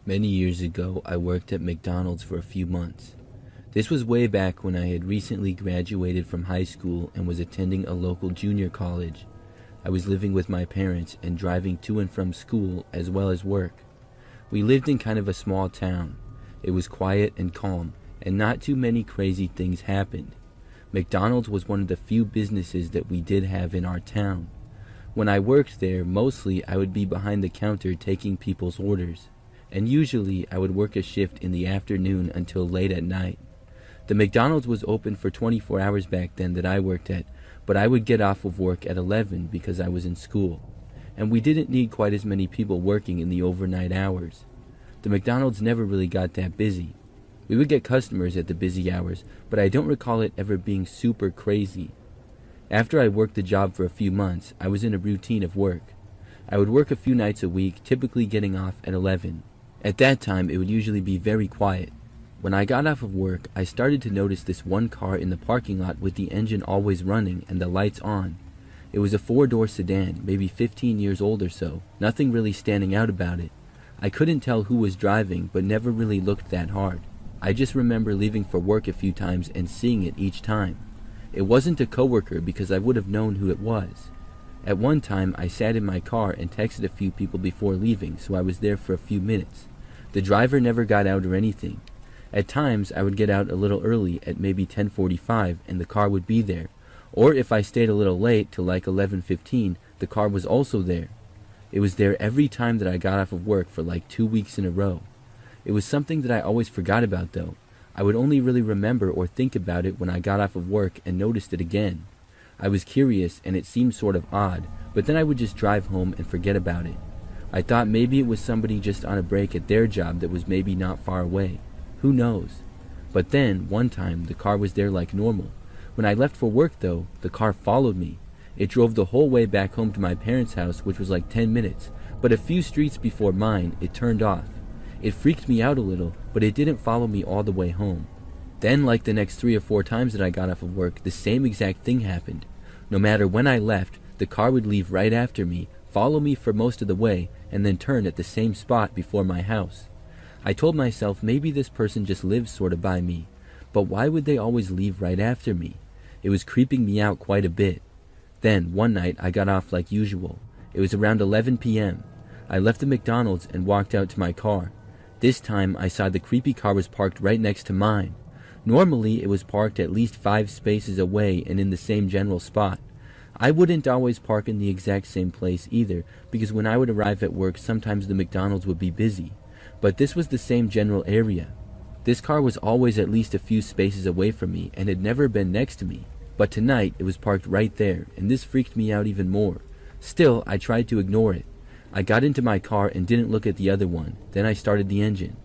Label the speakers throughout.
Speaker 1: Many years ago, I worked at McDonald's for a few months. This was way back when I had recently graduated from high school and was attending a local junior college. I was living with my parents and driving to and from school as well as work. We lived in kind of a small town. It was quiet and calm, and not too many crazy things happened. McDonald's was one of the few businesses that we did have in our town. When I worked there, mostly I would be behind the counter taking people's orders, and usually I would work a shift in the afternoon until late at night. The McDonald's was open for 24 hours back then that I worked at, but I would get off of work at 11 because I was in school, and we didn't need quite as many people working in the overnight hours. The McDonald's never really got that busy. We would get customers at the busy hours, but I don't recall it ever being super crazy. After I worked the job for a few months, I was in a routine of work. I would work a few nights a week, typically getting off at 11. At that time, it would usually be very quiet. When I got off of work, I started to notice this one car in the parking lot with the engine always running and the lights on. It was a 4-door sedan, maybe 15 years old or so, nothing really standing out about it. I couldn't tell who was driving, but never really looked that hard. I just remember leaving for work a few times and seeing it each time. It wasn't a coworker because I would have known who it was. At one time, I sat in my car and texted a few people before leaving, so I was there for a few minutes. The driver never got out or anything. At times, I would get out a little early at maybe 10:45 and the car would be there. Or if I stayed a little late till like 11:15, the car was also there. It was there every time that I got off of work for like 2 weeks in a row. It was something that I always forgot about though. I would only really remember or think about it when I got off of work and noticed it again. I was curious and it seemed sort of odd, but then I would just drive home and forget about it. I thought maybe it was somebody just on a break at their job that was maybe not far away. Who knows? But then, one time, the car was there like normal. When I left for work though, the car followed me. It drove the whole way back home to my parents' house, which was like 10 minutes, but a few streets before mine, it turned off. It freaked me out a little, but it didn't follow me all the way home. Then, like the next 3 or 4 times that I got off of work, the same exact thing happened. No matter when I left, the car would leave right after me, follow me for most of the way, and then turn at the same spot before my house. I told myself maybe this person just lives sort of by me, but why would they always leave right after me? It was creeping me out quite a bit. Then, one night, I got off like usual. It was around 11 p.m. I left the McDonald's and walked out to my car. This time, I saw the creepy car was parked right next to mine. Normally, it was parked at least 5 spaces away and in the same general spot. I wouldn't always park in the exact same place either, because when I would arrive at work, sometimes the McDonald's would be busy. But this was the same general area. This car was always at least a few spaces away from me and had never been next to me. But tonight, it was parked right there, and this freaked me out even more. Still, I tried to ignore it. I got into my car and didn't look at the other one. Then I started the engine.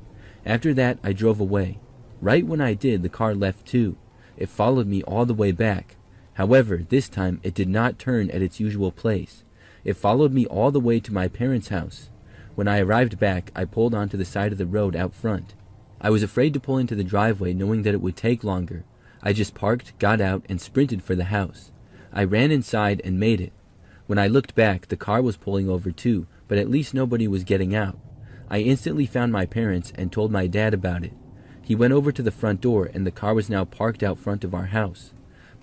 Speaker 1: After that, I drove away. Right when I did, the car left too. It followed me all the way back. However, this time, it did not turn at its usual place. It followed me all the way to my parents' house. When I arrived back, I pulled onto the side of the road out front. I was afraid to pull into the driveway knowing that it would take longer. I just parked, got out, and sprinted for the house. I ran inside and made it. When I looked back, the car was pulling over too, but at least nobody was getting out. I instantly found my parents and told my dad about it. He went over to the front door and the car was now parked out front of our house.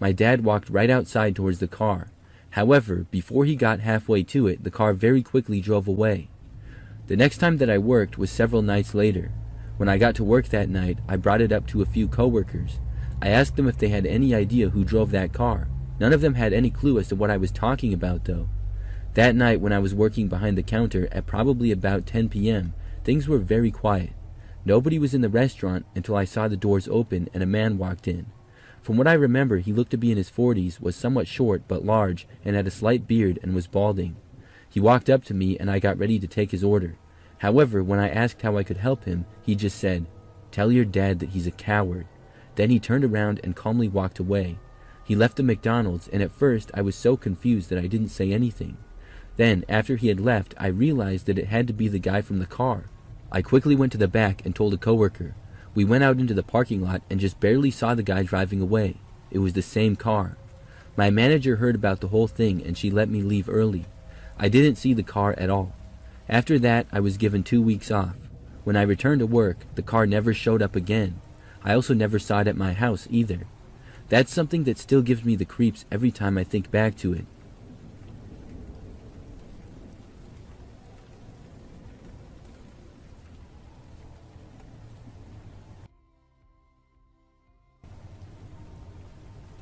Speaker 1: My dad walked right outside towards the car. However, before he got halfway to it, the car very quickly drove away. The next time that I worked was several nights later. When I got to work that night, I brought it up to a few coworkers. I asked them if they had any idea who drove that car. None of them had any clue as to what I was talking about though. That night when I was working behind the counter at probably about 10 p.m., things were very quiet. Nobody was in the restaurant until I saw the doors open and a man walked in. From what I remember, he looked to be in his 40s, was somewhat short but large, and had a slight beard and was balding. He walked up to me and I got ready to take his order. However, when I asked how I could help him, he just said, "Tell your dad that he's a coward." Then he turned around and calmly walked away. He left the McDonald's, and at first I was so confused that I didn't say anything. Then, after he had left, I realized that it had to be the guy from the car. I quickly went to the back and told a coworker. We went out into the parking lot and just barely saw the guy driving away. It was the same car. My manager heard about the whole thing and she let me leave early. I didn't see the car at all. After that, I was given 2 weeks off. When I returned to work, the car never showed up again. I also never saw it at my house either. That's something that still gives me the creeps every time I think back to it.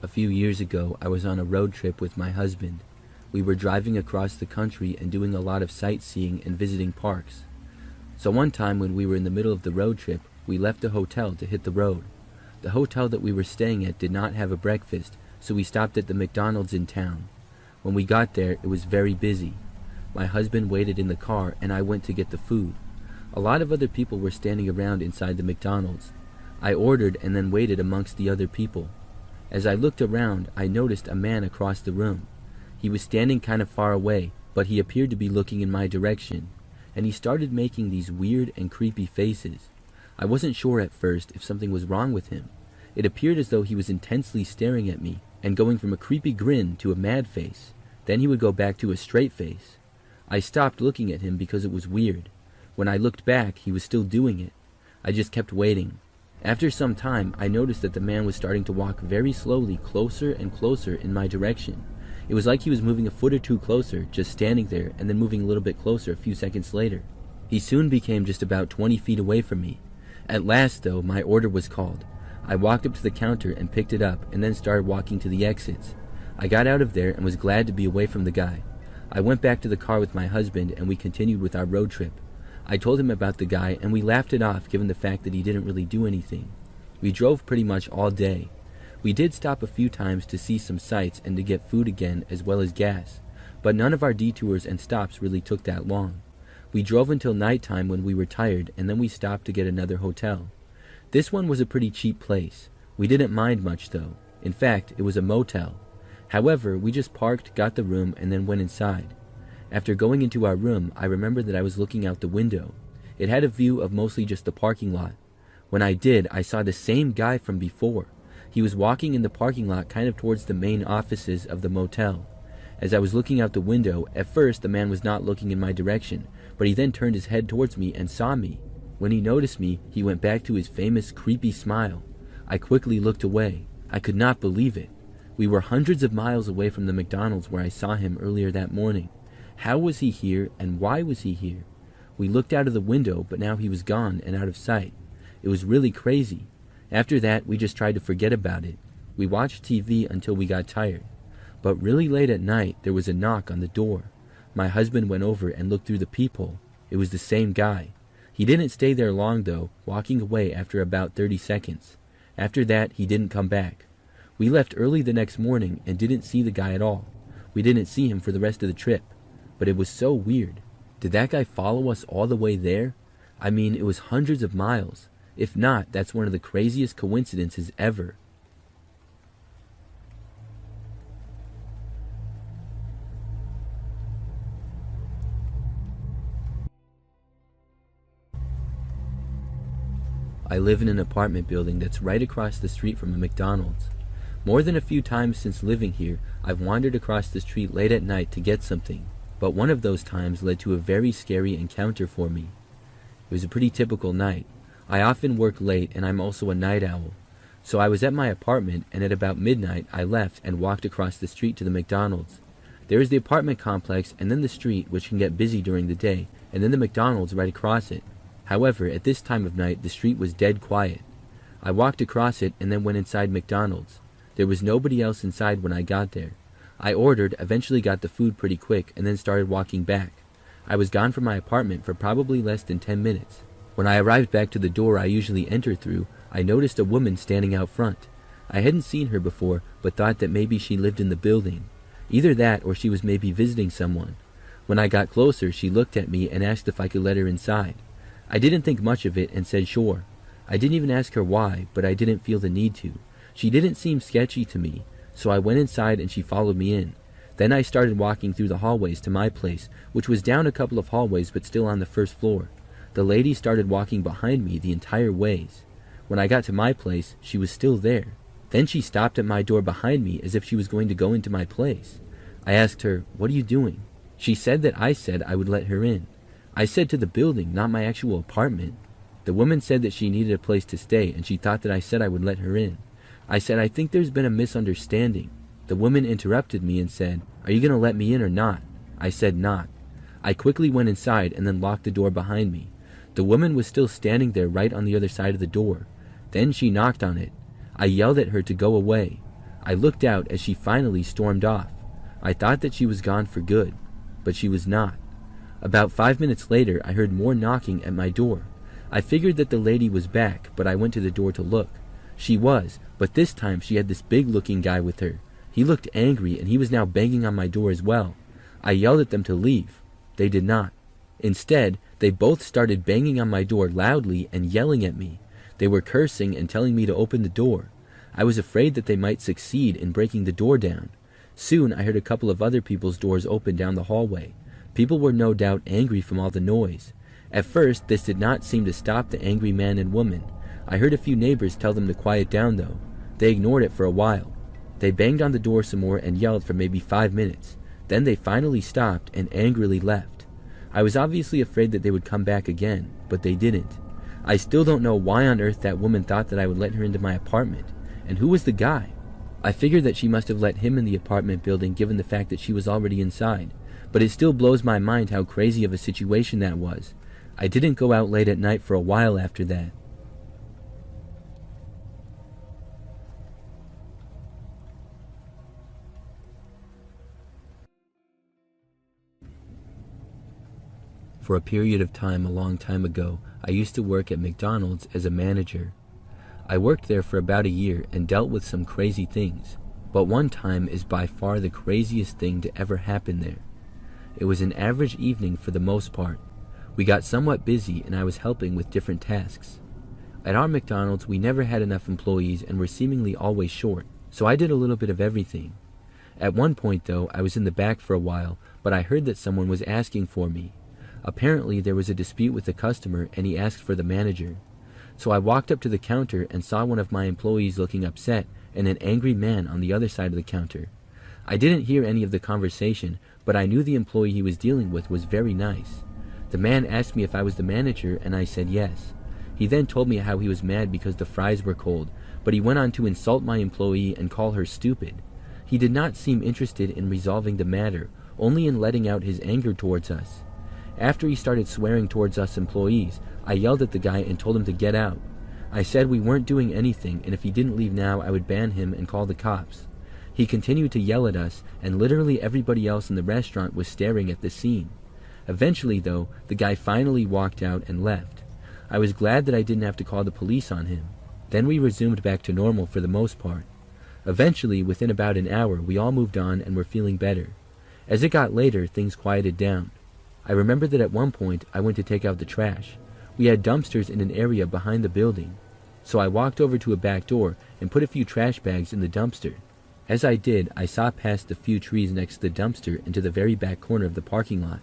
Speaker 1: A few years ago, I was on a road trip with my husband. We were driving across the country and doing a lot of sightseeing and visiting parks. So one time when we were in the middle of the road trip, we left the hotel to hit the road. The hotel that we were staying at did not have a breakfast, so we stopped at the McDonald's in town. When we got there, it was very busy. My husband waited in the car and I went to get the food. A lot of other people were standing around inside the McDonald's. I ordered and then waited amongst the other people. As I looked around, I noticed a man across the room. He was standing kind of far away, but he appeared to be looking in my direction, and he started making these weird and creepy faces. I wasn't sure at first if something was wrong with him. It appeared as though he was intensely staring at me, and going from a creepy grin to a mad face. Then he would go back to a straight face. I stopped looking at him because it was weird. When I looked back, he was still doing it. I just kept waiting. After some time, I noticed that the man was starting to walk very slowly closer and closer in my direction. It was like he was moving a foot or two closer, just standing there, and then moving a little bit closer a few seconds later. He soon became just about 20 feet away from me. At last, though, my order was called. I walked up to the counter and picked it up, and then started walking to the exits. I got out of there and was glad to be away from the guy. I went back to the car with my husband, and we continued with our road trip. I told him about the guy, and we laughed it off given the fact that he didn't really do anything. We drove pretty much all day. We did stop a few times to see some sights and to get food again as well as gas, but none of our detours and stops really took that long. We drove until nighttime when we were tired, and then we stopped to get another hotel. This one was a pretty cheap place. We didn't mind much though. In fact, it was a motel. However, we just parked, got the room, and then went inside. After going into our room, I remembered that I was looking out the window. It had a view of mostly just the parking lot. When I did, I saw the same guy from before. He was walking in the parking lot kind of towards the main offices of the motel. As I was looking out the window, at first the man was not looking in my direction, but he then turned his head towards me and saw me. When he noticed me, he went back to his famous creepy smile. I quickly looked away. I could not believe it. We were hundreds of miles away from the McDonald's where I saw him earlier that morning. How was he here, and why was he here? We looked out of the window, but now he was gone and out of sight. It was really crazy. After that, we just tried to forget about it. We watched TV until we got tired. But really late at night, there was a knock on the door. My husband went over and looked through the peephole. It was the same guy. He didn't stay there long though, walking away after about 30 seconds. After that, he didn't come back. We left early the next morning and didn't see the guy at all. We didn't see him for the rest of the trip. But it was so weird. Did that guy follow us all the way there? I mean, it was hundreds of miles. If not, that's one of the craziest coincidences ever. I live in an apartment building that's right across the street from a McDonald's. More than a few times since living here, I've wandered across the street late at night to get something. But one of those times led to a very scary encounter for me. It was a pretty typical night. I often work late and I'm also a night owl. So I was at my apartment and at about midnight I left and walked across the street to the McDonald's. There is the apartment complex and then the street, which can get busy during the day, and then the McDonald's right across it. However, at this time of night the street was dead quiet. I walked across it and then went inside McDonald's. There was nobody else inside when I got there. I ordered, eventually got the food pretty quick, and then started walking back. I was gone from my apartment for probably less than 10 minutes. When I arrived back to the door I usually enter through, I noticed a woman standing out front. I hadn't seen her before, but thought that maybe she lived in the building. Either that or she was maybe visiting someone. When I got closer, she looked at me and asked if I could let her inside. I didn't think much of it and said sure. I didn't even ask her why, but I didn't feel the need to. She didn't seem sketchy to me. So I went inside and she followed me in. Then I started walking through the hallways to my place, which was down a couple of hallways but still on the first floor. The lady started walking behind me the entire ways. When I got to my place, she was still there. Then she stopped at my door behind me as if she was going to go into my place. I asked her, "What are you doing?" She said that I said I would let her in. I said to the building, not my actual apartment. The woman said that she needed a place to stay and she thought that I said I would let her in. I said, I think there's been a misunderstanding. The woman interrupted me and said, are you going to let me in or not? I said not. I quickly went inside and then locked the door behind me. The woman was still standing there right on the other side of the door. Then she knocked on it. I yelled at her to go away. I looked out as she finally stormed off. I thought that she was gone for good, but she was not. About 5 minutes later, I heard more knocking at my door. I figured that the lady was back, but I went to the door to look. She was, but this time she had this big-looking guy with her. He looked angry, and he was now banging on my door as well. I yelled at them to leave. They did not. Instead, they both started banging on my door loudly and yelling at me. They were cursing and telling me to open the door. I was afraid that they might succeed in breaking the door down. Soon, I heard a couple of other people's doors open down the hallway. People were no doubt angry from all the noise. At first, this did not seem to stop the angry man and woman. I heard a few neighbors tell them to quiet down, though. They ignored it for a while. They banged on the door some more and yelled for maybe 5 minutes. Then they finally stopped and angrily left. I was obviously afraid that they would come back again, but they didn't. I still don't know why on earth that woman thought that I would let her into my apartment. And who was the guy? I figured that she must have let him in the apartment building given the fact that she was already inside. But it still blows my mind how crazy of a situation that was. I didn't go out late at night for a while after that. For a period of time a long time ago, I used to work at McDonald's as a manager. I worked there for about a year and dealt with some crazy things, but one time is by far the craziest thing to ever happen there. It was an average evening for the most part. We got somewhat busy and I was helping with different tasks. At our McDonald's, we never had enough employees and were seemingly always short, so I did a little bit of everything. At one point though, I was in the back for a while, but I heard that someone was asking for me. Apparently there was a dispute with the customer and he asked for the manager. So I walked up to the counter and saw one of my employees looking upset and an angry man on the other side of the counter. I didn't hear any of the conversation, but I knew the employee he was dealing with was very nice. The man asked me if I was the manager and I said yes. He then told me how he was mad because the fries were cold, but he went on to insult my employee and call her stupid. He did not seem interested in resolving the matter, only in letting out his anger towards us. After he started swearing towards us employees, I yelled at the guy and told him to get out. I said we weren't doing anything and if he didn't leave now I would ban him and call the cops. He continued to yell at us and literally everybody else in the restaurant was staring at the scene. Eventually though, the guy finally walked out and left. I was glad that I didn't have to call the police on him. Then we resumed back to normal for the most part. Eventually, within about an hour, we all moved on and were feeling better. As it got later, things quieted down. I remember that at one point, I went to take out the trash. We had dumpsters in an area behind the building. So I walked over to a back door and put a few trash bags in the dumpster. As I did, I saw past the few trees next to the dumpster into the very back corner of the parking lot.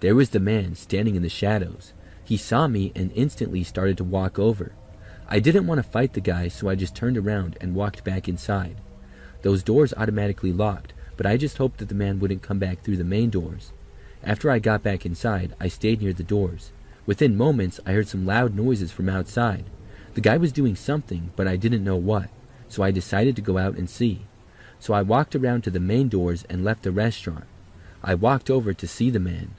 Speaker 1: There was the man standing in the shadows. He saw me and instantly started to walk over. I didn't want to fight the guy, so I just turned around and walked back inside. Those doors automatically locked, but I just hoped that the man wouldn't come back through the main doors. After I got back inside, I stayed near the doors. Within moments, I heard some loud noises from outside. The guy was doing something, but I didn't know what, so I decided to go out and see. So I walked around to the main doors and left the restaurant. I walked over to see the man.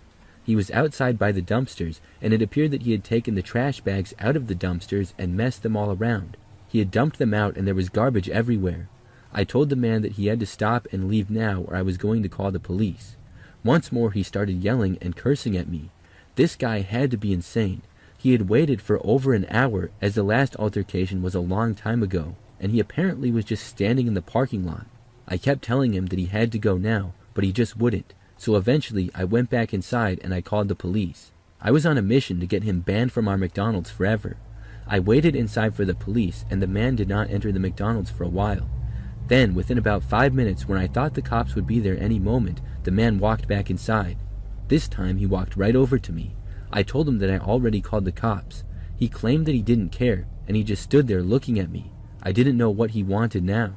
Speaker 1: He was outside by the dumpsters, and it appeared that he had taken the trash bags out of the dumpsters and messed them all around. He had dumped them out and there was garbage everywhere. I told the man that he had to stop and leave now or I was going to call the police. Once more he started yelling and cursing at me. This guy had to be insane. He had waited for over an hour as the last altercation was a long time ago, and he apparently was just standing in the parking lot. I kept telling him that he had to go now, but he just wouldn't. So eventually I went back inside and I called the police. I was on a mission to get him banned from our McDonald's forever. I waited inside for the police and the man did not enter the McDonald's for a while. Then, within about 5 minutes, when I thought the cops would be there any moment, the man walked back inside. This time he walked right over to me. I told him that I already called the cops. He claimed that he didn't care, and he just stood there looking at me. I didn't know what he wanted now.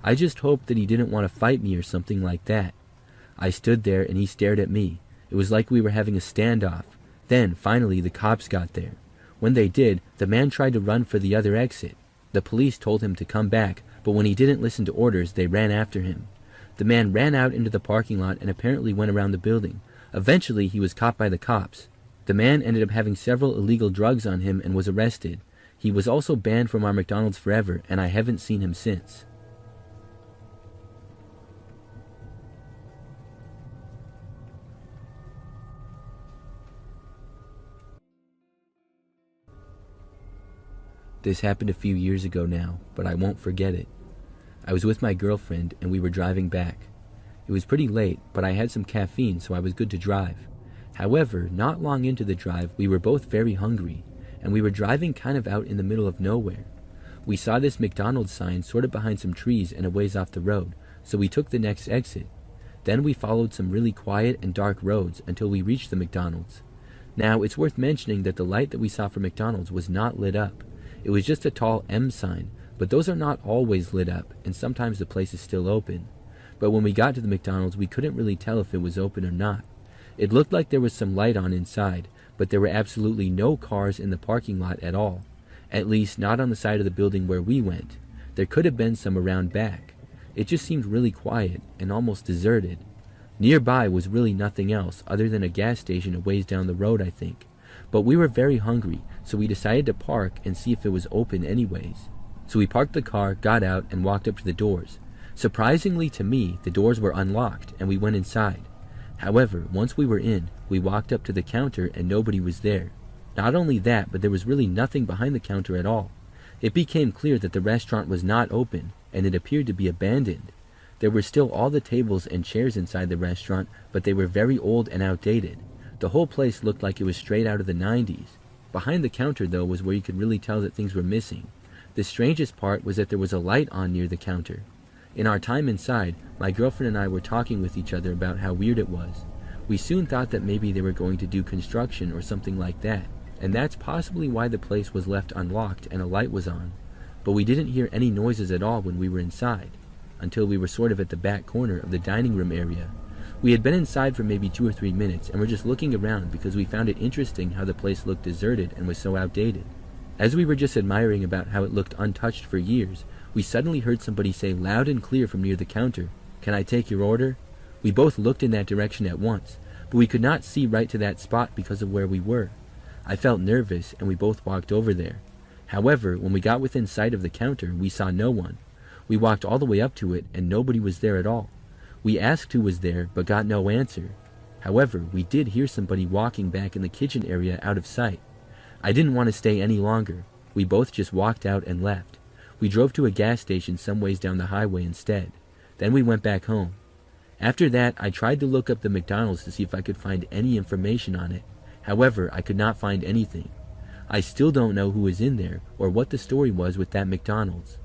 Speaker 1: I just hoped that he didn't want to fight me or something like that. I stood there and he stared at me. It was like we were having a standoff. Then, finally, the cops got there. When they did, the man tried to run for the other exit. The police told him to come back, but when he didn't listen to orders, they ran after him. The man ran out into the parking lot and apparently went around the building. Eventually, he was caught by the cops. The man ended up having several illegal drugs on him and was arrested. He was also banned from our McDonald's forever, and I haven't seen him since. This happened a few years ago now, but I won't forget it. I was with my girlfriend and we were driving back. It was pretty late, but I had some caffeine, so I was good to drive. However, not long into the drive, we were both very hungry, and we were driving kind of out in the middle of nowhere. We saw this McDonald's sign sort of behind some trees and a ways off the road, so we took the next exit. Then we followed some really quiet and dark roads until we reached the McDonald's. Now, it's worth mentioning that the light that we saw for McDonald's was not lit up. It was just a tall M sign, but those are not always lit up, and sometimes the place is still open. But when we got to the McDonald's, we couldn't really tell if it was open or not. It looked like there was some light on inside, but there were absolutely no cars in the parking lot at all. At least not on the side of the building where we went. There could have been some around back. It just seemed really quiet and almost deserted. Nearby was really nothing else other than a gas station a ways down the road, I think. But we were very hungry, so we decided to park and see if it was open anyways. So we parked the car, got out, and walked up to the doors. Surprisingly to me, the doors were unlocked, and we went inside. However, once we were in, we walked up to the counter and nobody was there. Not only that, but there was really nothing behind the counter at all. It became clear that the restaurant was not open, and it appeared to be abandoned. There were still all the tables and chairs inside the restaurant, but they were very old and outdated. The whole place looked like it was straight out of the 90s. Behind the counter, though, was where you could really tell that things were missing. The strangest part was that there was a light on near the counter. In our time inside, my girlfriend and I were talking with each other about how weird it was. We soon thought that maybe they were going to do construction or something like that, and that's possibly why the place was left unlocked and a light was on. But we didn't hear any noises at all when we were inside, until we were sort of at the back corner of the dining room area. We had been inside for maybe 2 or 3 minutes and were just looking around because we found it interesting how the place looked deserted and was so outdated. As we were just admiring about how it looked untouched for years, we suddenly heard somebody say loud and clear from near the counter, "Can I take your order?" We both looked in that direction at once, but we could not see right to that spot because of where we were. I felt nervous and we both walked over there. However, when we got within sight of the counter, we saw no one. We walked all the way up to it and nobody was there at all. We asked who was there, but got no answer. However, we did hear somebody walking back in the kitchen area out of sight. I didn't want to stay any longer. We both just walked out and left. We drove to a gas station some ways down the highway instead. Then we went back home. After that, I tried to look up the McDonald's to see if I could find any information on it. However, I could not find anything. I still don't know who was in there or what the story was with that McDonald's.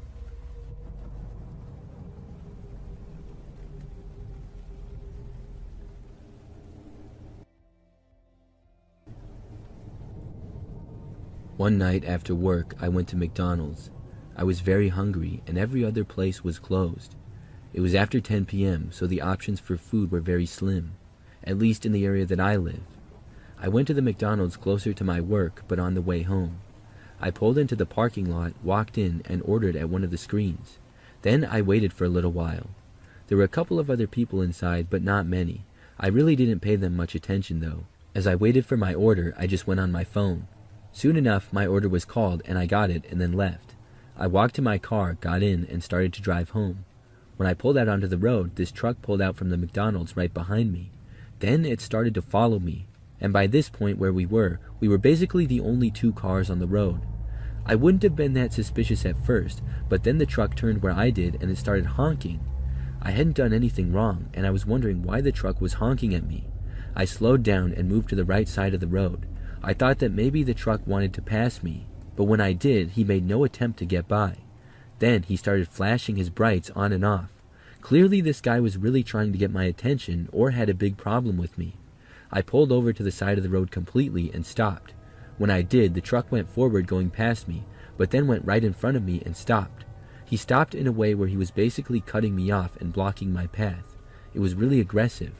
Speaker 1: One night after work, I went to McDonald's. I was very hungry and every other place was closed. It was after 10 p.m., so the options for food were very slim, at least in the area that I live. I went to the McDonald's closer to my work, but on the way home. I pulled into the parking lot, walked in, and ordered at one of the screens. Then I waited for a little while. There were a couple of other people inside, but not many. I really didn't pay them much attention, though. As I waited for my order, I just went on my phone. Soon enough, my order was called, and I got it and then left. I walked to my car, got in, and started to drive home. When I pulled out onto the road, this truck pulled out from the McDonald's right behind me. Then it started to follow me, and by this point where we were basically the only 2 cars on the road. I wouldn't have been that suspicious at first, but then the truck turned where I did and it started honking. I hadn't done anything wrong, and I was wondering why the truck was honking at me. I slowed down and moved to the right side of the road. I thought that maybe the truck wanted to pass me, but when I did, he made no attempt to get by. Then he started flashing his brights on and off. Clearly this guy was really trying to get my attention or had a big problem with me. I pulled over to the side of the road completely and stopped. When I did, the truck went forward going past me, but then went right in front of me and stopped. He stopped in a way where he was basically cutting me off and blocking my path. It was really aggressive.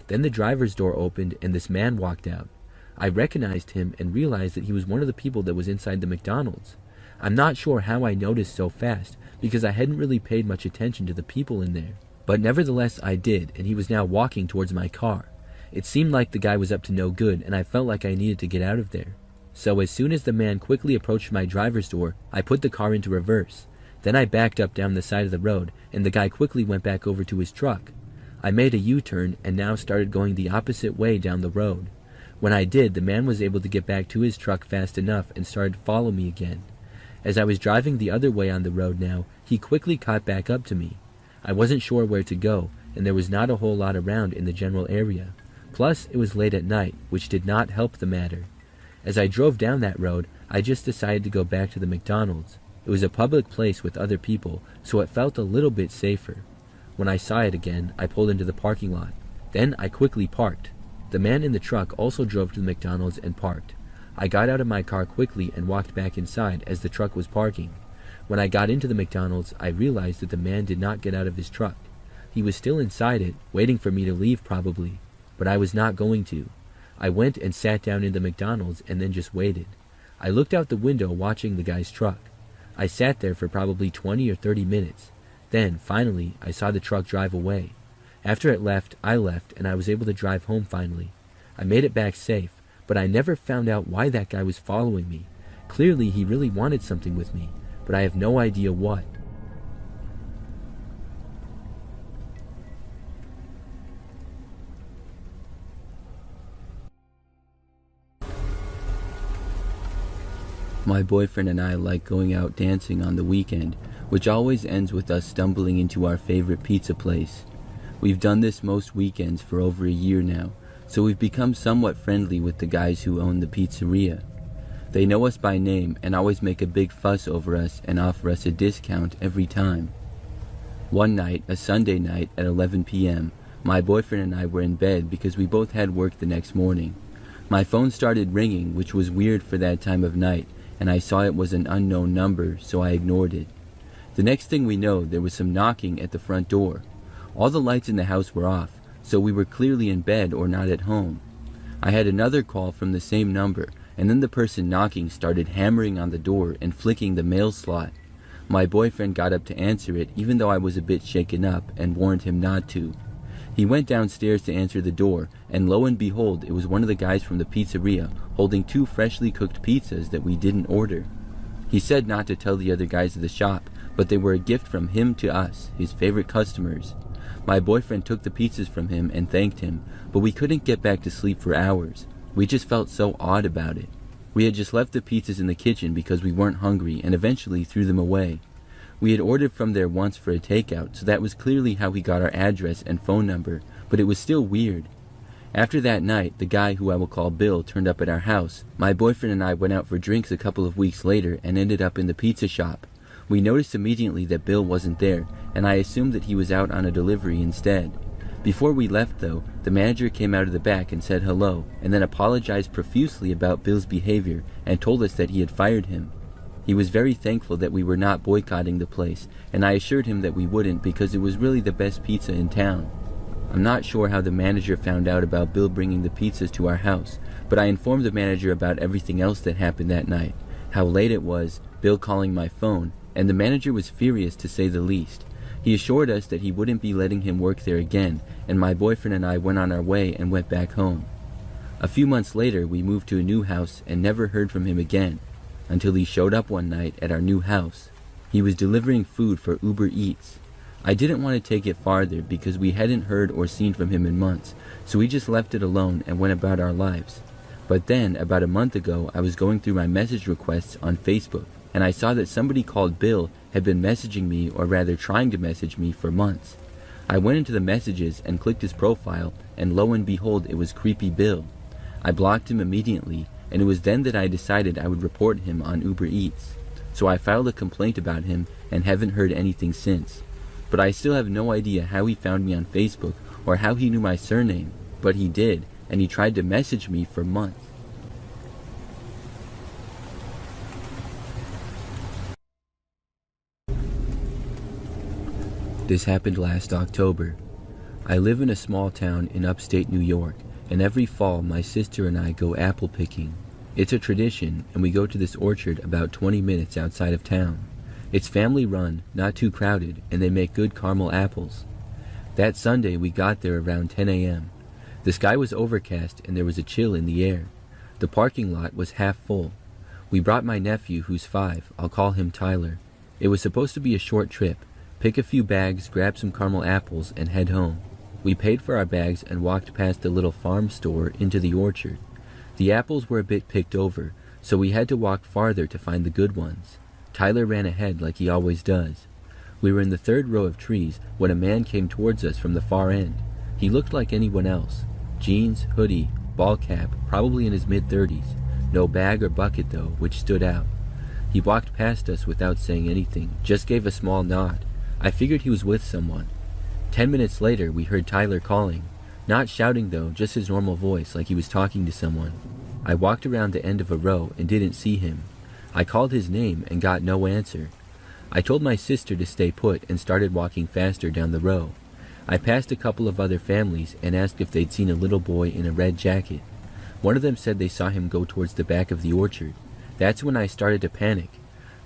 Speaker 1: Then the driver's door opened and this man walked out. I recognized him and realized that he was one of the people that was inside the McDonald's. I'm not sure how I noticed so fast, because I hadn't really paid much attention to the people in there. But nevertheless I did, and he was now walking towards my car. It seemed like the guy was up to no good, and I felt like I needed to get out of there. So as soon as the man quickly approached my driver's door, I put the car into reverse. Then I backed up down the side of the road, and the guy quickly went back over to his truck. I made a U-turn and now started going the opposite way down the road. When I did, the man was able to get back to his truck fast enough and started to follow me again. As I was driving the other way on the road now, he quickly caught back up to me. I wasn't sure where to go, and there was not a whole lot around in the general area. Plus, it was late at night, which did not help the matter. As I drove down that road, I just decided to go back to the McDonald's. It was a public place with other people, so it felt a little bit safer. When I saw it again, I pulled into the parking lot. Then I quickly parked. The man in the truck also drove to the McDonald's and parked. I got out of my car quickly and walked back inside as the truck was parking. When I got into the McDonald's, I realized that the man did not get out of his truck. He was still inside it, waiting for me to leave probably, but I was not going to. I went and sat down in the McDonald's and then just waited. I looked out the window watching the guy's truck. I sat there for probably 20 or 30 minutes. Then, finally, I saw the truck drive away. After it left, I left, and I was able to drive home finally. I made it back safe, but I never found out why that guy was following me. Clearly, he really wanted something with me, but I have no idea what. My boyfriend and I like going out dancing on the weekend, which always ends with us stumbling into our favorite pizza place. We've done this most weekends for over a year now, so we've become somewhat friendly with the guys who own the pizzeria. They know us by name and always make a big fuss over us and offer us a discount every time. One night, a Sunday night at 11 p.m., my boyfriend and I were in bed because we both had work the next morning. My phone started ringing, which was weird for that time of night, and I saw it was an unknown number, so I ignored it. The next thing we know, there was some knocking at the front door. All the lights in the house were off, so we were clearly in bed or not at home. I had another call from the same number, and then the person knocking started hammering on the door and flicking the mail slot. My boyfriend got up to answer it, even though I was a bit shaken up, and warned him not to. He went downstairs to answer the door, and lo and behold, it was one of the guys from the pizzeria holding 2 freshly cooked pizzas that we didn't order. He said not to tell the other guys at the shop, but they were a gift from him to us, his favorite customers. My boyfriend took the pizzas from him and thanked him, but we couldn't get back to sleep for hours. We just felt so odd about it. We had just left the pizzas in the kitchen because we weren't hungry and eventually threw them away. We had ordered from there once for a takeout, so that was clearly how he got our address and phone number, but it was still weird. After that night, the guy who I will call Bill turned up at our house. My boyfriend and I went out for drinks a couple of weeks later and ended up in the pizza shop. We noticed immediately that Bill wasn't there, and I assumed that he was out on a delivery instead. Before we left though, the manager came out of the back and said hello, and then apologized profusely about Bill's behavior and told us that he had fired him. He was very thankful that we were not boycotting the place, and I assured him that we wouldn't because it was really the best pizza in town. I'm not sure how the manager found out about Bill bringing the pizzas to our house, but I informed the manager about everything else that happened that night, how late it was, Bill calling my phone, and the manager was furious to say the least. He assured us that he wouldn't be letting him work there again, and my boyfriend and I went on our way and went back home. A few months later, we moved to a new house and never heard from him again, until he showed up one night at our new house. He was delivering food for Uber Eats. I didn't want to take it farther because we hadn't heard or seen from him in months, so we just left it alone and went about our lives. But then, about a month ago, I was going through my message requests on Facebook, and I saw that somebody called Bill had been messaging me, or rather trying to message me, for months. I went into the messages and clicked his profile, and lo and behold, it was Creepy Bill. I blocked him immediately, and it was then that I decided I would report him on Uber Eats. So I filed a complaint about him and haven't heard anything since. But I still have no idea how he found me on Facebook or how he knew my surname, but he did, and he tried to message me for months. This happened last October. I live in a small town in upstate New York, and every fall my sister and I go apple picking. It's a tradition, and we go to this orchard about 20 minutes outside of town. It's family run, not too crowded, and they make good caramel apples. That Sunday we got there around 10 a.m. The sky was overcast and there was a chill in the air. The parking lot was half full. We brought my nephew, who's 5, I'll call him Tyler. It was supposed to be a short trip. Pick a few bags, grab some caramel apples, and head home. We paid for our bags and walked past the little farm store into the orchard. The apples were a bit picked over, so we had to walk farther to find the good ones. Tyler ran ahead like he always does. We were in the 3rd row of trees when a man came towards us from the far end. He looked like anyone else. Jeans, hoodie, ball cap, probably in his mid-30s. No bag or bucket though, which stood out. He walked past us without saying anything, just gave a small nod. I figured he was with someone. 10 minutes later, we heard Tyler calling. Not shouting though, just his normal voice, like he was talking to someone. I walked around the end of a row and didn't see him. I called his name and got no answer. I told my sister to stay put and started walking faster down the row. I passed a couple of other families and asked if they'd seen a little boy in a red jacket. One of them said they saw him go towards the back of the orchard. That's when I started to panic.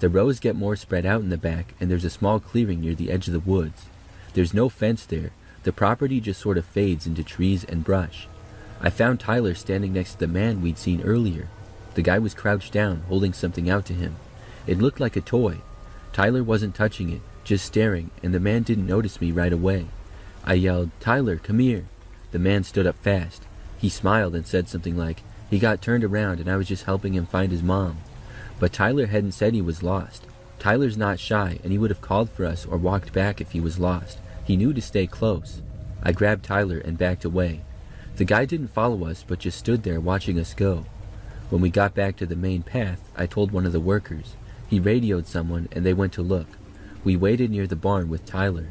Speaker 1: The rows get more spread out in the back, and there's a small clearing near the edge of the woods. There's no fence there. The property just sort of fades into trees and brush. I found Tyler standing next to the man we'd seen earlier. The guy was crouched down, holding something out to him. It looked like a toy. Tyler wasn't touching it, just staring, and the man didn't notice me right away. I yelled, "Tyler, come here." The man stood up fast. He smiled and said something like, he got turned around and I was just helping him find his mom. But Tyler hadn't said he was lost. Tyler's not shy, and he would have called for us or walked back if he was lost. He knew to stay close. I grabbed Tyler and backed away. The guy didn't follow us, but just stood there watching us go. When we got back to the main path, I told one of the workers. He radioed someone, and they went to look. We waited near the barn with Tyler.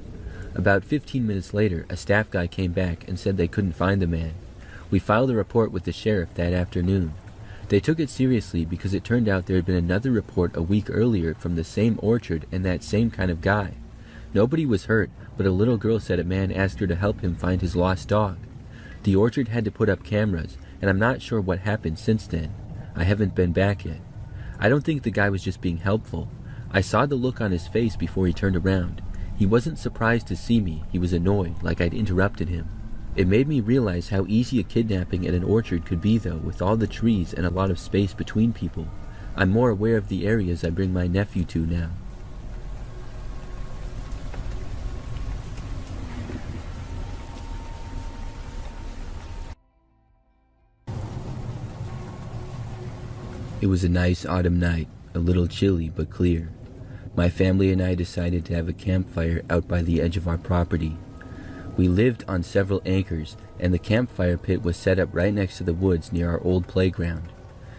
Speaker 1: About 15 minutes later, a staff guy came back and said they couldn't find the man. We filed a report with the sheriff that afternoon. They took it seriously because it turned out there had been another report a week earlier from the same orchard and that same kind of guy. Nobody was hurt, but a little girl said a man asked her to help him find his lost dog. The orchard had to put up cameras, and I'm not sure what happened since then. I haven't been back yet. I don't think the guy was just being helpful. I saw the look on his face before he turned around. He wasn't surprised to see me, he was annoyed, like I'd interrupted him. It made me realize how easy a kidnapping at an orchard could be though, with all the trees and a lot of space between people. I'm more aware of the areas I bring my nephew to now. It was a nice autumn night, a little chilly but clear. My family and I decided to have a campfire out by the edge of our property. We lived on several acres, and the campfire pit was set up right next to the woods near our old playground.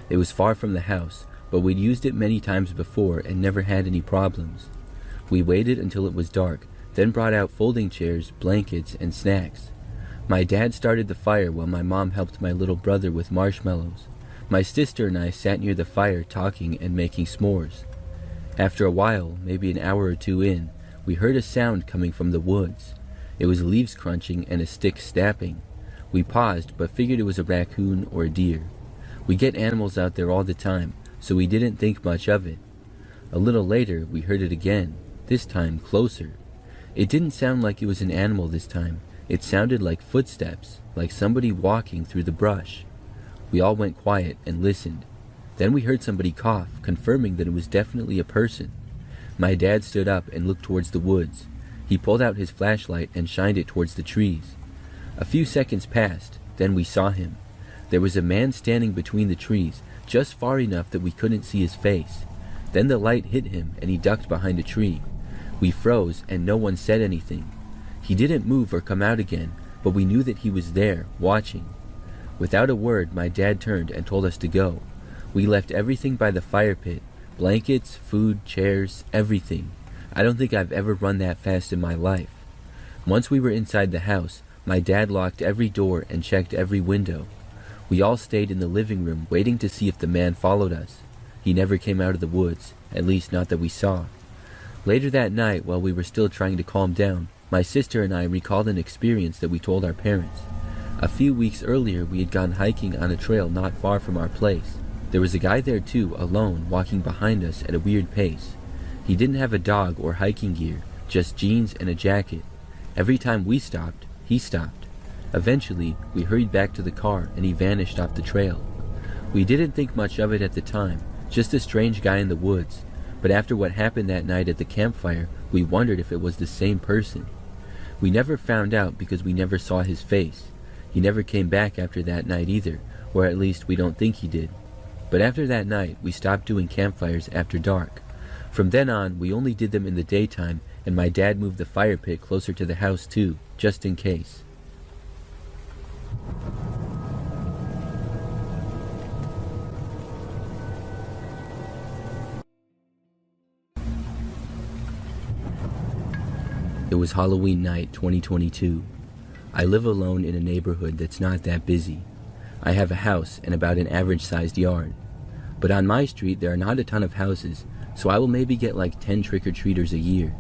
Speaker 1: It was far from the house, but we'd used it many times before and never had any problems. We waited until it was dark, then brought out folding chairs, blankets, and snacks. My dad started the fire while my mom helped my little brother with marshmallows. My sister and I sat near the fire talking and making s'mores. After a while, maybe an hour or two in, we heard a sound coming from the woods. It was leaves crunching and a stick snapping. We paused, but figured it was a raccoon or a deer. We get animals out there all the time, so we didn't think much of it. A little later, we heard it again, this time closer. It didn't sound like it was an animal this time. It sounded like footsteps, like somebody walking through the brush. We all went quiet and listened. Then we heard somebody cough, confirming that it was definitely a person. My dad stood up and looked towards the woods. He pulled out his flashlight and shined it towards the trees. A few seconds passed, then we saw him. There was a man standing between the trees, just far enough that we couldn't see his face. Then the light hit him and he ducked behind a tree. We froze and no one said anything. He didn't move or come out again, but we knew that he was there, watching. Without a word, my dad turned and told us to go. We left everything by the fire pit, blankets, food, chairs, everything. I don't think I've ever run that fast in my life. Once we were inside the house, my dad locked every door and checked every window. We all stayed in the living room waiting to see if the man followed us. He never came out of the woods, at least not that we saw. Later that night, while we were still trying to calm down, My sister and I recalled an experience that we told our parents. A few weeks earlier, we had gone hiking on a trail not far from our place. There was a guy there too, alone, walking behind us at a weird pace. He didn't have a dog or hiking gear, just jeans and a jacket. Every time we stopped, he stopped. Eventually, we hurried back to the car and he vanished off the trail. We didn't think much of it at the time, just a strange guy in the woods. But after what happened that night at the campfire, we wondered if it was the same person. We never found out because we never saw his face. He never came back after that night either, or at least we don't think he did. But after that night, we stopped doing campfires after dark. From then on, we only did them in the daytime, and my dad moved the fire pit closer to the house too, just in case. It was Halloween night 2022. I live alone in a neighborhood that's not that busy. I have a house and about an average-sized yard. But on my street there are not a ton of houses, so I will maybe get like 10 trick-or-treaters a year.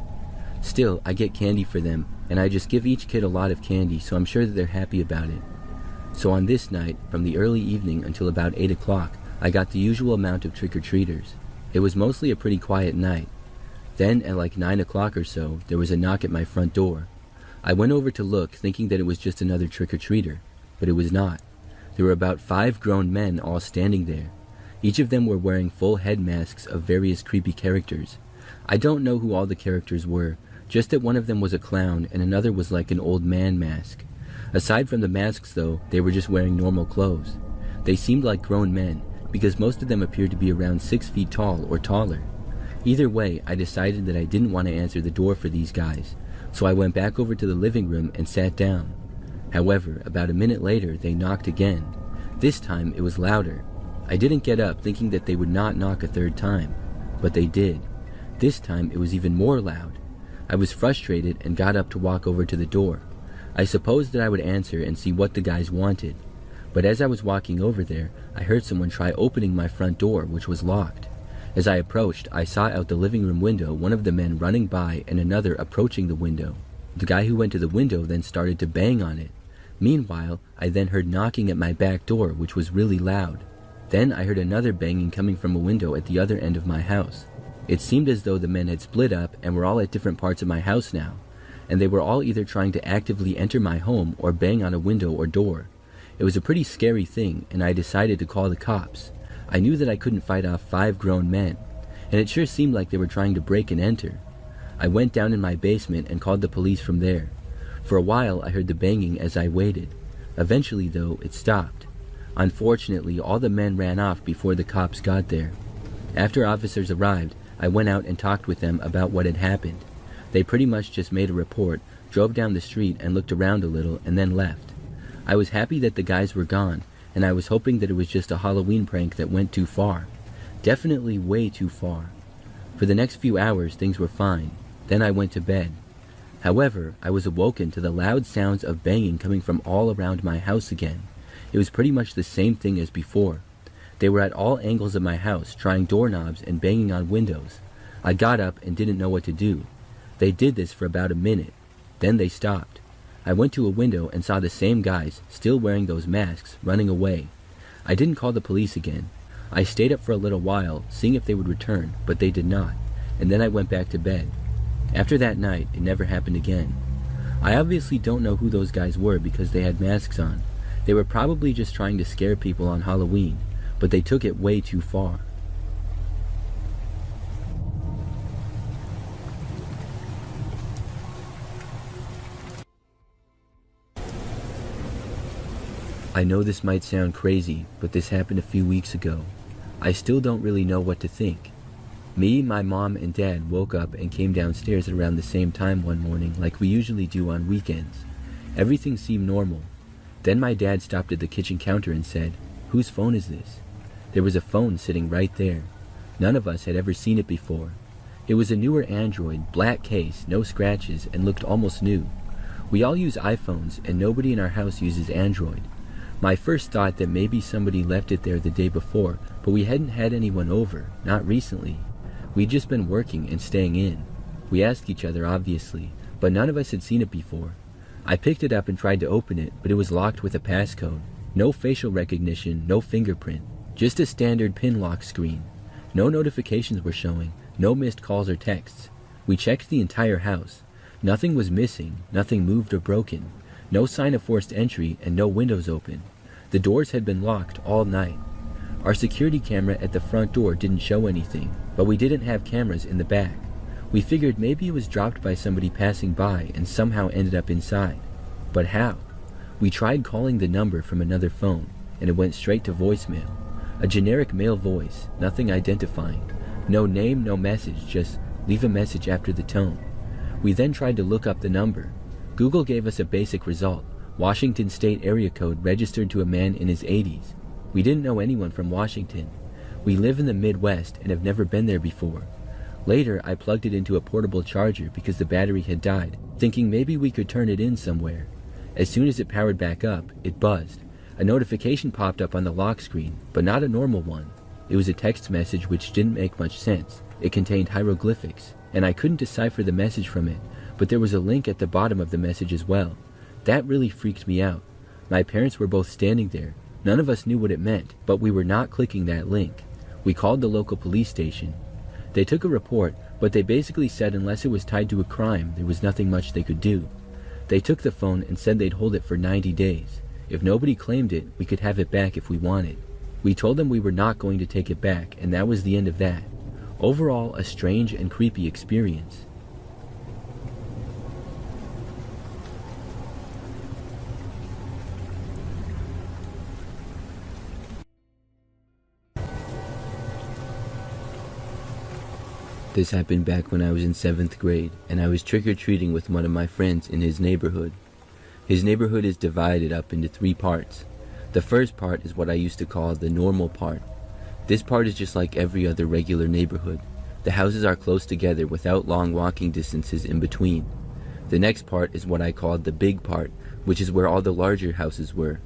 Speaker 1: Still, I get candy for them, and I just give each kid a lot of candy, so I'm sure that they're happy about it. So on this night, from the early evening until about 8 o'clock, I got the usual amount of trick-or-treaters. It was mostly a pretty quiet night. Then, at like 9 o'clock or so, there was a knock at my front door. I went over to look, thinking that it was just another trick-or-treater, but it was not. There were about 5 grown men all standing there. Each of them were wearing full head masks of various creepy characters. I don't know who all the characters were, just that one of them was a clown and another was like an old man mask. Aside from the masks though, they were just wearing normal clothes. They seemed like grown men, because most of them appeared to be around 6 feet tall or taller. Either way, I decided that I didn't want to answer the door for these guys, so I went back over to the living room and sat down. However, about a minute later, they knocked again. This time, it was louder. I didn't get up thinking that they would not knock a third time, but they did. This time, it was even more loud. I was frustrated and got up to walk over to the door. I supposed that I would answer and see what the guys wanted, but as I was walking over there, I heard someone try opening my front door, which was locked. As I approached, I saw out the living room window one of the men running by and another approaching the window. The guy who went to the window then started to bang on it. Meanwhile, I then heard knocking at my back door, which was really loud. Then I heard another banging coming from a window at the other end of my house. It seemed as though the men had split up and were all at different parts of my house now, and they were all either trying to actively enter my home or bang on a window or door. It was a pretty scary thing, and I decided to call the cops. I knew that I couldn't fight off 5 grown men, and it sure seemed like they were trying to break and enter. I went down in my basement and called the police from there. For a while I heard the banging as I waited. Eventually though, it stopped. Unfortunately, all the men ran off before the cops got there. After officers arrived, I went out and talked with them about what had happened. They pretty much just made a report, drove down the street and looked around a little and then left. I was happy that the guys were gone, and I was hoping that it was just a Halloween prank that went too far. Definitely way too far. For the next few hours, things were fine. Then I went to bed. However, I was awoken to the loud sounds of banging coming from all around my house again. It was pretty much the same thing as before. They were at all angles of my house, trying doorknobs and banging on windows. I got up and didn't know what to do. They did this for about a minute. Then they stopped. I went to a window and saw the same guys, still wearing those masks, running away. I didn't call the police again. I stayed up for a little while, seeing if they would return, but they did not, and then I went back to bed. After that night, it never happened again. I obviously don't know who those guys were because they had masks on. They were probably just trying to scare people on Halloween, but they took it way too far. I know this might sound crazy, but this happened a few weeks ago. I still don't really know what to think. Me, my mom, and dad woke up and came downstairs at around the same time one morning like we usually do on weekends. Everything seemed normal. Then my dad stopped at the kitchen counter and said, "Whose phone is this?" There was a phone sitting right there. None of us had ever seen it before. It was a newer Android, black case, no scratches, and looked almost new. We all use iPhones, and nobody in our house uses Android. My first thought that maybe somebody left it there the day before, but we hadn't had anyone over, not recently. We'd just been working and staying in. We asked each other, obviously, but none of us had seen it before. I picked it up and tried to open it, but it was locked with a passcode. No facial recognition, no fingerprint, just a standard pin lock screen. No notifications were showing, no missed calls or texts. We checked the entire house. Nothing was missing, nothing moved or broken. No sign of forced entry and no windows open. The doors had been locked all night. Our security camera at the front door didn't show anything, but we didn't have cameras in the back. We figured maybe it was dropped by somebody passing by and somehow ended up inside. But how? We tried calling the number from another phone, and it went straight to voicemail. A generic male voice, nothing identifying. No name, no message, just leave a message after the tone. We then tried to look up the number. Google gave us a basic result, Washington State area code registered to a man in his 80s. We didn't know anyone from Washington. We live in the Midwest and have never been there before. Later, I plugged it into a portable charger because the battery had died, thinking maybe we could turn it in somewhere. As soon as it powered back up, it buzzed. A notification popped up on the lock screen, but not a normal one. It was a text message which didn't make much sense. It contained hieroglyphics, and I couldn't decipher the message from it, but there was a link at the bottom of the message as well. That really freaked me out. My parents were both standing there. None of us knew what it meant, but we were not clicking that link. We called the local police station. They took a report, but they basically said unless it was tied to a crime, there was nothing much they could do. They took the phone and said they'd hold it for 90 days. If nobody claimed it, we could have it back if we wanted. We told them we were not going to take it back, and that was the end of that. Overall, a strange and creepy experience. This happened back when I was in 7th grade, and I was trick-or-treating with one of my friends in his neighborhood. His neighborhood is divided up into 3 parts. The first part is what I used to call the normal part. This part is just like every other regular neighborhood. The houses are close together without long walking distances in between. The next part is what I called the big part, which is where all the larger houses were.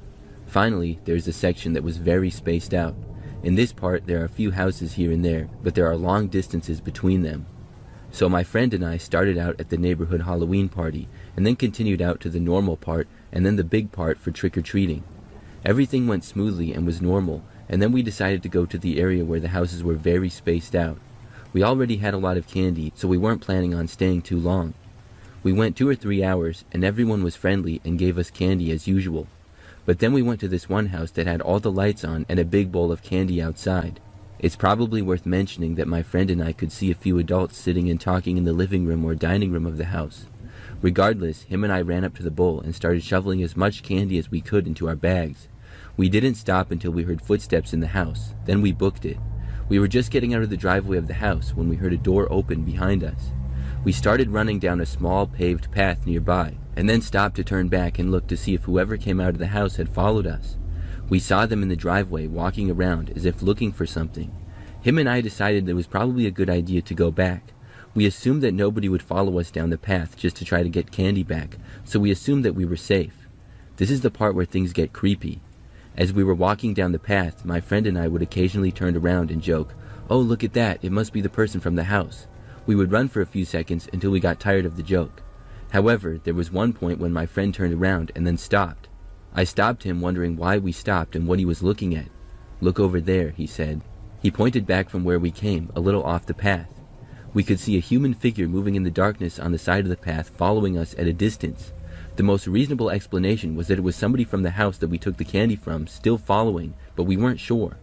Speaker 1: Finally, there's a section that was very spaced out. In this part, there are a few houses here and there, but there are long distances between them. So my friend and I started out at the neighborhood Halloween party, and then continued out to the normal part, and then the big part for trick-or-treating. Everything went smoothly and was normal, and then we decided to go to the area where the houses were very spaced out. We already had a lot of candy, so we weren't planning on staying too long. We went 2 or 3 hours, and everyone was friendly and gave us candy as usual. But then we went to this one house that had all the lights on and a big bowl of candy outside. It's probably worth mentioning that my friend and I could see a few adults sitting and talking in the living room or dining room of the house. Regardless, him and I ran up to the bowl and started shoveling as much candy as we could into our bags. We didn't stop until we heard footsteps in the house. Then we booked it. We were just getting out of the driveway of the house when we heard a door open behind us. We started running down a small paved path nearby, and then stopped to turn back and look to see if whoever came out of the house had followed us. We saw them in the driveway walking around as if looking for something. Him and I decided it was probably a good idea to go back. We assumed that nobody would follow us down the path just to try to get candy back, so we assumed that we were safe. This is the part where things get creepy. As we were walking down the path, my friend and I would occasionally turn around and joke, "Oh, look at that, it must be the person from the house." We would run for a few seconds until we got tired of the joke. However, there was one point when my friend turned around and then stopped. I stopped him, wondering why we stopped and what he was looking at. "Look over there," he said. He pointed back from where we came, a little off the path. We could see a human figure moving in the darkness on the side of the path, following us at a distance. The most reasonable explanation was that it was somebody from the house that we took the candy from, still following, but we weren't sure.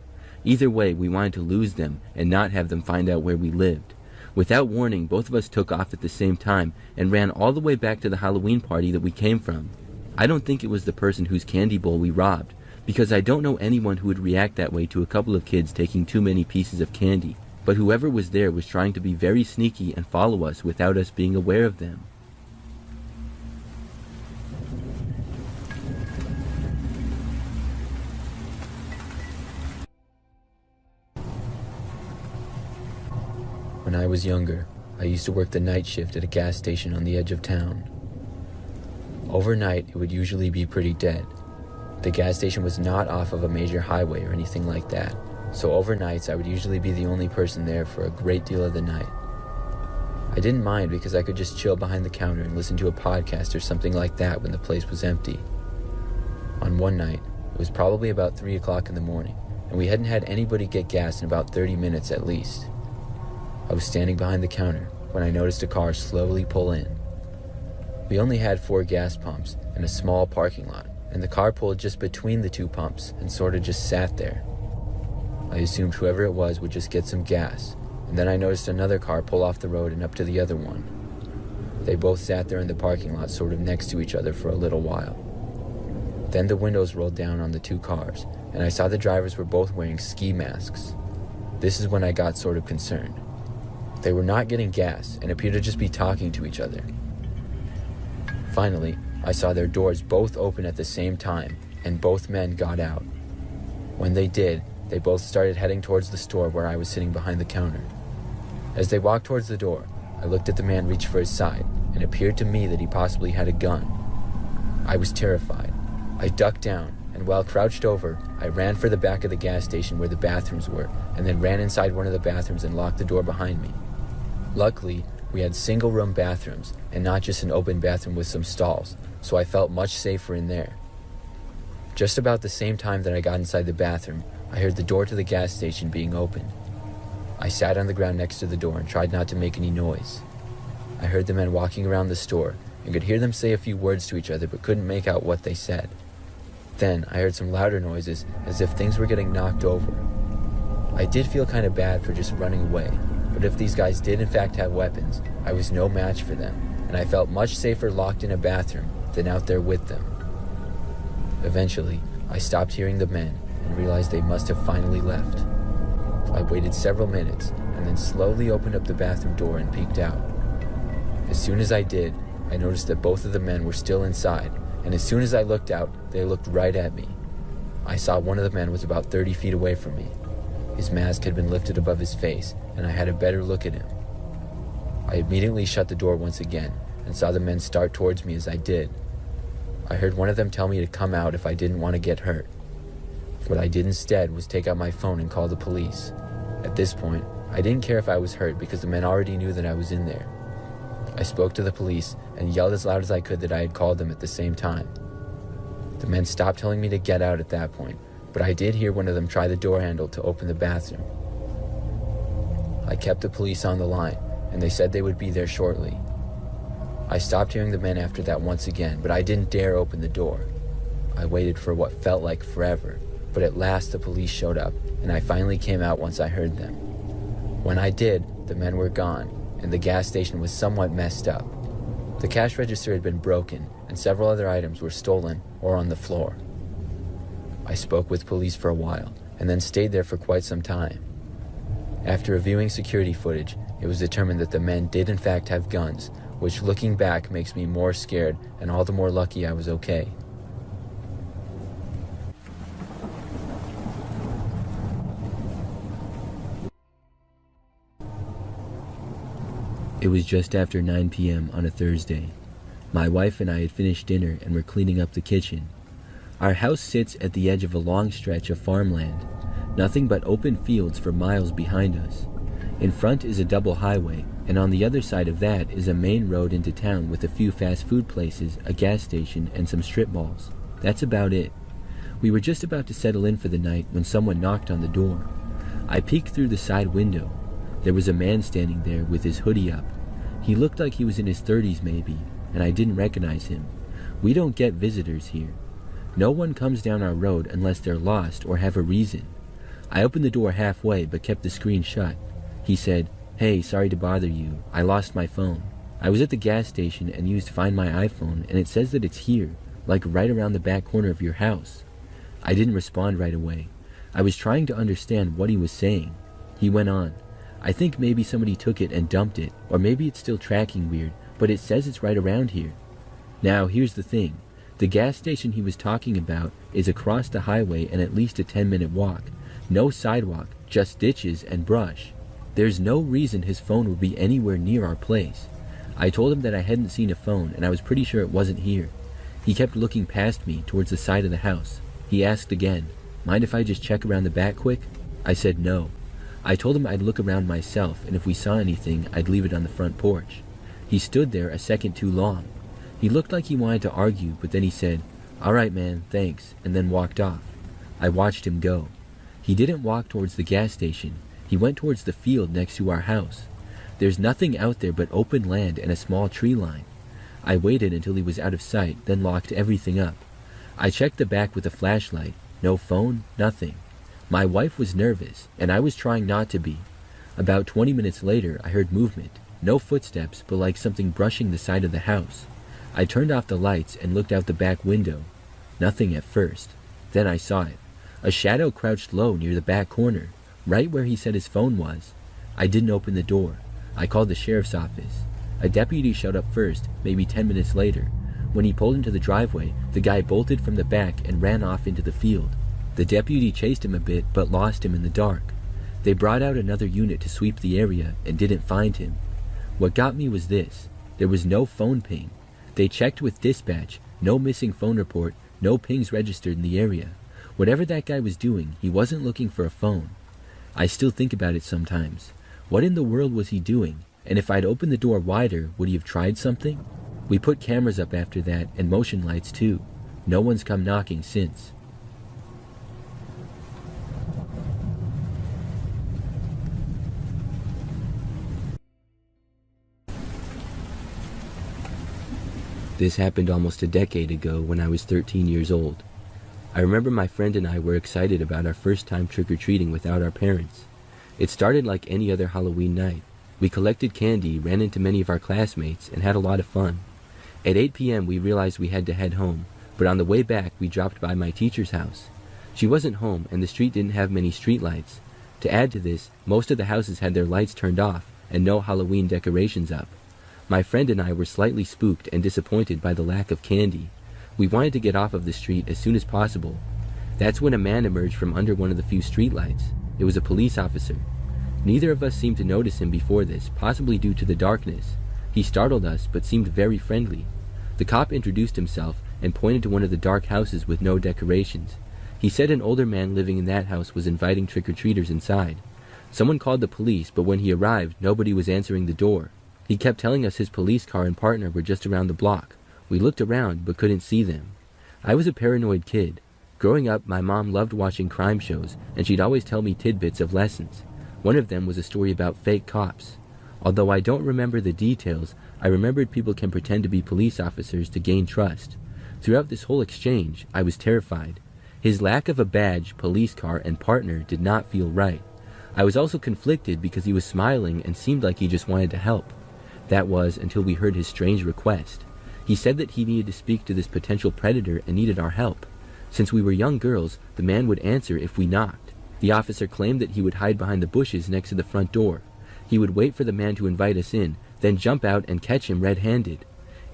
Speaker 1: Either way, we wanted to lose them and not have them find out where we lived. Without warning, both of us took off at the same time and ran all the way back to the Halloween party that we came from. I don't think it was the person whose candy bowl we robbed, because I don't know anyone who would react that way to a couple of kids taking too many pieces of candy. But whoever was there was trying to be very sneaky and follow us without us being aware of them. When I was younger, I used to work the night shift at a gas station on the edge of town. Overnight, it would usually be pretty dead. The gas station was not off of a major highway or anything like that, so overnights I would usually be the only person there for a great deal of the night. I didn't mind because I could just chill behind the counter and listen to a podcast or something like that when the place was empty. On one night, it was probably about 3 o'clock in the morning, and we hadn't had anybody get gas in about 30 minutes at least. I was standing behind the counter when I noticed a car slowly pull in. We only had 4 gas pumps and a small parking lot, and the car pulled just between the 2 pumps and sort of just sat there. I assumed whoever it was would just get some gas, and then I noticed another car pull off the road and up to the other one. They both sat there in the parking lot sort of next to each other for a little while. Then the windows rolled down on the 2 cars, and I saw the drivers were both wearing ski masks. This is when I got sort of concerned. They were not getting gas and appeared to just be talking to each other. Finally, I saw their doors both open at the same time, and both men got out. When they did, they both started heading towards the store where I was sitting behind the counter. As they walked towards the door, I looked at the man reach for his side, and it appeared to me that he possibly had a gun. I was terrified. I ducked down, and while crouched over, I ran for the back of the gas station where the bathrooms were, and then ran inside one of the bathrooms and locked the door behind me. Luckily, we had single-room bathrooms, and not just an open bathroom with some stalls, so I felt much safer in there. Just about the same time that I got inside the bathroom, I heard the door to the gas station being opened. I sat on the ground next to the door and tried not to make any noise. I heard the men walking around the store and could hear them say a few words to each other but couldn't make out what they said. Then I heard some louder noises as if things were getting knocked over. I did feel kind of bad for just running away, but if these guys did in fact have weapons, I was no match for them, and I felt much safer locked in a bathroom than out there with them. Eventually, I stopped hearing the men and realized they must have finally left. I waited several minutes and then slowly opened up the bathroom door and peeked out. As soon as I did, I noticed that both of the men were still inside, and as soon as I looked out, they looked right at me. I saw one of the men was about 30 feet away from me. His mask had been lifted above his face, and I had a better look at him. I immediately shut the door once again and saw the men start towards me as I did. I heard one of them tell me to come out if I didn't want to get hurt. What I did instead was take out my phone and call the police. At this point, I didn't care if I was hurt because the men already knew that I was in there. I spoke to the police and yelled as loud as I could that I had called them at the same time. The men stopped telling me to get out at that point, but I did hear one of them try the door handle to open the bathroom. I kept the police on the line, and they said they would be there shortly. I stopped hearing the men after that once again, but I didn't dare open the door. I waited for what felt like forever, but at last the police showed up, and I finally came out once I heard them. When I did, the men were gone, and the gas station was somewhat messed up. The cash register had been broken, and several other items were stolen or on the floor. I spoke with police for a while, and then stayed there for quite some time. After reviewing security footage, it was determined that the men did in fact have guns, which looking back makes me more scared and all the more lucky I was okay. It was just after 9 p.m. on a Thursday. My wife and I had finished dinner and were cleaning up the kitchen. Our house sits at the edge of a long stretch of farmland, nothing but open fields for miles behind us. In front is a double highway, and on the other side of that is a main road into town with a few fast food places, a gas station, and some strip malls. That's about it. We were just about to settle in for the night when someone knocked on the door. I peeked through the side window. There was a man standing there with his hoodie up. He looked like he was in his 30s maybe, and I didn't recognize him. We don't get visitors here. No one comes down our road unless they're lost or have a reason. I opened the door halfway but kept the screen shut. He said, "Hey, sorry to bother you. I lost my phone. I was at the gas station and used Find My iPhone, and it says that it's here, like right around the back corner of your house." I didn't respond right away. I was trying to understand what he was saying. He went on, "I think maybe somebody took it and dumped it, or maybe it's still tracking weird, but it says it's right around here." Now, here's the thing. The gas station he was talking about is across the highway and at least a 10-minute walk. No sidewalk, just ditches and brush. There's no reason his phone would be anywhere near our place. I told him that I hadn't seen a phone and I was pretty sure it wasn't here. He kept looking past me towards the side of the house. He asked again, "Mind if I just check around the back quick?" I said no. I told him I'd look around myself, and if we saw anything, I'd leave it on the front porch. He stood there a second too long. He looked like he wanted to argue, but then he said, "All right, man, thanks," and then walked off. I watched him go. He didn't walk towards the gas station. He went towards the field next to our house. There's nothing out there but open land and a small tree line. I waited until he was out of sight, then locked everything up. I checked the back with a flashlight. No phone, nothing. My wife was nervous, and I was trying not to be. About 20 minutes later, I heard movement. No footsteps, but like something brushing the side of the house. I turned off the lights and looked out the back window. Nothing at first. Then I saw it. A shadow crouched low near the back corner, right where he said his phone was. I didn't open the door. I called the sheriff's office. A deputy showed up first, maybe 10 minutes later. When he pulled into the driveway, the guy bolted from the back and ran off into the field. The deputy chased him a bit, but lost him in the dark. They brought out another unit to sweep the area and didn't find him. What got me was this. There was no phone ping. They checked with dispatch, no missing phone report, no pings registered in the area. Whatever that guy was doing, he wasn't looking for a phone. I still think about it sometimes. What in the world was he doing? And if I'd opened the door wider, would he have tried something? We put cameras up after that, and motion lights too. No one's come knocking since. This happened almost a decade ago when I was 13 years old. I remember my friend and I were excited about our first time trick-or-treating without our parents. It started like any other Halloween night. We collected candy, ran into many of our classmates, and had a lot of fun. At 8 p.m. we realized we had to head home, but on the way back we dropped by my teacher's house. She wasn't home, and the street didn't have many streetlights. To add to this, most of the houses had their lights turned off, and no Halloween decorations up. My friend and I were slightly spooked and disappointed by the lack of candy. We wanted to get off of the street as soon as possible. That's when a man emerged from under one of the few streetlights. It was a police officer. Neither of us seemed to notice him before this, possibly due to the darkness. He startled us, but seemed very friendly. The cop introduced himself and pointed to one of the dark houses with no decorations. He said an older man living in that house was inviting trick-or-treaters inside. Someone called the police, but when he arrived, nobody was answering the door. He kept telling us his police car and partner were just around the block. We looked around, but couldn't see them. I was a paranoid kid. Growing up, my mom loved watching crime shows, and she'd always tell me tidbits of lessons. One of them was a story about fake cops. Although I don't remember the details, I remembered people can pretend to be police officers to gain trust. Throughout this whole exchange, I was terrified. His lack of a badge, police car, and partner did not feel right. I was also conflicted because he was smiling and seemed like he just wanted to help. That was until we heard his strange request. He said that he needed to speak to this potential predator and needed our help. Since we were young girls, the man would answer if we knocked. The officer claimed that he would hide behind the bushes next to the front door. He would wait for the man to invite us in, then jump out and catch him red-handed.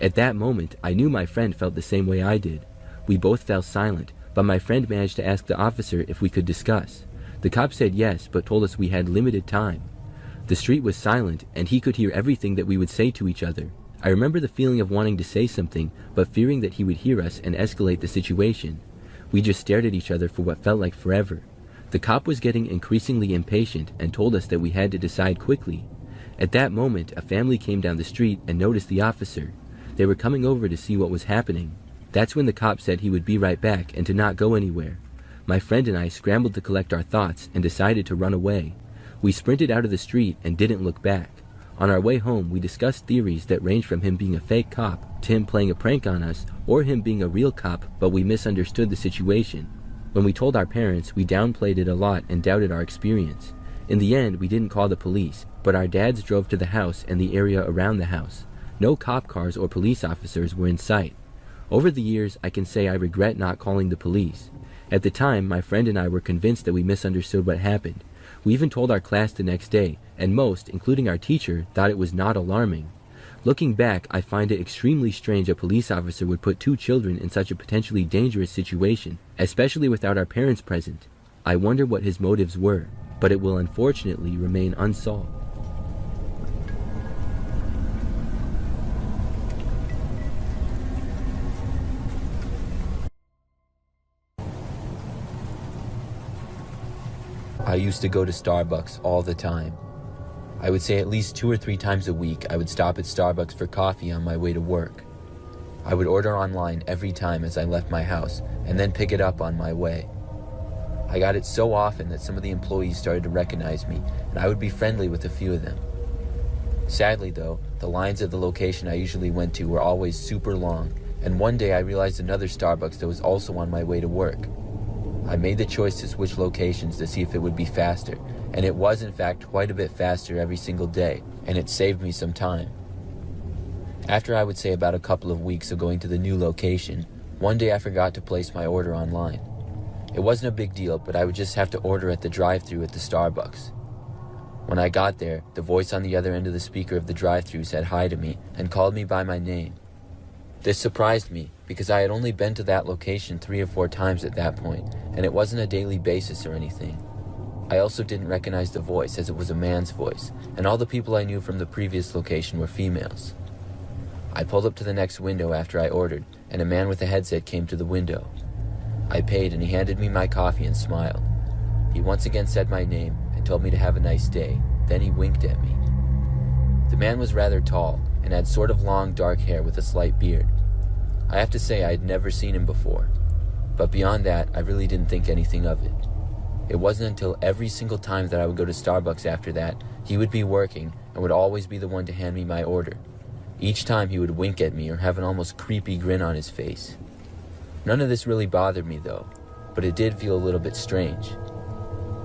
Speaker 1: At that moment, I knew my friend felt the same way I did. We both fell silent, but my friend managed to ask the officer if we could discuss. The cop said yes, but told us we had limited time. The street was silent, and he could hear everything that we would say to each other. I remember the feeling of wanting to say something, but fearing that he would hear us and escalate the situation. We just stared at each other for what felt like forever. The cop was getting increasingly impatient and told us that we had to decide quickly. At that moment, a family came down the street and noticed the officer. They were coming over to see what was happening. That's when the cop said he would be right back and to not go anywhere. My friend and I scrambled to collect our thoughts and decided to run away. We sprinted out of the street and didn't look back. On our way home, we discussed theories that ranged from him being a fake cop to him playing a prank on us or him being a real cop, but we misunderstood the situation. When we told our parents, we downplayed it a lot and doubted our experience. In the end, we didn't call the police, but our dads drove to the house and the area around the house. No cop cars or police officers were in sight. Over the years, I can say I regret not calling the police. At the time, my friend and I were convinced that we misunderstood what happened. We even told our class the next day, and most, including our teacher, thought it was not alarming. Looking back, I find it extremely strange a police officer would put two children in such a potentially dangerous situation, especially without our parents present. I wonder what his motives were, but it will unfortunately remain unsolved. I used to go to Starbucks all the time. I would say at least 2 or 3 times a week I would stop at Starbucks for coffee on my way to work. I would order online every time as I left my house and then pick it up on my way. I got it so often that some of the employees started to recognize me, and I would be friendly with a few of them. Sadly though, the lines at the location I usually went to were always super long, and one day I realized another Starbucks that was also on my way to work. I made the choice to switch locations to see if it would be faster, and it was in fact quite a bit faster every single day, and it saved me some time. After I would say about a couple of weeks of going to the new location, one day I forgot to place my order online. It wasn't a big deal, but I would just have to order at the drive-thru at the Starbucks. When I got there, the voice on the other end of the speaker of the drive-thru said hi to me and called me by my name. This surprised me because I had only been to that location 3 or 4 times at that point, and it wasn't a daily basis or anything. I also didn't recognize the voice as it was a man's voice, and all the people I knew from the previous location were females. I pulled up to the next window after I ordered, and a man with a headset came to the window. I paid and he handed me my coffee and smiled. He once again said my name and told me to have a nice day, then he winked at me. The man was rather tall and had sort of long dark hair with a slight beard. I have to say I had never seen him before, but beyond that I really didn't think anything of it. It wasn't until every single time that I would go to Starbucks after that, he would be working and would always be the one to hand me my order. Each time he would wink at me or have an almost creepy grin on his face. None of this really bothered me though, but it did feel a little bit strange.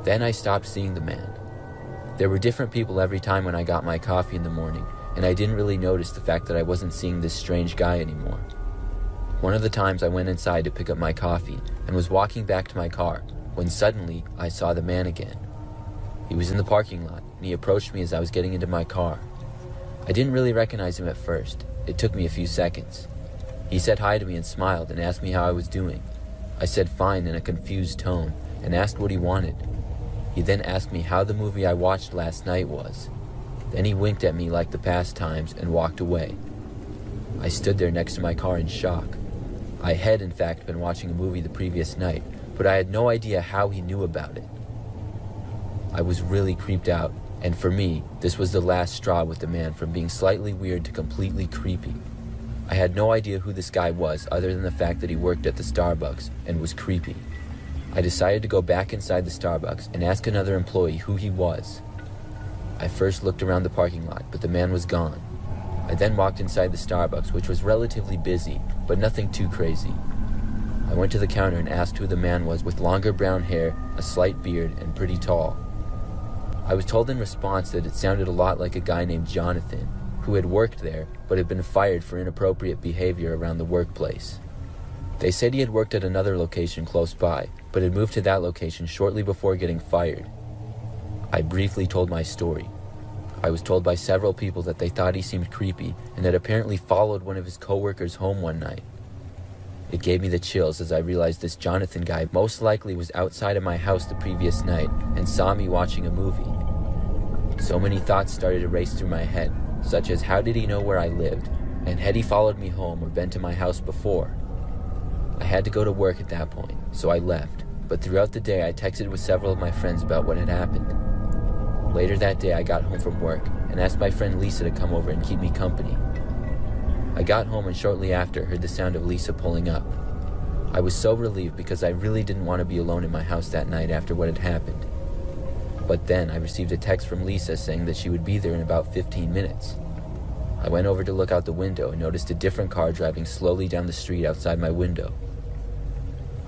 Speaker 1: Then I stopped seeing the man. There were different people every time when I got my coffee in the morning, and I didn't really notice the fact that I wasn't seeing this strange guy anymore. One of the times I went inside to pick up my coffee and was walking back to my car when suddenly I saw the man again. He was in the parking lot and he approached me as I was getting into my car. I didn't really recognize him at first. It took me a few seconds. He said hi to me and smiled and asked me how I was doing. I said fine in a confused tone and asked what he wanted. He then asked me how the movie I watched last night was. Then he winked at me like the past times and walked away. I stood there next to my car in shock. I had in fact been watching a movie the previous night, but I had no idea how he knew about it. I was really creeped out, and for me, this was the last straw with the man from being slightly weird to completely creepy. I had no idea who this guy was other than the fact that he worked at the Starbucks and was creepy. I decided to go back inside the Starbucks and ask another employee who he was. I first looked around the parking lot, but the man was gone. I then walked inside the Starbucks, which was relatively busy, but nothing too crazy. I went to the counter and asked who the man was with longer brown hair, a slight beard, and pretty tall. I was told in response that it sounded a lot like a guy named Jonathan, who had worked there but had been fired for inappropriate behavior around the workplace. They said he had worked at another location close by, but had moved to that location shortly before getting fired. I briefly told my story. I was told by several people that they thought he seemed creepy and had apparently followed one of his coworkers home one night. It gave me the chills as I realized this Jonathan guy most likely was outside of my house the previous night and saw me watching a movie. So many thoughts started to race through my head, such as how did he know where I lived, and had he followed me home or been to my house before? I had to go to work at that point, so I left, but throughout the day I texted with several of my friends about what had happened. Later that day I got home from work and asked my friend Lisa to come over and keep me company. I got home and shortly after heard the sound of Lisa pulling up. I was so relieved because I really didn't want to be alone in my house that night after what had happened. But then I received a text from Lisa saying that she would be there in about 15 minutes. I went over to look out the window and noticed a different car driving slowly down the street outside my window.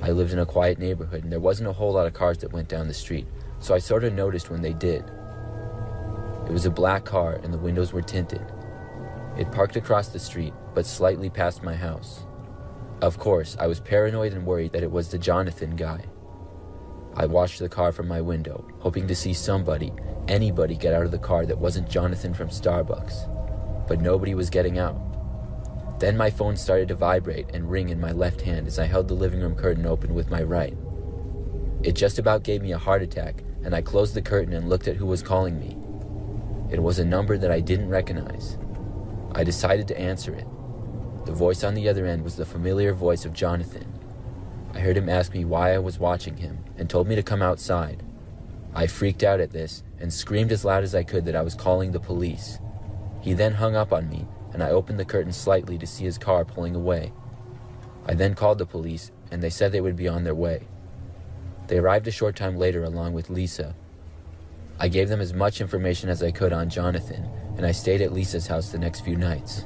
Speaker 1: I lived in a quiet neighborhood and there wasn't a whole lot of cars that went down the street, so I sort of noticed when they did. It was a black car and the windows were tinted. It parked across the street, but slightly past my house. Of course, I was paranoid and worried that it was the Jonathan guy. I watched the car from my window, hoping to see somebody, anybody get out of the car that wasn't Jonathan from Starbucks. But nobody was getting out. Then my phone started to vibrate and ring in my left hand as I held the living room curtain open with my right. It just about gave me a heart attack, and I closed the curtain and looked at who was calling me. It was a number that I didn't recognize. I decided to answer it. The voice on the other end was the familiar voice of Jonathan. I heard him ask me why I was watching him and told me to come outside. I freaked out at this and screamed as loud as I could that I was calling the police. He then hung up on me, and I opened the curtain slightly to see his car pulling away. I then called the police, and they said they would be on their way. They arrived a short time later along with Lisa. I gave them as much information as I could on Jonathan, and I stayed at Lisa's house the next few nights.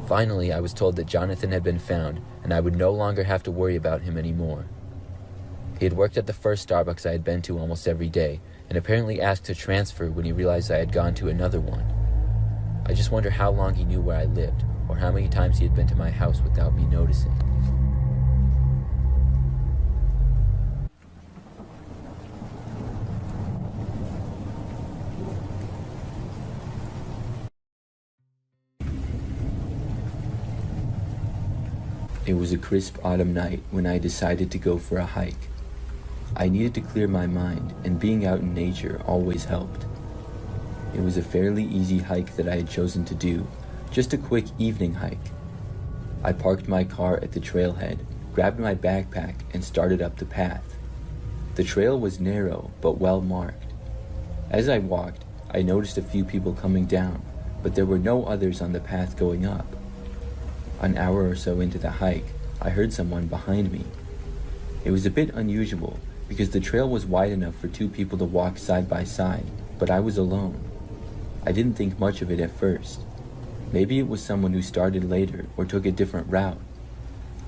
Speaker 1: Finally, I was told that Jonathan had been found, and I would no longer have to worry about him anymore. He had worked at the first Starbucks I had been to almost every day, and apparently asked to transfer when he realized I had gone to another one. I just wonder how long he knew where I lived, or how many times he had been to my house without me noticing. It was a crisp autumn night when I decided to go for a hike. I needed to clear my mind, and being out in nature always helped. It was a fairly easy hike that I had chosen to do, just a quick evening hike. I parked my car at the trailhead, grabbed my backpack, and started up the path. The trail was narrow but well marked. As I walked, I noticed a few people coming down, but there were no others on the path going up. An hour or so into the hike, I heard someone behind me. It was a bit unusual because the trail was wide enough for two people to walk side by side, but I was alone. I didn't think much of it at first. Maybe it was someone who started later or took a different route.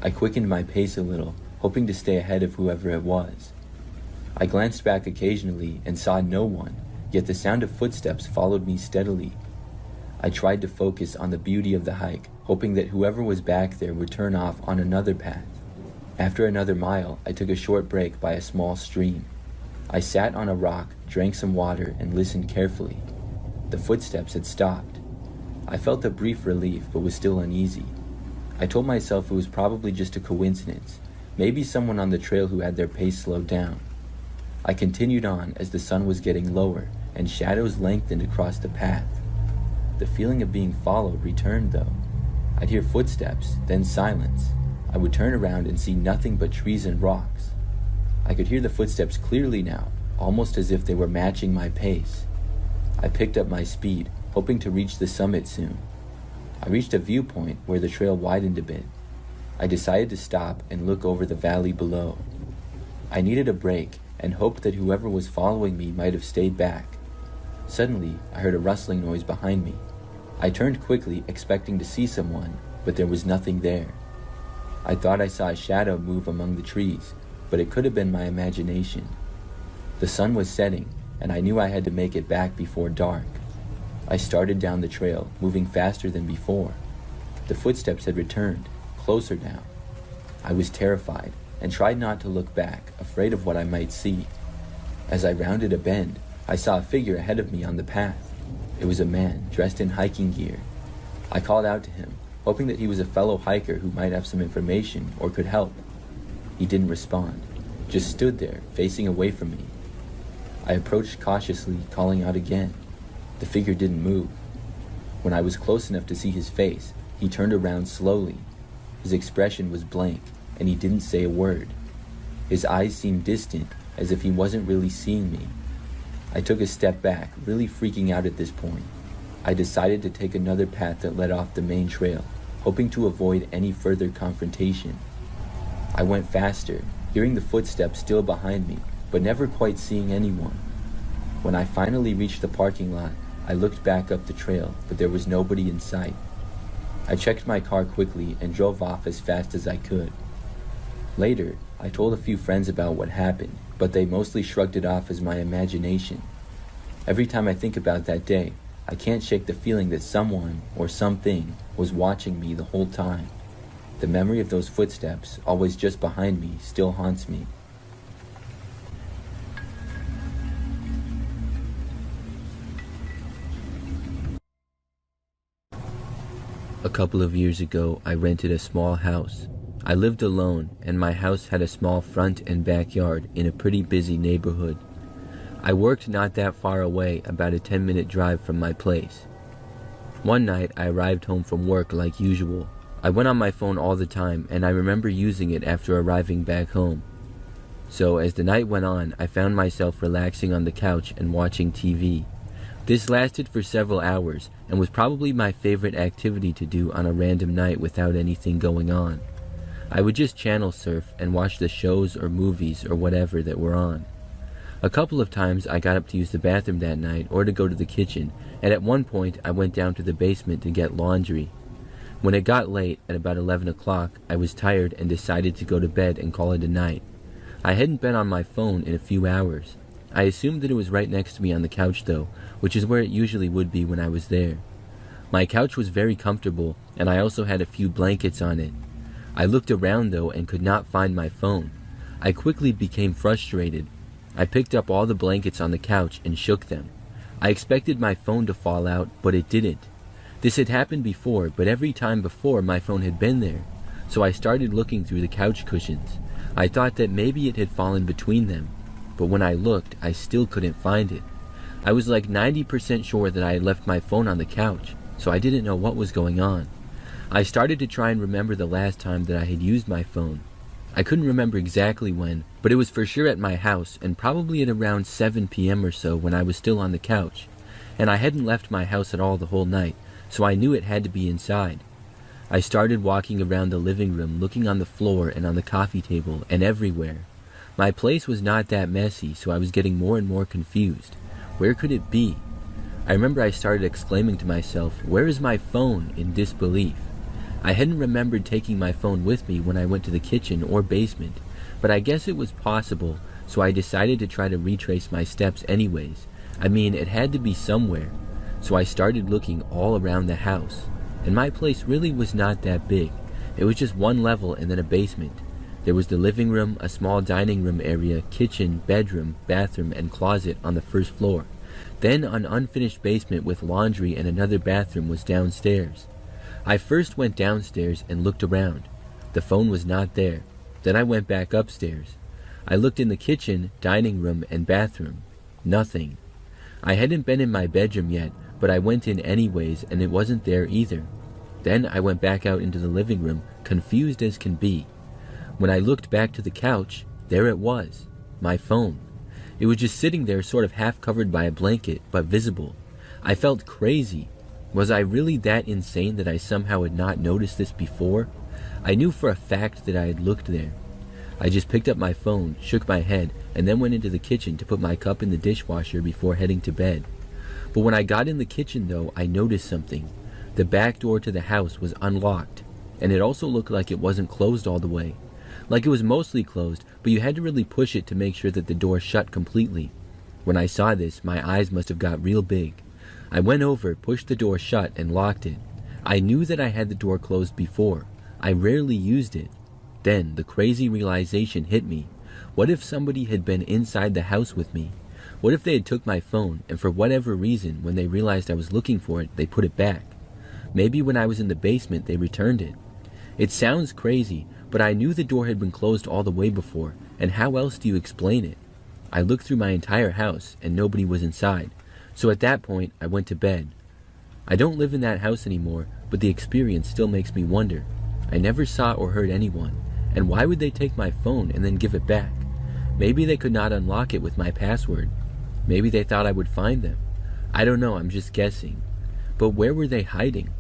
Speaker 1: I quickened my pace a little, hoping to stay ahead of whoever it was. I glanced back occasionally and saw no one, yet the sound of footsteps followed me steadily. I tried to focus on the beauty of the hike, hoping that whoever was back there would turn off on another path. After another mile, I took a short break by a small stream. I sat on a rock, drank some water, and listened carefully. The footsteps had stopped. I felt a brief relief, but was still uneasy. I told myself it was probably just a coincidence, maybe someone on the trail who had their pace slowed down. I continued on as the sun was getting lower, and shadows lengthened across the path. The feeling of being followed returned, though. I'd hear footsteps, then silence. I would turn around and see nothing but trees and rocks. I could hear the footsteps clearly now, almost as if they were matching my pace. I picked up my speed, hoping to reach the summit soon. I reached a viewpoint where the trail widened a bit. I decided to stop and look over the valley below. I needed a break and hoped that whoever was following me might have stayed back. Suddenly, I heard a rustling noise behind me. I turned quickly, expecting to see someone, but there was nothing there. I thought I saw a shadow move among the trees, but it could have been my imagination. The sun was setting, and I knew I had to make it back before dark. I started down the trail, moving faster than before. The footsteps had returned, closer now. I was terrified, and tried not to look back, afraid of what I might see. As I rounded a bend, I saw a figure ahead of me on the path. It was a man, dressed in hiking gear. I called out to him, hoping that he was a fellow hiker who might have some information or could help. He didn't respond, just stood there, facing away from me. I approached cautiously, calling out again. The figure didn't move. When I was close enough to see his face, he turned around slowly. His expression was blank, and he didn't say a word. His eyes seemed distant, as if he wasn't really seeing me. I took a step back, really freaking out at this point. I decided to take another path that led off the main trail, hoping to avoid any further confrontation. I went faster, hearing the footsteps still behind me, but never quite seeing anyone. When I finally reached the parking lot, I looked back up the trail, but there was nobody in sight. I checked my car quickly and drove off as fast as I could. Later, I told a few friends about what happened, but they mostly shrugged it off as my imagination. Every time I think about that day, I can't shake the feeling that someone or something was watching me the whole time. The memory of those footsteps, always just behind me, still haunts me. A couple of years ago, I rented a small house. I lived alone, and my house had a small front and backyard in a pretty busy neighborhood. I worked not that far away, about a 10-minute drive from my place. One night, I arrived home from work like usual. I went on my phone all the time, and I remember using it after arriving back home. So as the night went on, I found myself relaxing on the couch and watching TV. This lasted for several hours and was probably my favorite activity to do on a random night without anything going on. I would just channel surf and watch the shows or movies or whatever that were on. A couple of times I got up to use the bathroom that night or to go to the kitchen, and at one point I went down to the basement to get laundry. When it got late, at about 11 o'clock, I was tired and decided to go to bed and call it a night. I hadn't been on my phone in a few hours. I assumed that it was right next to me on the couch though, which is where it usually would be when I was there. My couch was very comfortable, and I also had a few blankets on it. I looked around though and could not find my phone. I quickly became frustrated. I picked up all the blankets on the couch and shook them. I expected my phone to fall out, but it didn't. This had happened before, but every time before my phone had been there. So I started looking through the couch cushions. I thought that maybe it had fallen between them, but when I looked, I still couldn't find it. I was like 90% sure that I had left my phone on the couch, so I didn't know what was going on. I started to try and remember the last time that I had used my phone. I couldn't remember exactly when, but it was for sure at my house and probably at around 7 p.m. or so when I was still on the couch. And I hadn't left my house at all the whole night, so I knew it had to be inside. I started walking around the living room, looking on the floor and on the coffee table and everywhere. My place was not that messy, so I was getting more and more confused. Where could it be? I remember I started exclaiming to myself, "Where is my phone?" in disbelief. I hadn't remembered taking my phone with me when I went to the kitchen or basement, but I guess it was possible, so I decided to try to retrace my steps anyways. I mean, it had to be somewhere. So I started looking all around the house, and my place really was not that big. It was just one level and then a basement. There was the living room, a small dining room area, kitchen, bedroom, bathroom, and closet on the first floor. Then an unfinished basement with laundry and another bathroom was downstairs. I first went downstairs and looked around. The phone was not there. Then I went back upstairs. I looked in the kitchen, dining room, and bathroom. Nothing. I hadn't been in my bedroom yet, but I went in anyways, and it wasn't there either. Then I went back out into the living room, confused as can be. When I looked back to the couch, there it was, my phone. It was just sitting there sort of half covered by a blanket, but visible. I felt crazy. Was I really that insane that I somehow had not noticed this before? I knew for a fact that I had looked there. I just picked up my phone, shook my head, and then went into the kitchen to put my cup in the dishwasher before heading to bed. But when I got in the kitchen though, I noticed something. The back door to the house was unlocked, and it also looked like it wasn't closed all the way. Like it was mostly closed, but you had to really push it to make sure that the door shut completely. When I saw this, my eyes must have got real big. I went over, pushed the door shut, and locked it. I knew that I had the door closed before. I rarely used it. Then the crazy realization hit me. What if somebody had been inside the house with me? What if they had took my phone, and for whatever reason, when they realized I was looking for it, they put it back? Maybe when I was in the basement, they returned it. It sounds crazy, but I knew the door had been closed all the way before, and how else do you explain it? I looked through my entire house, and nobody was inside. So at that point, I went to bed. I don't live in that house anymore, but the experience still makes me wonder. I never saw or heard anyone, and why would they take my phone and then give it back? Maybe they could not unlock it with my password. Maybe they thought I would find them. I don't know, I'm just guessing. But where were they hiding?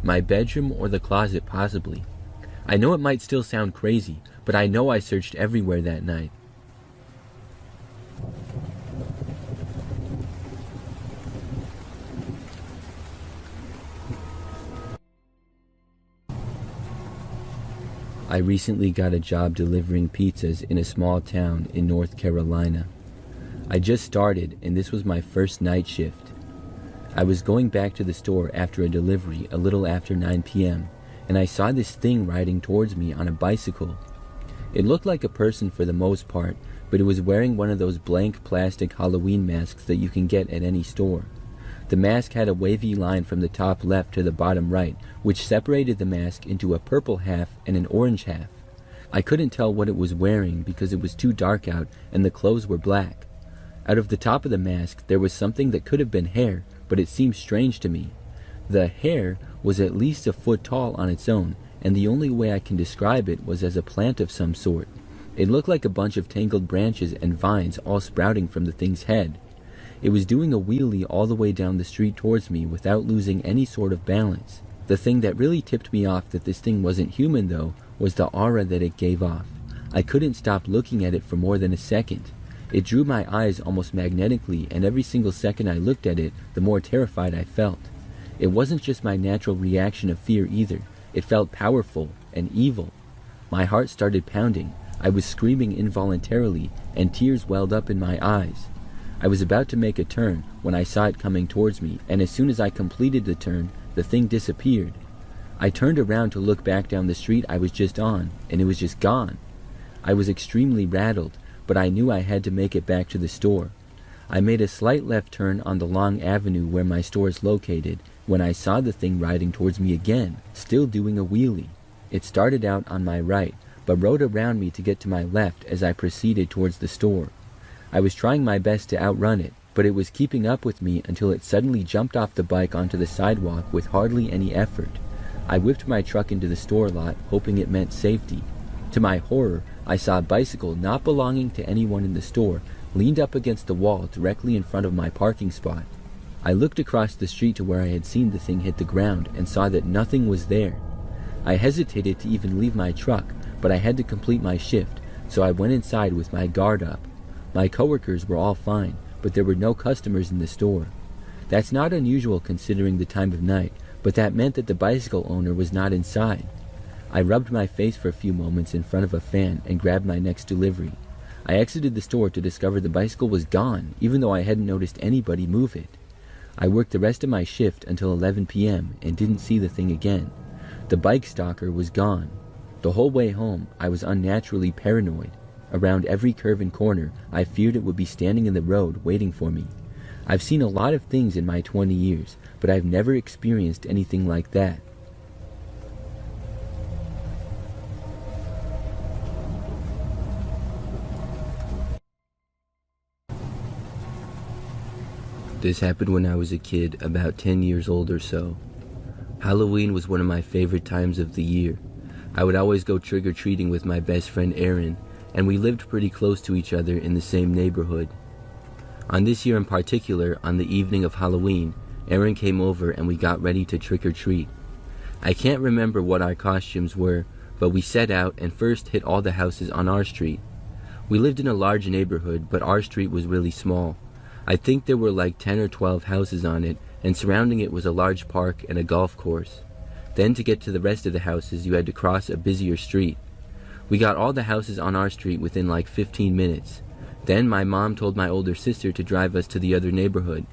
Speaker 1: My bedroom or the closet possibly. I know it might still sound crazy, but I know I searched everywhere that night. I recently got a job delivering pizzas in a small town in North Carolina. I just started, and this was my first night shift. I was going back to the store after a delivery a little after 9 p.m., and I saw this thing riding towards me on a bicycle. It looked like a person for the most part, but it was wearing one of those blank plastic Halloween masks that you can get at any store. The mask had a wavy line from the top left to the bottom right, which separated the mask into a purple half and an orange half. I couldn't tell what it was wearing because it was too dark out and the clothes were black. Out of the top of the mask there was something that could have been hair, but it seemed strange to me. The hair was at least a foot tall on its own, and the only way I can describe it was as a plant of some sort. It looked like a bunch of tangled branches and vines all sprouting from the thing's head. It was doing a wheelie all the way down the street towards me without losing any sort of balance. The thing that really tipped me off that this thing wasn't human, though, was the aura that it gave off. I couldn't stop looking at it for more than a second. It drew my eyes almost magnetically, and every single second I looked at it, the more terrified I felt. It wasn't just my natural reaction of fear either. It felt powerful and evil. My heart started pounding. I was screaming involuntarily, and tears welled up in my eyes. I was about to make a turn when I saw it coming towards me, and as soon as I completed the turn, the thing disappeared. I turned around to look back down the street I was just on, and it was just gone. I was extremely rattled, but I knew I had to make it back to the store. I made a slight left turn on the long avenue where my store is located when I saw the thing riding towards me again, still doing a wheelie. It started out on my right, but rode around me to get to my left as I proceeded towards the store. I was trying my best to outrun it, but it was keeping up with me until it suddenly jumped off the bike onto the sidewalk with hardly any effort. I whipped my truck into the store lot, hoping it meant safety. To my horror, I saw a bicycle not belonging to anyone in the store leaned up against the wall directly in front of my parking spot. I looked across the street to where I had seen the thing hit the ground and saw that nothing was there. I hesitated to even leave my truck, but I had to complete my shift, so I went inside with my guard up. My coworkers were all fine, but there were no customers in the store. That's not unusual considering the time of night, but that meant that the bicycle owner was not inside. I rubbed my face for a few moments in front of a fan and grabbed my next delivery. I exited the store to discover the bicycle was gone, even though I hadn't noticed anybody move it. I worked the rest of my shift until 11 p.m. and didn't see the thing again. The bike stalker was gone. The whole way home, I was unnaturally paranoid. Around every curve and corner, I feared it would be standing in the road waiting for me. I've seen a lot of things in my 20 years, but I've never experienced anything like that. This happened when I was a kid, about 10 years old or so. Halloween was one of my favorite times of the year. I would always go trick-or-treating with my best friend Aaron, and we lived pretty close to each other in the same neighborhood. On this year in particular, on the evening of Halloween, Aaron came over and we got ready to trick-or-treat. I can't remember what our costumes were, but we set out and first hit all the houses on our street. We lived in a large neighborhood, but our street was really small. I think there were like 10 or 12 houses on it, and surrounding it was a large park and a golf course. Then to get to the rest of the houses, you had to cross a busier street. We got all the houses on our street within like 15 minutes. Then my mom told my older sister to drive us to the other neighborhood.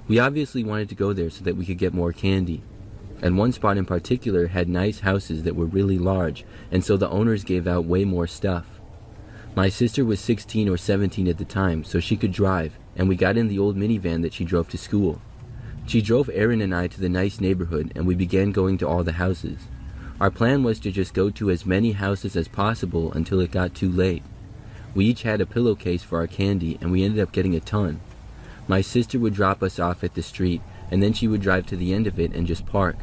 Speaker 1: We obviously wanted to go there so that we could get more candy. And one spot in particular had nice houses that were really large, and so the owners gave out way more stuff. My sister was 16 or 17 at the time, so she could drive, and we got in the old minivan that she drove to school. She drove Aaron and I to the nice neighborhood, and we began going to all the houses. Our plan was to just go to as many houses as possible until it got too late. We each had a pillowcase for our candy, and we ended up getting a ton. My sister would drop us off at the street, and then she would drive to the end of it and just park.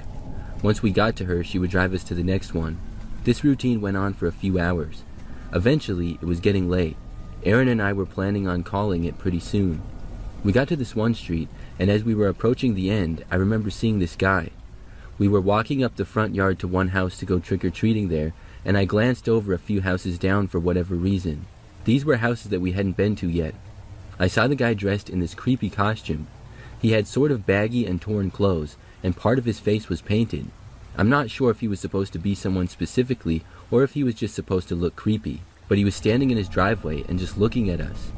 Speaker 1: Once we got to her, she would drive us to the next one. This routine went on for a few hours. Eventually, it was getting late. Aaron and I were planning on calling it pretty soon. We got to this one street, and as we were approaching the end, I remember seeing this guy. We were walking up the front yard to one house to go trick-or-treating there, and I glanced over a few houses down for whatever reason. These were houses that we hadn't been to yet. I saw the guy dressed in this creepy costume. He had sort of baggy and torn clothes, and part of his face was painted. I'm not sure if he was supposed to be someone specifically, or if he was just supposed to look creepy, but he was standing in his driveway and just looking at us.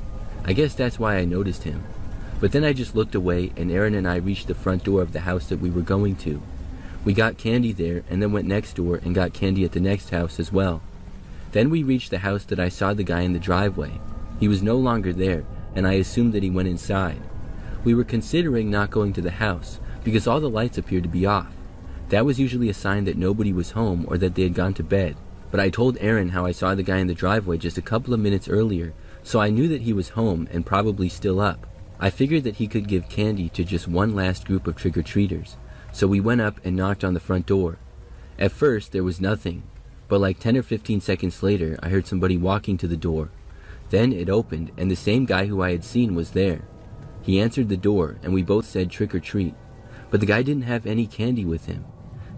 Speaker 1: I guess that's why I noticed him. But then I just looked away, and Aaron and I reached the front door of the house that we were going to. We got candy there, and then went next door and got candy at the next house as well. Then we reached the house that I saw the guy in the driveway. He was no longer there, and I assumed that he went inside. We were considering not going to the house, because all the lights appeared to be off. That was usually a sign that nobody was home or that they had gone to bed. But I told Aaron how I saw the guy in the driveway just a couple of minutes earlier, so I knew that he was home and probably still up. I figured that he could give candy to just one last group of trick-or-treaters, so we went up and knocked on the front door. At first, there was nothing. But like 10 or 15 seconds later, I heard somebody walking to the door. Then it opened, and the same guy who I had seen was there. He answered the door, and we both said trick or treat. But the guy didn't have any candy with him.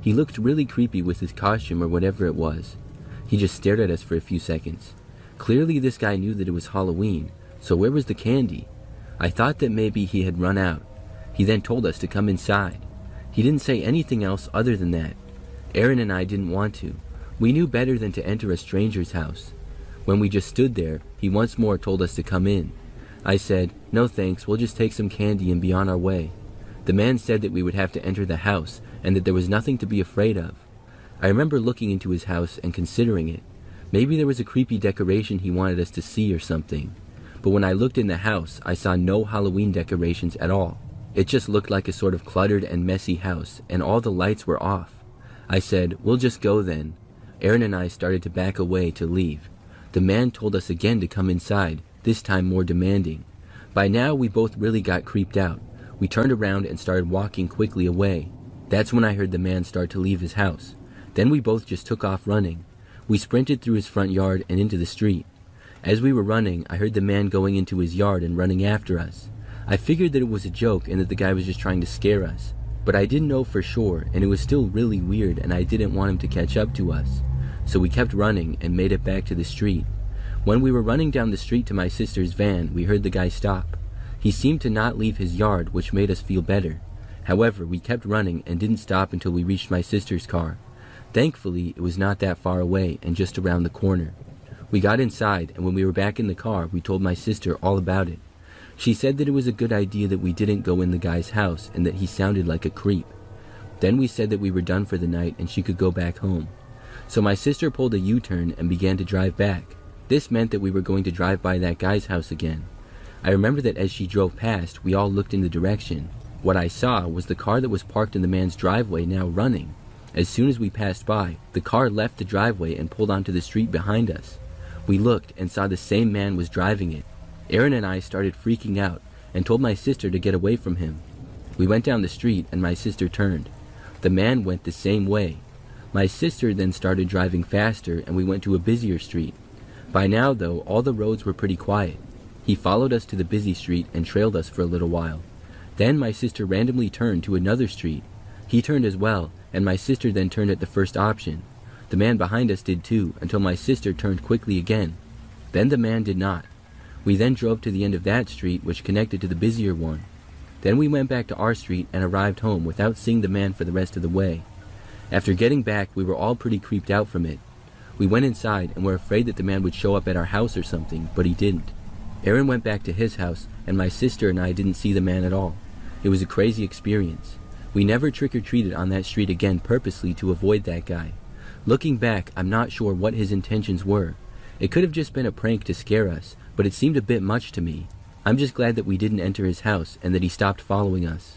Speaker 1: He looked really creepy with his costume or whatever it was. He just stared at us for a few seconds. Clearly this guy knew that it was Halloween, so where was the candy? I thought that maybe he had run out. He then told us to come inside. He didn't say anything else other than that. Aaron and I didn't want to. We knew better than to enter a stranger's house. When we just stood there, he once more told us to come in. I said, "No thanks, we'll just take some candy and be on our way." The man said that we would have to enter the house and that there was nothing to be afraid of. I remember looking into his house and considering it. Maybe there was a creepy decoration he wanted us to see or something. But when I looked in the house, I saw no Halloween decorations at all. It just looked like a sort of cluttered and messy house, and all the lights were off. I said, "We'll just go then." Aaron and I started to back away to leave. The man told us again to come inside, this time more demanding. By now, we both really got creeped out. We turned around and started walking quickly away. That's when I heard the man start to leave his house. Then we both just took off running. We sprinted through his front yard and into the street. As we were running, I heard the man going into his yard and running after us. I figured that it was a joke and that the guy was just trying to scare us. But I didn't know for sure, and it was still really weird, and I didn't want him to catch up to us. So we kept running and made it back to the street. When we were running down the street to my sister's van, we heard the guy stop. He seemed to not leave his yard, which made us feel better. However, we kept running and didn't stop until we reached my sister's car. Thankfully, it was not that far away and just around the corner. We got inside, and when we were back in the car, we told my sister all about it. She said that it was a good idea that we didn't go in the guy's house and that he sounded like a creep. Then we said that we were done for the night and she could go back home. So my sister pulled a U-turn and began to drive back. This meant that we were going to drive by that guy's house again. I remember that as she drove past, we all looked in the direction. What I saw was the car that was parked in the man's driveway now running. As soon as we passed by, the car left the driveway and pulled onto the street behind us. We looked and saw the same man was driving it. Aaron and I started freaking out and told my sister to get away from him. We went down the street and my sister turned. The man went the same way. My sister then started driving faster and we went to a busier street. By now, though, all the roads were pretty quiet. He followed us to the busy street and trailed us for a little while. Then my sister randomly turned to another street. He turned as well, and my sister then turned at the first option. The man behind us did too, until my sister turned quickly again. Then the man did not. We then drove to the end of that street, which connected to the busier one. Then we went back to our street and arrived home without seeing the man for the rest of the way. After getting back, we were all pretty creeped out from it. We went inside and were afraid that the man would show up at our house or something, but he didn't. Aaron went back to his house, and my sister and I didn't see the man at all. It was a crazy experience. We never trick-or-treated on that street again purposely to avoid that guy. Looking back, I'm not sure what his intentions were. It could have just been a prank to scare us, but it seemed a bit much to me. I'm just glad that we didn't enter his house and that he stopped following us.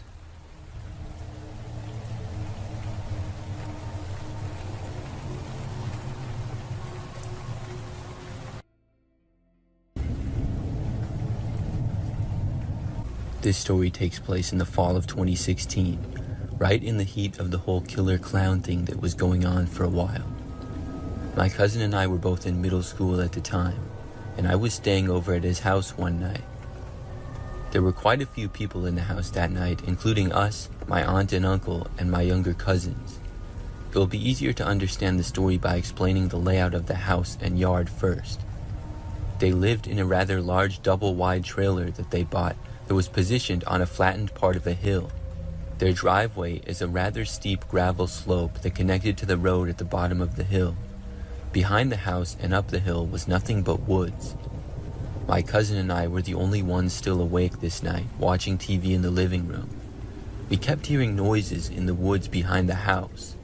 Speaker 1: This story takes place in the fall of 2016, right in the heat of the whole killer clown thing that was going on for a while. My cousin and I were both in middle school at the time, and I was staying over at his house one night. There were quite a few people in the house that night, including us, my aunt and uncle, and my younger cousins. It will be easier to understand the story by explaining the layout of the house and yard first. They lived in a rather large double-wide trailer that they bought that was positioned on a flattened part of a hill. Their driveway is a rather steep gravel slope that connected to the road at the bottom of the hill. Behind the house and up the hill was nothing but woods. My cousin and I were the only ones still awake this night, watching TV in the living room. We kept hearing noises in the woods behind the house.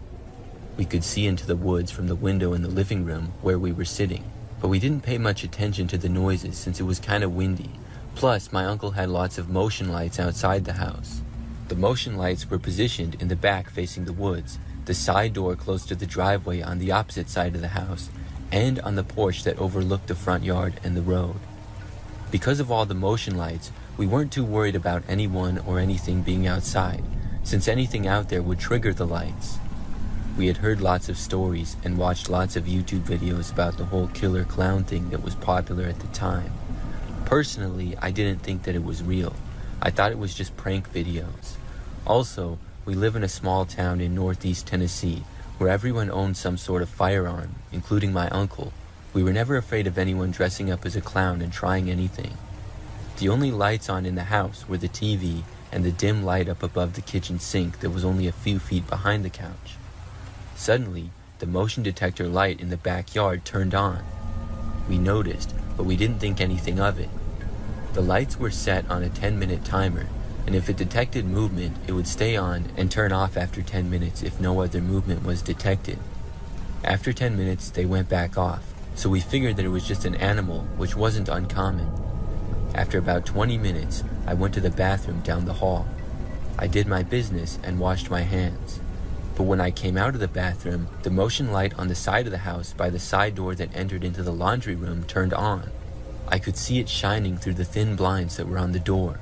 Speaker 1: We could see into the woods from the window in the living room where we were sitting, but we didn't pay much attention to the noises since it was kind of windy. Plus, my uncle had lots of motion lights outside the house. The motion lights were positioned in the back facing the woods, the side door close to the driveway on the opposite side of the house, and on the porch that overlooked the front yard and the road. Because of all the motion lights, we weren't too worried about anyone or anything being outside, since anything out there would trigger the lights. We had heard lots of stories and watched lots of YouTube videos about the whole killer clown thing that was popular at the time. Personally, I didn't think that it was real. I thought it was just prank videos. Also, we live in a small town in northeast Tennessee where everyone owned some sort of firearm, including my uncle. We were never afraid of anyone dressing up as a clown and trying anything. The only lights on in the house were the TV and the dim light up above the kitchen sink that was only a few feet behind the couch. Suddenly, the motion detector light in the backyard turned on. We noticed, but we didn't think anything of it. The lights were set on a 10-minute timer, and if it detected movement, it would stay on and turn off after 10 minutes if no other movement was detected. After 10 minutes, they went back off, so we figured that it was just an animal, which wasn't uncommon. After about 20 minutes, I went to the bathroom down the hall. I did my business and washed my hands. But when I came out of the bathroom, the motion light on the side of the house by the side door that entered into the laundry room turned on. I could see it shining through the thin blinds that were on the door.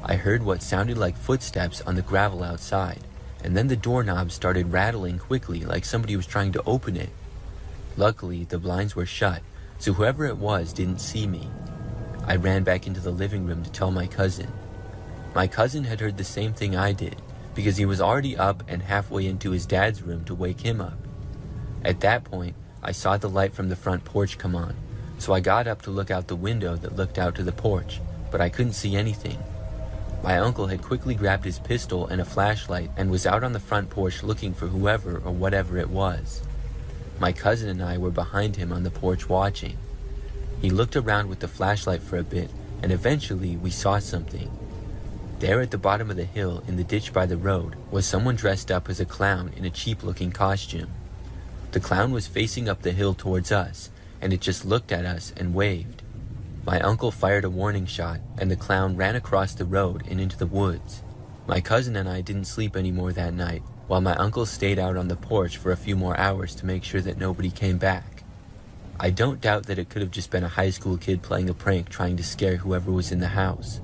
Speaker 1: I heard what sounded like footsteps on the gravel outside, and then the doorknob started rattling quickly like somebody was trying to open it. Luckily, the blinds were shut, so whoever it was didn't see me. I ran back into the living room to tell my cousin. My cousin had heard the same thing I did, because he was already up and halfway into his dad's room to wake him up. At that point, I saw the light from the front porch come on, so I got up to look out the window that looked out to the porch, but I couldn't see anything. My uncle had quickly grabbed his pistol and a flashlight and was out on the front porch looking for whoever or whatever it was. My cousin and I were behind him on the porch watching. He looked around with the flashlight for a bit, and eventually we saw something. There at the bottom of the hill, in the ditch by the road, was someone dressed up as a clown in a cheap-looking costume. The clown was facing up the hill towards us, and it just looked at us and waved. My uncle fired a warning shot, and the clown ran across the road and into the woods. My cousin and I didn't sleep anymore that night, while my uncle stayed out on the porch for a few more hours to make sure that nobody came back. I don't doubt that it could have just been a high school kid playing a prank trying to scare whoever was in the house.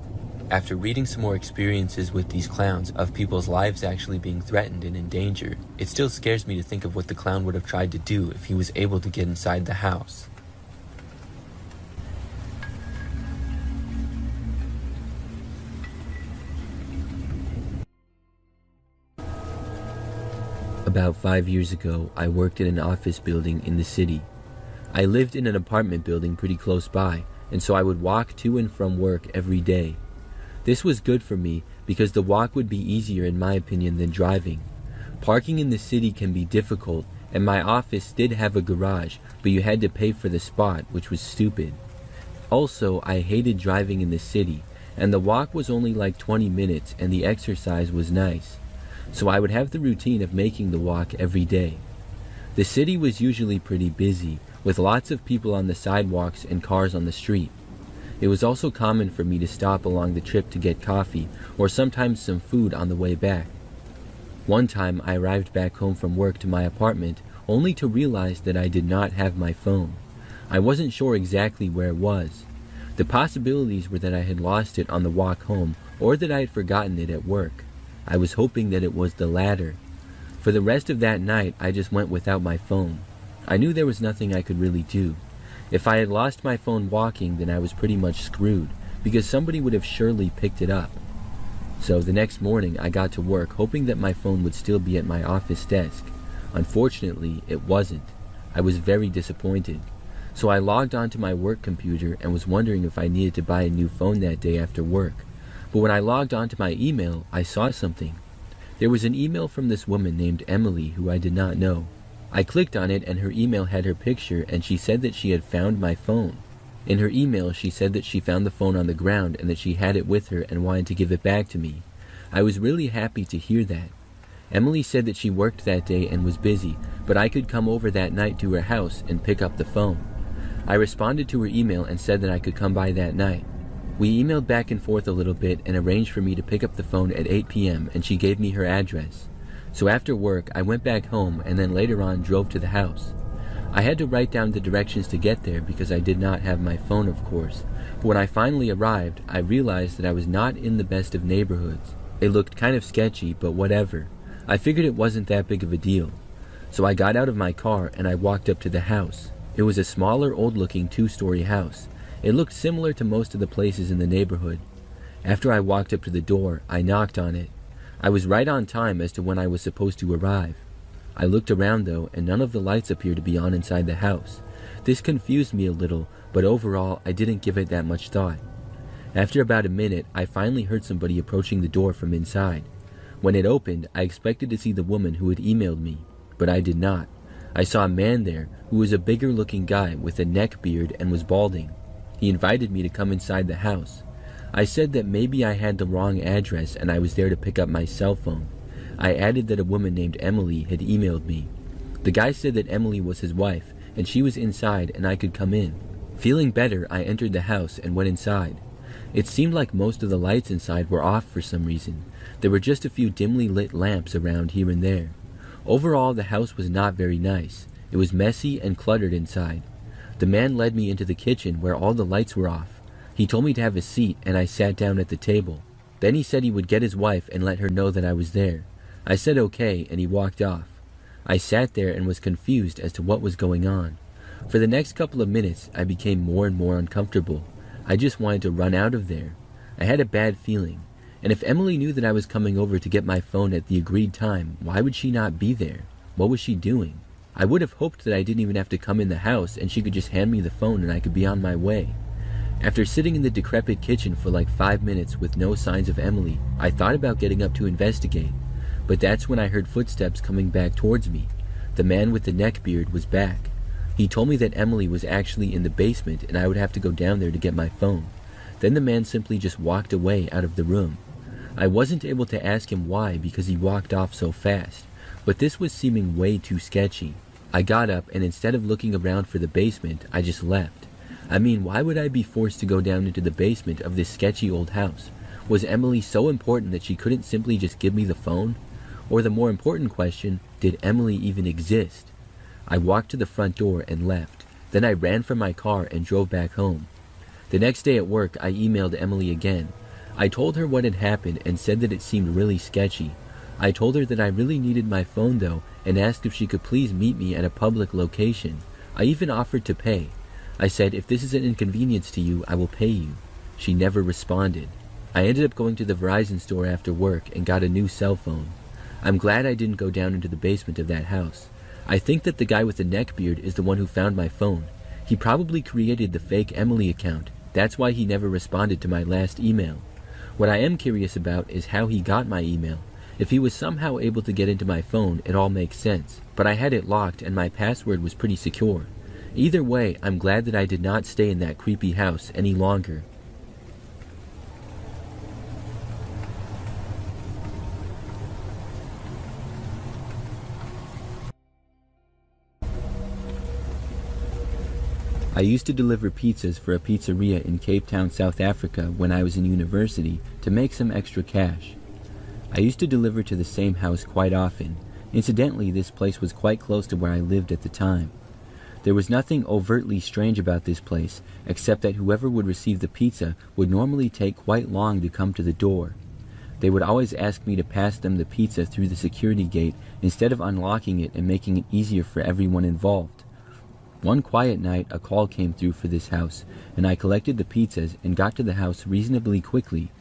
Speaker 1: After reading some more experiences with these clowns of people's lives actually being threatened and in danger, it still scares me to think of what the clown would have tried to do if he was able to get inside the house. About 5 years ago, I worked in an office building in the city. I lived in an apartment building pretty close by, and so I would walk to and from work every day. This was good for me because the walk would be easier in my opinion than driving. Parking in the city can be difficult, and my office did have a garage, but you had to pay for the spot, which was stupid. Also, I hated driving in the city, and the walk was only like 20 minutes and the exercise was nice. So I would have the routine of making the walk every day. The city was usually pretty busy, with lots of people on the sidewalks and cars on the street. It was also common for me to stop along the trip to get coffee or sometimes some food on the way back. One time I arrived back home from work to my apartment only to realize that I did not have my phone. I wasn't sure exactly where it was. The possibilities were that I had lost it on the walk home or that I had forgotten it at work. I was hoping that it was the latter. For the rest of that night, I just went without my phone. I knew there was nothing I could really do. If I had lost my phone walking, then I was pretty much screwed, because somebody would have surely picked it up. So the next morning, I got to work hoping that my phone would still be at my office desk. Unfortunately, it wasn't. I was very disappointed. So I logged onto my work computer and was wondering if I needed to buy a new phone that day after work. But when I logged onto my email, I saw something. There was an email from this woman named Emily who I did not know. I clicked on it and her email had her picture and she said that she had found my phone. In her email, she said that she found the phone on the ground and that she had it with her and wanted to give it back to me. I was really happy to hear that. Emily said that she worked that day and was busy, but I could come over that night to her house and pick up the phone. I responded to her email and said that I could come by that night. We emailed back and forth a little bit and arranged for me to pick up the phone at 8 p.m. and she gave me her address. So after work, I went back home and then later on drove to the house. I had to write down the directions to get there because I did not have my phone, of course. But when I finally arrived, I realized that I was not in the best of neighborhoods. It looked kind of sketchy, but whatever. I figured it wasn't that big of a deal. So I got out of my car and I walked up to the house. It was a smaller, old-looking 2-story house. It looked similar to most of the places in the neighborhood. After I walked up to the door, I knocked on it. I was right on time as to when I was supposed to arrive. I looked around though, and none of the lights appeared to be on inside the house. This confused me a little, but overall, I didn't give it that much thought. After about a minute, I finally heard somebody approaching the door from inside. When it opened, I expected to see the woman who had emailed me, but I did not. I saw a man there who was a bigger-looking guy with a neck beard and was balding. He invited me to come inside the house. I said that maybe I had the wrong address and I was there to pick up my cell phone. I added that a woman named Emily had emailed me. The guy said that Emily was his wife, and she was inside and I could come in. Feeling better, I entered the house and went inside. It seemed like most of the lights inside were off for some reason. There were just a few dimly lit lamps around here and there. Overall, the house was not very nice. It was messy and cluttered inside. The man led me into the kitchen where all the lights were off. He told me to have a seat and I sat down at the table. Then he said he would get his wife and let her know that I was there. I said okay and he walked off. I sat there and was confused as to what was going on. For the next couple of minutes, I became more and more uncomfortable. I just wanted to run out of there. I had a bad feeling. And if Emily knew that I was coming over to get my phone at the agreed time, why would she not be there? What was she doing? I would have hoped that I didn't even have to come in the house and she could just hand me the phone and I could be on my way. After sitting in the decrepit kitchen for like 5 minutes with no signs of Emily, I thought about getting up to investigate. But that's when I heard footsteps coming back towards me. The man with the neck beard was back. He told me that Emily was actually in the basement and I would have to go down there to get my phone. Then the man simply just walked away out of the room. I wasn't able to ask him why because he walked off so fast, but this was seeming way too sketchy. I got up and instead of looking around for the basement, I just left. I mean, why would I be forced to go down into the basement of this sketchy old house? Was Emily so important that she couldn't simply just give me the phone? Or the more important question, did Emily even exist? I walked to the front door and left. Then I ran from my car and drove back home. The next day at work, I emailed Emily again. I told her what had happened and said that it seemed really sketchy. I told her that I really needed my phone though and asked if she could please meet me at a public location. I even offered to pay. I said, if this is an inconvenience to you, I will pay you. She never responded. I ended up going to the Verizon store after work and got a new cell phone. I'm glad I didn't go down into the basement of that house. I think that the guy with the neck beard is the one who found my phone. He probably created the fake Emily account. That's why he never responded to my last email. What I am curious about is how he got my email. If he was somehow able to get into my phone, it all makes sense. But I had it locked and my password was pretty secure. Either way, I'm glad that I did not stay in that creepy house any longer. I used to deliver pizzas for a pizzeria in Cape Town, South Africa when I was in university to make some extra cash. I used to deliver to the same house quite often. Incidentally, this place was quite close to where I lived at the time. There was nothing overtly strange about this place, except that whoever would receive the pizza would normally take quite long to come to the door. They would always ask me to pass them the pizza through the security gate instead of unlocking it and making it easier for everyone involved. One quiet night, a call came through for this house, and I collected the pizzas and got to the house reasonably quickly.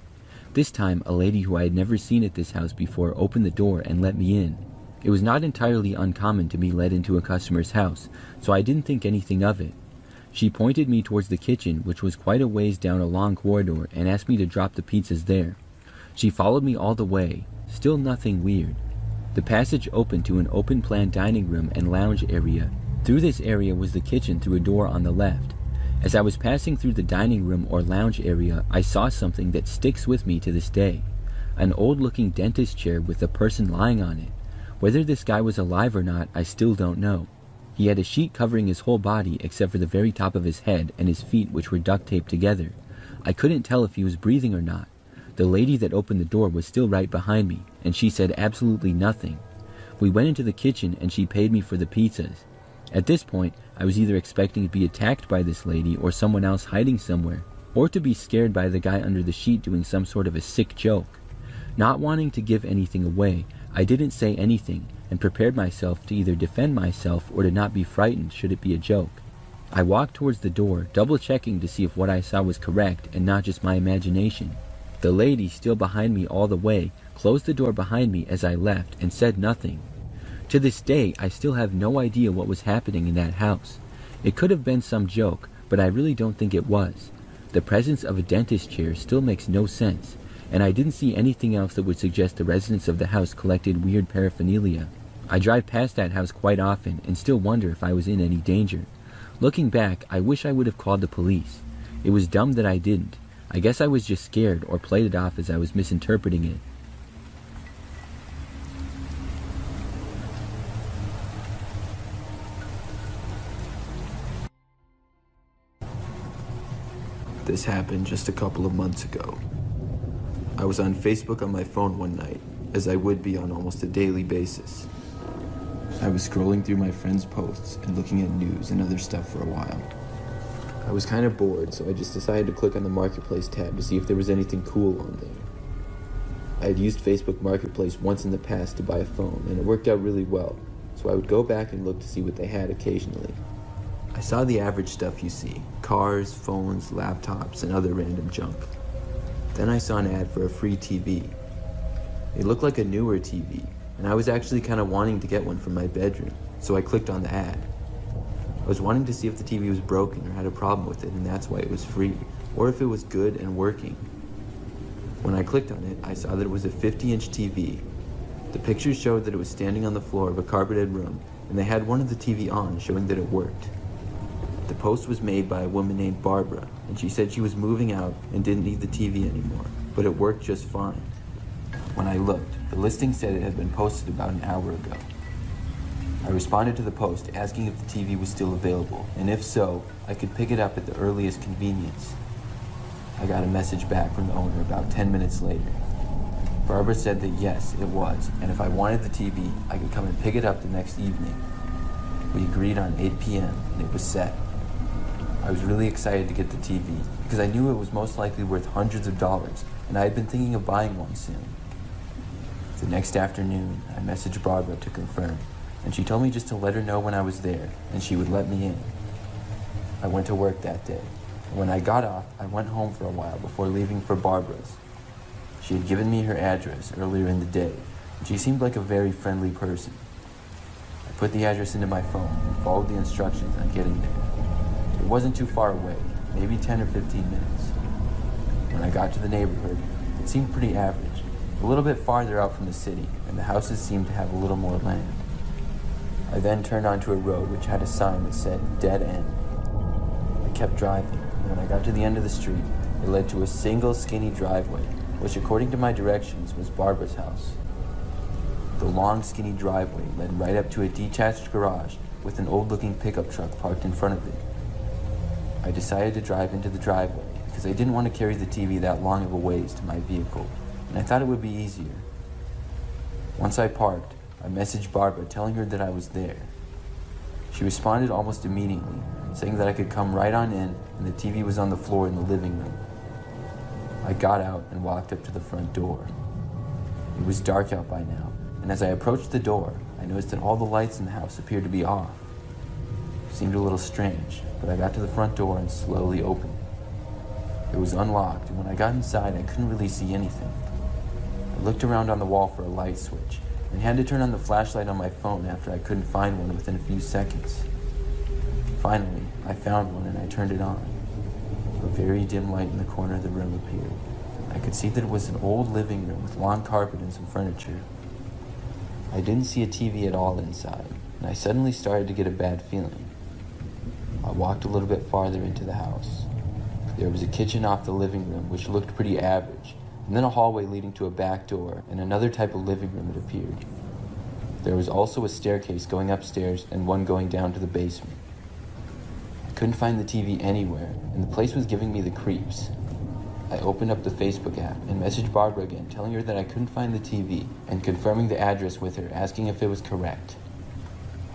Speaker 1: This time, a lady who I had never seen at this house before opened the door and let me in. It was not entirely uncommon to be led into a customer's house, so I didn't think anything of it. She pointed me towards the kitchen, which was quite a ways down a long corridor, and asked me to drop the pizzas there. She followed me all the way, still nothing weird. The passage opened to an open-plan dining room and lounge area. Through this area was the kitchen through a door on the left. As I was passing through the dining room or lounge area, I saw something that sticks with me to this day. An old-looking dentist chair with a person lying on it. Whether this guy was alive or not, I still don't know. He had a sheet covering his whole body except for the very top of his head and his feet, which were duct taped together. I couldn't tell if he was breathing or not. The lady that opened the door was still right behind me, and she said absolutely nothing. We went into the kitchen and she paid me for the pizzas. At this point, I was either expecting to be attacked by this lady or someone else hiding somewhere, or to be scared by the guy under the sheet doing some sort of a sick joke. Not wanting to give anything away, I didn't say anything and prepared myself to either defend myself or to not be frightened should it be a joke. I walked towards the door, double-checking to see if what I saw was correct and not just my imagination. The lady, still behind me all the way, closed the door behind me as I left and said nothing. To this day, I still have no idea what was happening in that house. It could have been some joke, but I really don't think it was. The presence of a dentist chair still makes no sense, and I didn't see anything else that would suggest the residents of the house collected weird paraphernalia. I drive past that house quite often and still wonder if I was in any danger. Looking back, I wish I would have called the police. It was dumb that I didn't. I guess I was just scared or played it off as I was misinterpreting it.
Speaker 2: This happened just a couple of months ago. I was on Facebook on my phone one night, as I would be on almost a daily basis. I was scrolling through my friends' posts and looking at news and other stuff for a while. I was kind of bored, so I just decided to click on the Marketplace tab to see if there was anything cool on there. I had used Facebook Marketplace once in the past to buy a phone, and it worked out really well, so I would go back and look to see what they had occasionally. I saw the average stuff you see: cars, phones, laptops, and other random junk. Then I saw an ad for a free TV. It looked like a newer TV, and I was actually kind of wanting to get one for my bedroom, so I clicked on the ad. I was wanting to see if the TV was broken or had a problem with it, and that's why it was free, or if it was good and working. When I clicked on it, I saw that it was a 50-inch TV. The pictures showed that it was standing on the floor of a carpeted room, and they had one of the TV on, showing that it worked. The post was made by a woman named Barbara, and she said she was moving out and didn't need the TV anymore, but it worked just fine. When I looked, the listing said it had been posted about an hour ago. I responded to the post asking if the TV was still available, and if so, I could pick it up at the earliest convenience. I got a message back from the owner about 10 minutes later. Barbara said that yes, it was, and if I wanted the TV, I could come and pick it up the next evening. We agreed on 8 p.m., and it was set. I was really excited to get the TV, because I knew it was most likely worth hundreds of dollars, and I had been thinking of buying one soon. The next afternoon, I messaged Barbara to confirm, and she told me just to let her know when I was there, and she would let me in. I went to work that day, and when I got off, I went home for a while before leaving for Barbara's. She had given me her address earlier in the day, and she seemed like a very friendly person. I put the address into my phone and followed the instructions on getting there. It wasn't too far away, maybe 10 or 15 minutes. When I got to the neighborhood, it seemed pretty average, a little bit farther out from the city, and the houses seemed to have a little more land. I then turned onto a road which had a sign that said "Dead End." I kept driving, and when I got to the end of the street, it led to a single skinny driveway, which according to my directions was Barbara's house. The long skinny driveway led right up to a detached garage with an old-looking pickup truck parked in front of it. I decided to drive into the driveway because I didn't want to carry the TV that long of a ways to my vehicle, and I thought it would be easier. Once I parked, I messaged Barbara telling her that I was there. She responded almost immediately, saying that I could come right on in and the TV was on the floor in the living room. I got out and walked up to the front door. It was dark out by now, and as I approached the door, I noticed that all the lights in the house appeared to be off. It seemed a little strange, but I got to the front door and slowly opened it. It was unlocked, and when I got inside, I couldn't really see anything. I looked around on the wall for a light switch, and had to turn on the flashlight on my phone after I couldn't find one within a few seconds. Finally, I found one and I turned it on. A very dim light in the corner of the room appeared. I could see that it was an old living room with long carpet and some furniture. I didn't see a TV at all inside, and I suddenly started to get a bad feeling. I walked a little bit farther into the house. There was a kitchen off the living room which looked pretty average, and then a hallway leading to a back door and another type of living room, it appeared. There was also a staircase going upstairs and one going down to the basement. I couldn't find the TV anywhere, and the place was giving me the creeps. I opened up the Facebook app and messaged Barbara again, telling her that I couldn't find the TV and confirming the address with her, asking if it was correct.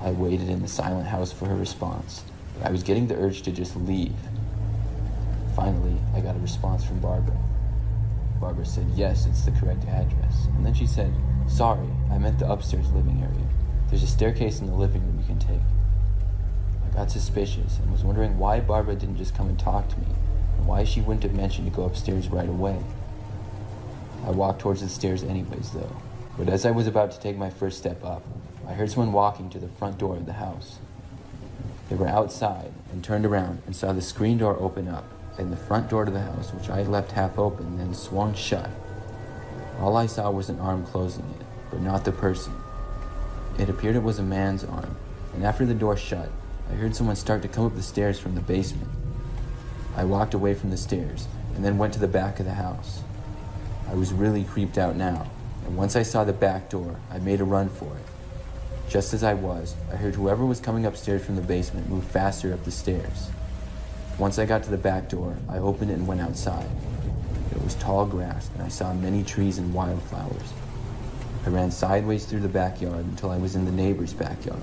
Speaker 2: I waited in the silent house for her response, but I was getting the urge to just leave. Finally, I got a response from Barbara. Barbara said, yes, it's the correct address. And then she said, sorry, I meant the upstairs living area. There's a staircase in the living room you can take. I got suspicious and was wondering why Barbara didn't just come and talk to me, and why she wouldn't have mentioned to go upstairs right away. I walked towards the stairs anyways, though. But as I was about to take my first step up, I heard someone walking to the front door of the house. They were outside and turned around and saw the screen door open up and the front door to the house, which I had left half open, then swung shut. All I saw was an arm closing it, but not the person. It appeared it was a man's arm, and after the door shut, I heard someone start to come up the stairs from the basement. I walked away from the stairs and then went to the back of the house. I was really creeped out now, and once I saw the back door, I made a run for it. Just as I was, I heard whoever was coming upstairs from the basement move faster up the stairs. Once I got to the back door, I opened it and went outside. It was tall grass, and I saw many trees and wildflowers. I ran sideways through the backyard until I was in the neighbor's backyard.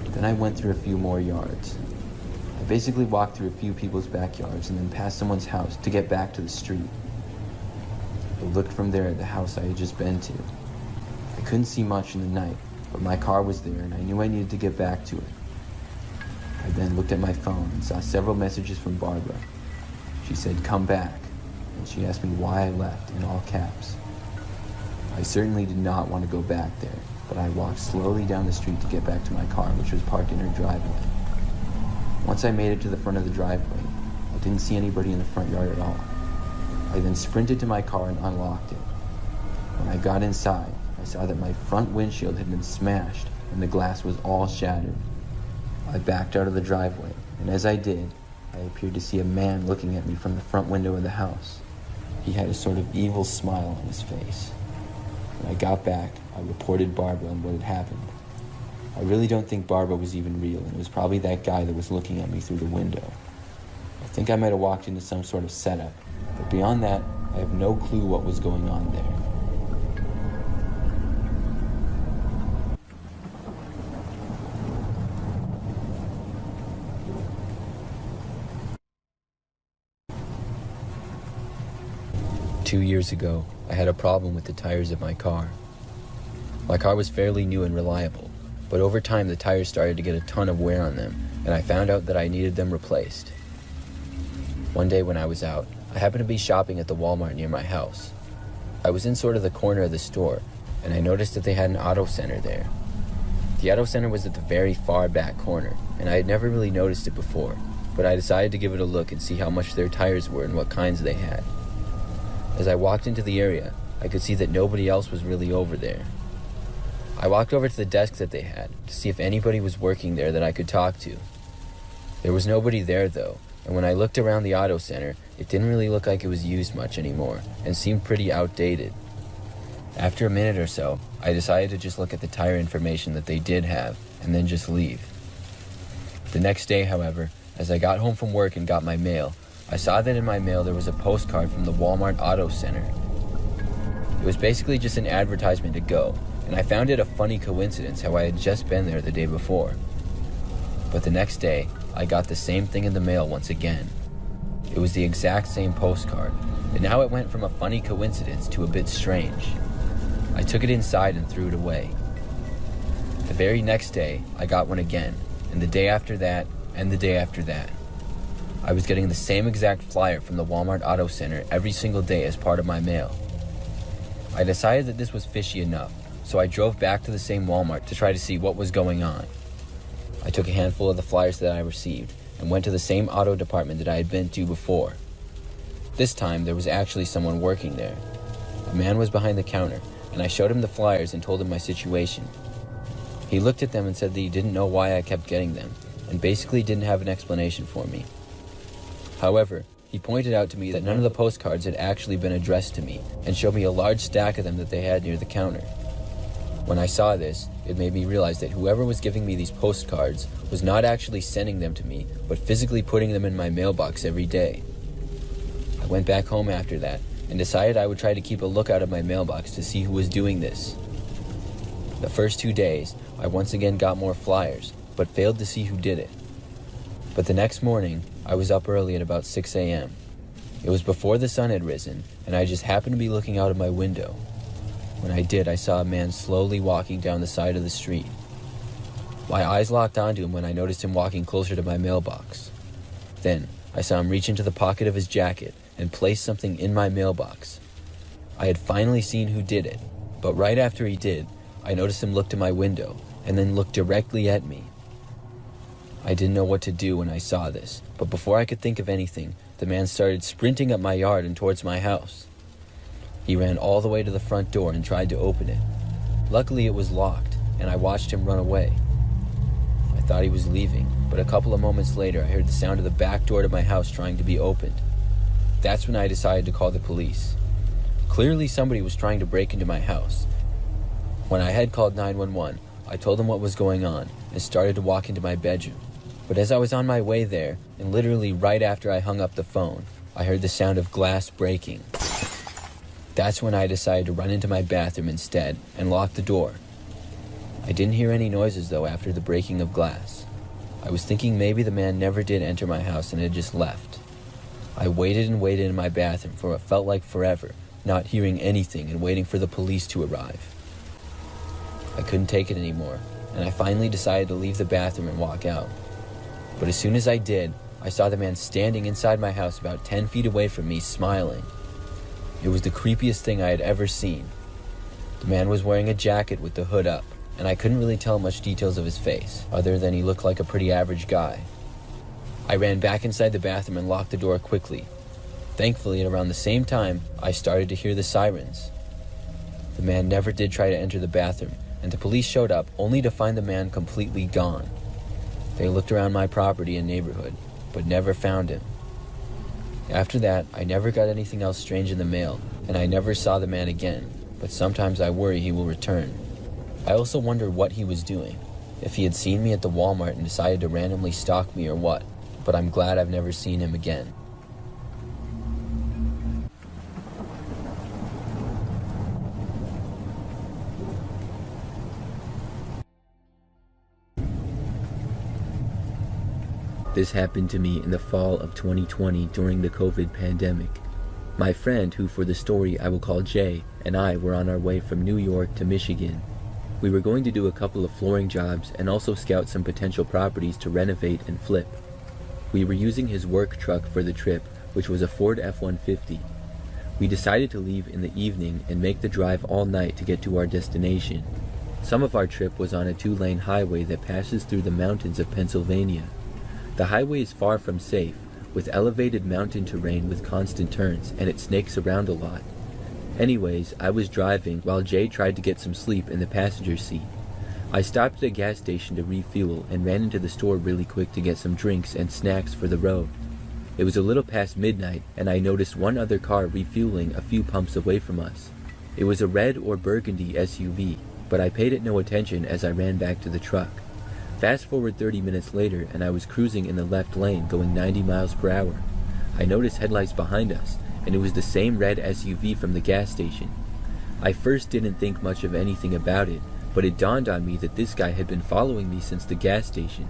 Speaker 2: Then I went through a few more yards. I basically walked through a few people's backyards and then past someone's house to get back to the street. I looked from there at the house I had just been to. I couldn't see much in the night, but my car was there and I knew I needed to get back to it. I then looked at my phone and saw several messages from Barbara. She said, come back, and she asked me why I left in all caps. I certainly did not want to go back there, but I walked slowly down the street to get back to my car, which was parked in her driveway. Once I made it to the front of the driveway, I didn't see anybody in the front yard at all. I then sprinted to my car and unlocked it. When I got inside, I saw that my front windshield had been smashed and the glass was all shattered. I backed out of the driveway, and as I did, I appeared to see a man looking at me from the front window of the house. He had a sort of evil smile on his face. When I got back, I reported Barbara on what had happened. I really don't think Barbara was even real, and it was probably that guy that was looking at me through the window. I think I might have walked into some sort of setup, but beyond that, I have no clue what was going on there.
Speaker 1: Two years ago, I had a problem with the tires of my car. My car was fairly new and reliable, but over time the tires started to get a ton of wear on them, and I found out that I needed them replaced. One day when I was out, I happened to be shopping at the Walmart near my house. I was in sort of the corner of the store, and I noticed that they had an auto center there. The auto center was at the very far back corner, and I had never really noticed it before, but I decided to give it a look and see how much their tires were and what kinds they had. As I walked into the area, I could see that nobody else was really over there. I walked over to the desk that they had to see if anybody was working there that I could talk to. There was nobody there though, and when I looked around the auto center, it didn't really look like it was used much anymore and seemed pretty outdated. After a minute or so, I decided to just look at the tire information that they did have and then just leave. The next day, however, as I got home from work and got my mail, I saw that in my mail there was a postcard from the Walmart Auto Center. It was basically just an advertisement to go, and I found it a funny coincidence how I had just been there the day before. But the next day, I got the same thing in the mail once again. It was the exact same postcard, and now it went from a funny coincidence to a bit strange. I took it inside and threw it away. The very next day, I got one again, and the day after that, and the day after that. I was getting the same exact flyer from the Walmart Auto Center every single day as part of my mail. I decided that this was fishy enough, so I drove back to the same Walmart to try to see what was going on. I took a handful of the flyers that I received and went to the same auto department that I had been to before. This time, there was actually someone working there. A man was behind the counter, and I showed him the flyers and told him my situation. He looked at them and said that he didn't know why I kept getting them, and basically didn't have an explanation for me. However, he pointed out to me that none of the postcards had actually been addressed to me and showed me a large stack of them that they had near the counter. When I saw this, it made me realize that whoever was giving me these postcards was not actually sending them to me, but physically putting them in my mailbox every day. I went back home after that and decided I would try to keep a lookout of my mailbox to see who was doing this. The first 2 days, I once again got more flyers, but failed to see who did it. But the next morning, I was up early at about 6 a.m. It was before the sun had risen, and I just happened to be looking out of my window. When I did, I saw a man slowly walking down the side of the street. My eyes locked onto him when I noticed him walking closer to my mailbox. Then, I saw him reach into the pocket of his jacket and place something in my mailbox. I had finally seen who did it, but right after he did, I noticed him look to my window and then look directly at me. I didn't know what to do when I saw this, but before I could think of anything, the man started sprinting up my yard and towards my house. He ran all the way to the front door and tried to open it. Luckily, it was locked, and I watched him run away. I thought he was leaving, but a couple of moments later, I heard the sound of the back door to my house trying to be opened. That's when I decided to call the police. Clearly, somebody was trying to break into my house. When I had called 911, I told them what was going on and started to walk into my bedroom. But as I was on my way there, and literally right after I hung up the phone, I heard the sound of glass breaking. That's when I decided to run into my bathroom instead and lock the door. I didn't hear any noises though after the breaking of glass. I was thinking maybe the man never did enter my house and had just left. I waited and waited in my bathroom for what felt like forever, not hearing anything and waiting for the police to arrive. I couldn't take it anymore, and I finally decided to leave the bathroom and walk out. But as soon as I did, I saw the man standing inside my house about 10 feet away from me, smiling. It was the creepiest thing I had ever seen. The man was wearing a jacket with the hood up, and I couldn't really tell much details of his face, other than he looked like a pretty average guy. I ran back inside the bathroom and locked the door quickly. Thankfully, at around the same time, I started to hear the sirens. The man never did try to enter the bathroom, and the police showed up only to find the man completely gone. They looked around my property and neighborhood, but never found him. After that, I never got anything else strange in the mail, and I never saw the man again, but sometimes I worry he will return. I also wonder what he was doing, if he had seen me at the Walmart and decided to randomly stalk me or what, but I'm glad I've never seen him again.
Speaker 3: This happened to me in the fall of 2020 during the COVID pandemic. My friend, who for the story I will call Jay, and I were on our way from New York to Michigan. We were going to do a couple of flooring jobs and also scout some potential properties to renovate and flip. We were using his work truck for the trip, which was a Ford F-150. We decided to leave in the evening and make the drive all night to get to our destination. Some of our trip was on a 2-lane highway that passes through the mountains of Pennsylvania. The highway is far from safe, with elevated mountain terrain with constant turns, and it snakes around a lot. Anyways, I was driving while Jay tried to get some sleep in the passenger seat. I stopped at a gas station to refuel and ran into the store really quick to get some drinks and snacks for the road. It was a little past midnight, and I noticed one other car refueling a few pumps away from us. It was a red or burgundy SUV, but I paid it no attention as I ran back to the truck. Fast forward 30 minutes later, and I was cruising in the left lane going 90 miles per hour. I noticed headlights behind us, and it was the same red SUV from the gas station. I first didn't think much of anything about it, but it dawned on me that this guy had been following me since the gas station.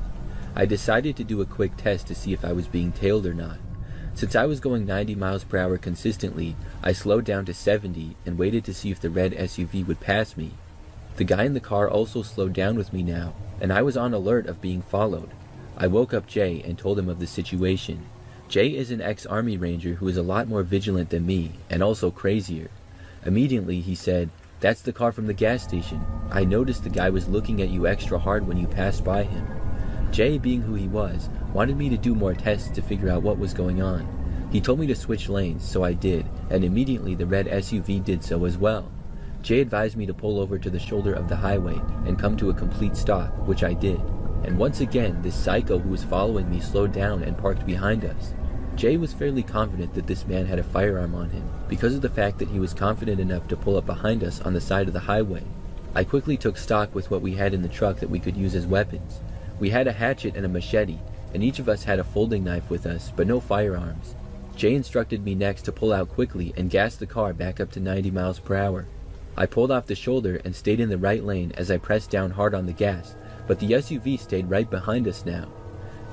Speaker 3: I decided to do a quick test to see if I was being tailed or not. Since I was going 90 miles per hour consistently, I slowed down to 70 and waited to see if the red SUV would pass me. The guy in the car also slowed down with me now, and I was on alert of being followed. I woke up Jay and told him of the situation. Jay is an ex-Army Ranger who is a lot more vigilant than me, and also crazier. Immediately he said, "That's the car from the gas station. I noticed the guy was looking at you extra hard when you passed by him." Jay, being who he was, wanted me to do more tests to figure out what was going on. He told me to switch lanes, so I did, and immediately the red SUV did so as well. Jay advised me to pull over to the shoulder of the highway and come to a complete stop, which I did. And once again, this psycho who was following me slowed down and parked behind us. Jay was fairly confident that this man had a firearm on him, because of the fact that he was confident enough to pull up behind us on the side of the highway. I quickly took stock with what we had in the truck that we could use as weapons. We had a hatchet and a machete, and each of us had a folding knife with us, but no firearms. Jay instructed me next to pull out quickly and gas the car back up to 90 miles per hour. I pulled off the shoulder and stayed in the right lane as I pressed down hard on the gas, but the SUV stayed right behind us now.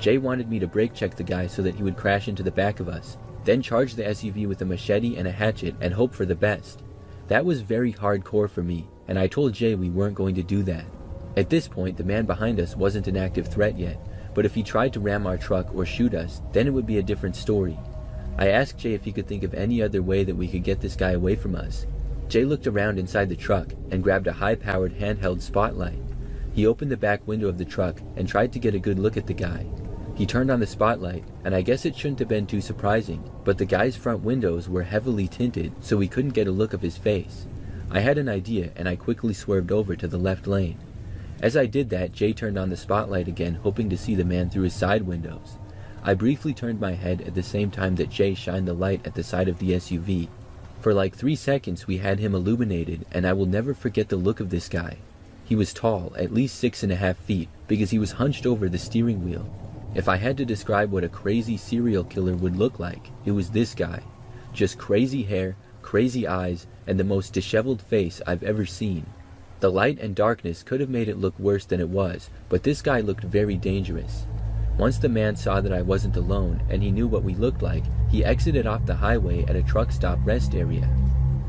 Speaker 3: Jay wanted me to brake check the guy so that he would crash into the back of us. then charge the SUV with a machete and a hatchet and hope for the best. That was very hardcore for me, and I told Jay we weren't going to do that. At this point, the man behind us wasn't an active threat yet, but if he tried to ram our truck or shoot us, then it would be a different story. I asked Jay if he could think of any other way that we could get this guy away from us. Jay looked around inside the truck and grabbed a high-powered handheld spotlight. He opened the back window of the truck and tried to get a good look at the guy. He turned on the spotlight, and I guess it shouldn't have been too surprising, but the guy's front windows were heavily tinted, so we couldn't get a look of his face. I had an idea, and I quickly swerved over to the left lane. As I did that, Jay turned on the spotlight again, hoping to see the man through his side windows. I briefly turned my head at the same time that Jay shined the light at the side of the SUV. For like 3 seconds we had him illuminated, and I will never forget the look of this guy. He was tall, at least 6.5 feet, because he was hunched over the steering wheel. If I had to describe what a crazy serial killer would look like, it was this guy. Just crazy hair, crazy eyes, and the most disheveled face I've ever seen. The light and darkness could have made it look worse than it was, but this guy looked very dangerous. Once the man saw that I wasn't alone and he knew what we looked like, he exited off the highway at a truck stop rest area.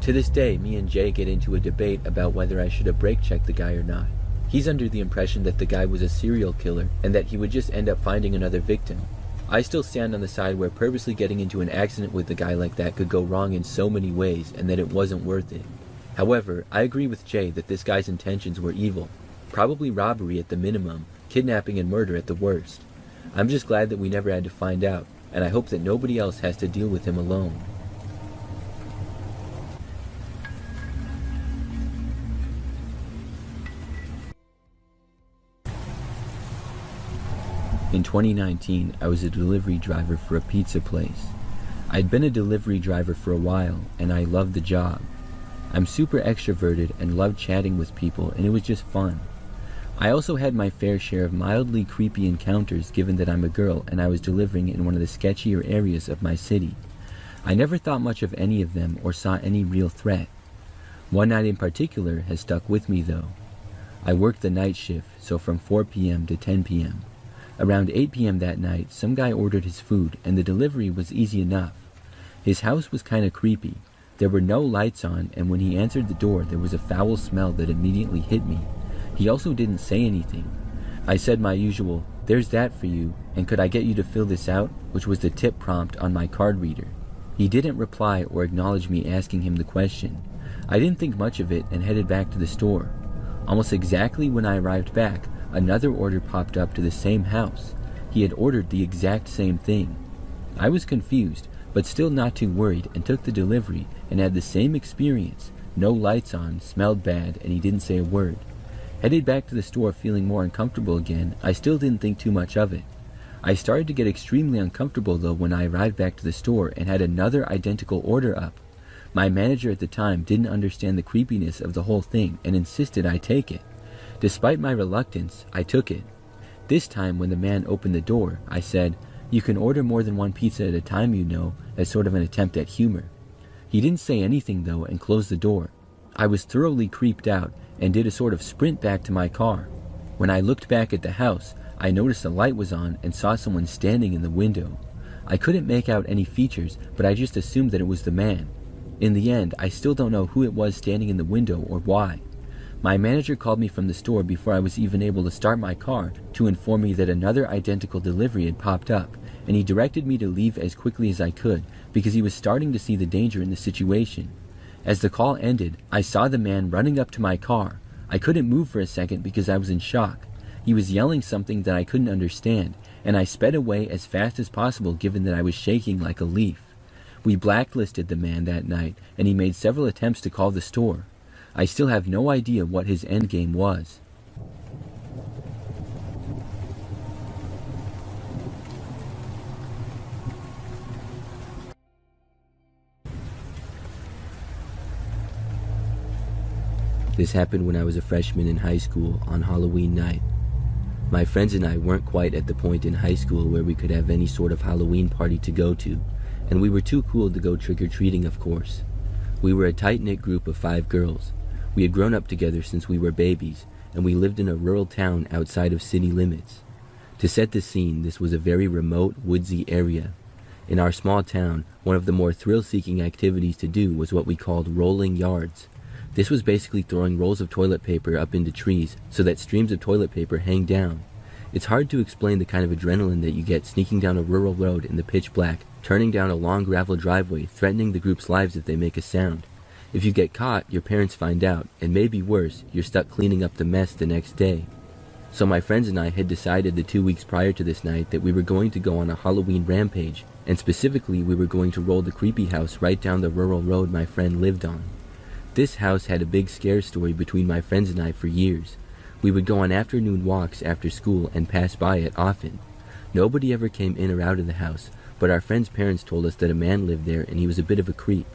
Speaker 3: To this day, me and Jay get into a debate about whether I should have brake-checked the guy or not. He's under the impression that the guy was a serial killer and that he would just end up finding another victim. I still stand on the side where purposely getting into an accident with a guy like that could go wrong in so many ways and that it wasn't worth it. However, I agree with Jay that this guy's intentions were evil. Probably robbery at the minimum, kidnapping and murder at the worst. I'm just glad that we never had to find out, and I hope that nobody else has to deal with him alone. In 2019, I was a delivery driver for a pizza place. I'd been a delivery driver for a while, and I loved the job. I'm super extroverted and loved chatting with people, and it was just fun. I also had my fair share of mildly creepy encounters given that I'm a girl and I was delivering in one of the sketchier areas of my city. I never thought much of any of them or saw any real threat. One night in particular has stuck with me though. I worked the night shift, so from 4 p.m. to 10 p.m. Around 8 p.m. that night, some guy ordered his food and the delivery was easy enough. His house was kinda creepy. There were no lights on, and when he answered the door there was a foul smell that immediately hit me. He also didn't say anything. I said my usual, "There's that for you, and could I get you to fill this out?" which was the tip prompt on my card reader. He didn't reply or acknowledge me asking him the question. I didn't think much of it and headed back to the store. Almost exactly when I arrived back, another order popped up to the same house. He had ordered the exact same thing. I was confused, but still not too worried, and took the delivery and had the same experience. No lights on, smelled bad, and he didn't say a word. Headed back to the store feeling more uncomfortable again, I still didn't think too much of it. I started to get extremely uncomfortable though when I arrived back to the store and had another identical order up. My manager at the time didn't understand the creepiness of the whole thing and insisted I take it. Despite my reluctance, I took it. This time when the man opened the door, I said, "You can order more than one pizza at a time, you know," as sort of an attempt at humor. He didn't say anything though and closed the door. I was thoroughly creeped out and did a sort of sprint back to my car. When I looked back at the house, I noticed the light was on and saw someone standing in the window. I couldn't make out any features, but I just assumed that it was the man. In the end, I still don't know who it was standing in the window or why. My manager called me from the store before I was even able to start my car to inform me that another identical delivery had popped up, and he directed me to leave as quickly as I could because he was starting to see the danger in the situation. As the call ended, I saw the man running up to my car. I couldn't move for a second because I was in shock. He was yelling something that I couldn't understand, and I sped away as fast as possible given that I was shaking like a leaf. We blacklisted the man that night, and he made several attempts to call the store. I still have no idea what his endgame was. This happened when I was a freshman in high school on Halloween night. My friends and I weren't quite at the point in high school where we could have any sort of Halloween party to go to, and we were too cool to go trick-or-treating, of course. We were a tight-knit group of 5 girls. We had grown up together since we were babies, and we lived in a rural town outside of city limits. To set the scene, this was a very remote, woodsy area. In our small town, one of the more thrill-seeking activities to do was what we called rolling yards. This was basically throwing rolls of toilet paper up into trees so that streams of toilet paper hang down. It's hard to explain the kind of adrenaline that you get sneaking down a rural road in the pitch black, turning down a long gravel driveway, threatening the group's lives if they make a sound. If you get caught, your parents find out, and maybe worse, you're stuck cleaning up the mess the next day. So my friends and I had decided the 2 weeks prior to this night that we were going to go on a Halloween rampage, and specifically we were going to roll the creepy house right down the rural road my friend lived on. This house had a big scare story between my friends and I for years. We would go on afternoon walks after school and pass by it often. Nobody ever came in or out of the house, but our friend's parents told us that a man lived there and he was a bit of a creep.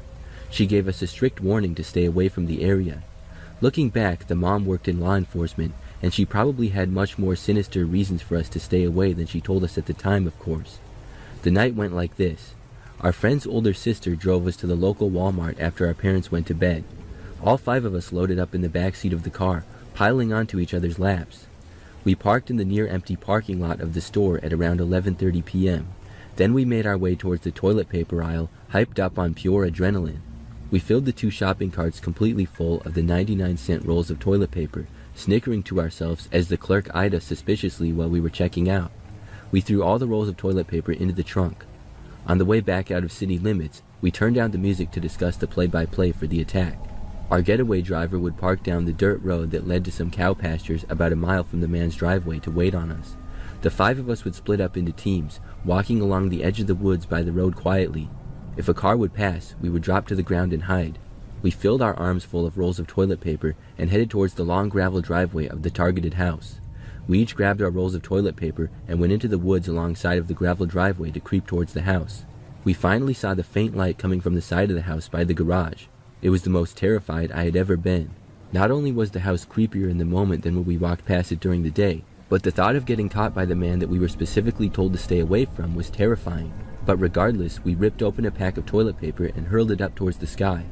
Speaker 3: She gave us a strict warning to stay away from the area. Looking back, the mom worked in law enforcement, and she probably had much more sinister reasons for us to stay away than she told us at the time, of course. The night went like this. Our friend's older sister drove us to the local Walmart after our parents went to bed. All 5 of us loaded up in the back seat of the car, piling onto each other's laps. We parked in the near-empty parking lot of the store at around 11:30 p.m. Then we made our way towards the toilet paper aisle, hyped up on pure adrenaline. We filled the 2 shopping carts completely full of the 99-cent rolls of toilet paper, snickering to ourselves as the clerk eyed us suspiciously while we were checking out. We threw all the rolls of toilet paper into the trunk. On the way back out of city limits, we turned down the music to discuss the play-by-play for the attack. Our getaway driver would park down the dirt road that led to some cow pastures about a mile from the man's driveway to wait on us. The 5 of us would split up into teams, walking along the edge of the woods by the road quietly. If a car would pass, we would drop to the ground and hide. We filled our arms full of rolls of toilet paper and headed towards the long gravel driveway of the targeted house. We each grabbed our rolls of toilet paper and went into the woods alongside of the gravel driveway to creep towards the house. We finally saw the faint light coming from the side of the house by the garage. It was the most terrified I had ever been. Not only was the house creepier in the moment than when we walked past it during the day, but the thought of getting caught by the man that we were specifically told to stay away from was terrifying. But regardless, we ripped open a pack of toilet paper and hurled it up towards the sky.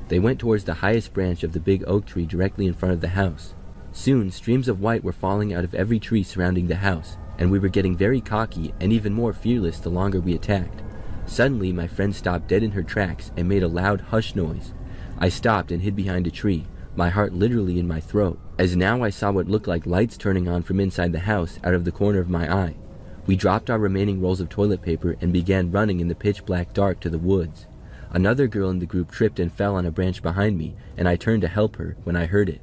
Speaker 3: They went towards the highest branch of the big oak tree directly in front of the house. Soon, streams of white were falling out of every tree surrounding the house, and we were getting very cocky and even more fearless the longer we attacked. Suddenly, my friend stopped dead in her tracks and made a loud hush noise. I stopped and hid behind a tree, my heart literally in my throat, as now I saw what looked like lights turning on from inside the house out of the corner of my eye. We dropped our remaining rolls of toilet paper and began running in the pitch-black dark to the woods. Another girl in the group tripped and fell on a branch behind me, and I turned to help her when I heard it.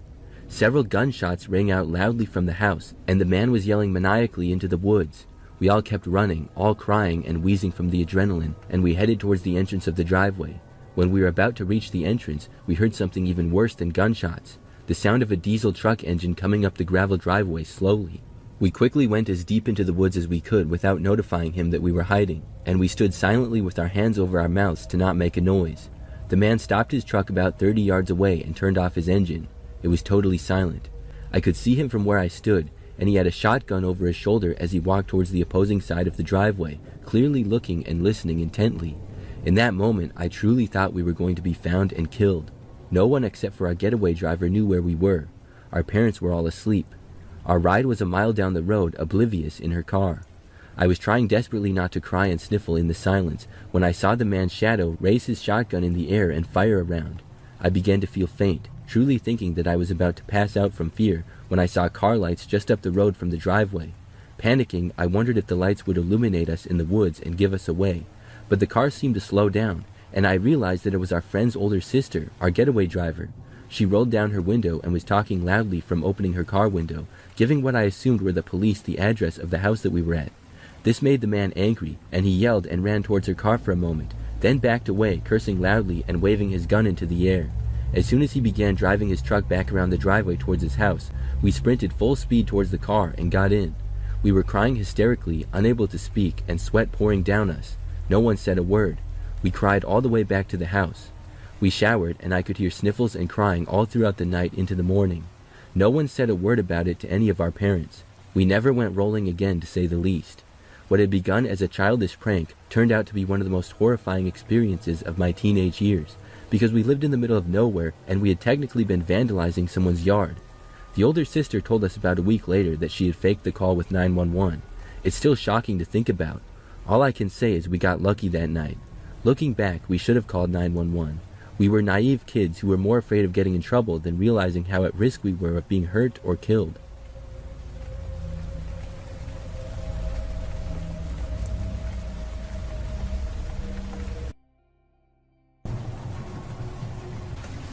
Speaker 3: Several gunshots rang out loudly from the house, and the man was yelling maniacally into the woods. We all kept running, all crying and wheezing from the adrenaline, and we headed towards the entrance of the driveway. When we were about to reach the entrance, we heard something even worse than gunshots, the sound of a diesel truck engine coming up the gravel driveway slowly. We quickly went as deep into the woods as we could without notifying him that we were hiding, and we stood silently with our hands over our mouths to not make a noise. The man stopped his truck about 30 yards away and turned off his engine. It was totally silent. I could see him from where I stood, and he had a shotgun over his shoulder as he walked towards the opposing side of the driveway, clearly looking and listening intently. In that moment, I truly thought we were going to be found and killed. No one except for our getaway driver knew where we were. Our parents were all asleep. Our ride was a mile down the road, oblivious in her car. I was trying desperately not to cry and sniffle in the silence when I saw the man's shadow raise his shotgun in the air and fire around. I began to feel faint, truly thinking that I was about to pass out from fear when I saw car lights just up the road from the driveway. Panicking, I wondered if the lights would illuminate us in the woods and give us away. But the car seemed to slow down, and I realized that it was our friend's older sister, our getaway driver. She rolled down her window and was talking loudly from opening her car window, giving what I assumed were the police the address of the house that we were at. This made the man angry, and he yelled and ran towards her car for a moment, then backed away, cursing loudly and waving his gun into the air. As soon as he began driving his truck back around the driveway towards his house, we sprinted full speed towards the car and got in. We were crying hysterically, unable to speak, and sweat pouring down us. No one said a word. We cried all the way back to the house. We showered, and I could hear sniffles and crying all throughout the night into the morning. No one said a word about it to any of our parents. We never went rolling again, to say the least. What had begun as a childish prank turned out to be one of the most horrifying experiences of my teenage years, because we lived in the middle of nowhere and we had technically been vandalizing someone's yard. The older sister told us about a week later that she had faked the call with 911. It's still shocking to think about. All I can say is we got lucky that night. Looking back, we should have called 911. We were naive kids who were more afraid of getting in trouble than realizing how at risk we were of being hurt or killed.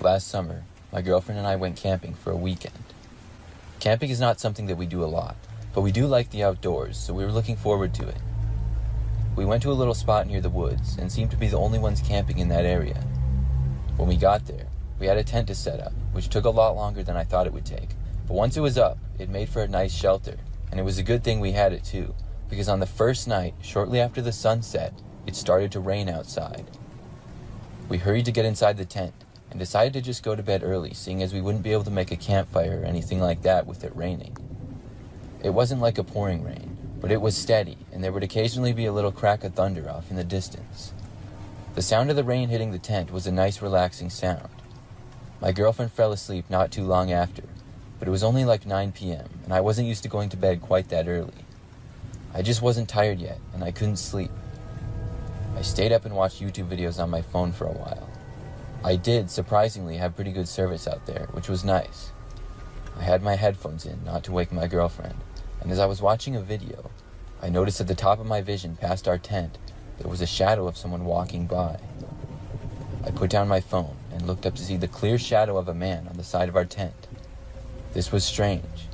Speaker 1: Last summer, my girlfriend and I went camping for a weekend. Camping is not something that we do a lot, but we do like the outdoors, so we were looking forward to it. We went to a little spot near the woods and seemed to be the only ones camping in that area. When we got there, we had a tent to set up, which took a lot longer than I thought it would take. But once it was up, it made for a nice shelter, and it was a good thing we had it too, because on the first night, shortly after the sun set, it started to rain outside. We hurried to get inside the tent, and decided to just go to bed early, seeing as we wouldn't be able to make a campfire or anything like that with it raining. It wasn't like a pouring rain, but it was steady, and there would occasionally be a little crack of thunder off in the distance. The sound of the rain hitting the tent was a nice relaxing sound. My girlfriend fell asleep not too long after, but it was only like 9 p.m., and I wasn't used to going to bed quite that early. I just wasn't tired yet, and I couldn't sleep. I stayed up and watched YouTube videos on my phone for a while. I did, surprisingly, have pretty good service out there, which was nice. I had my headphones in, not to wake my girlfriend, and as I was watching a video, I noticed at the top of my vision past our tent, there was a shadow of someone walking by. I put down my phone and looked up to see the clear shadow of a man on the side of our tent. This was strange.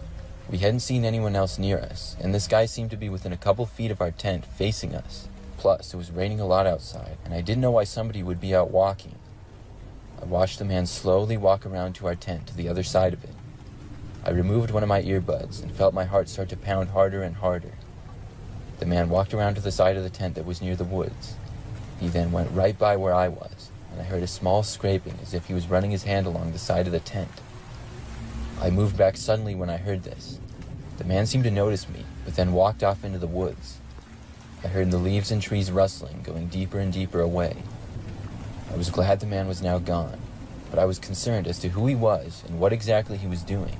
Speaker 1: We hadn't seen anyone else near us, and this guy seemed to be within a couple feet of our tent, facing us. Plus, it was raining a lot outside, and I didn't know why somebody would be out walking. I watched the man slowly walk around to our tent to the other side of it. I removed one of my earbuds and felt my heart start to pound harder and harder. The man walked around to the side of the tent that was near the woods. He then went right by where I was, and I heard a small scraping as if he was running his hand along the side of the tent. I moved back suddenly when I heard this. The man seemed to notice me, but then walked off into the woods. I heard the leaves and trees rustling, going deeper and deeper away. I was glad the man was now gone, but I was concerned as to who he was and what exactly he was doing.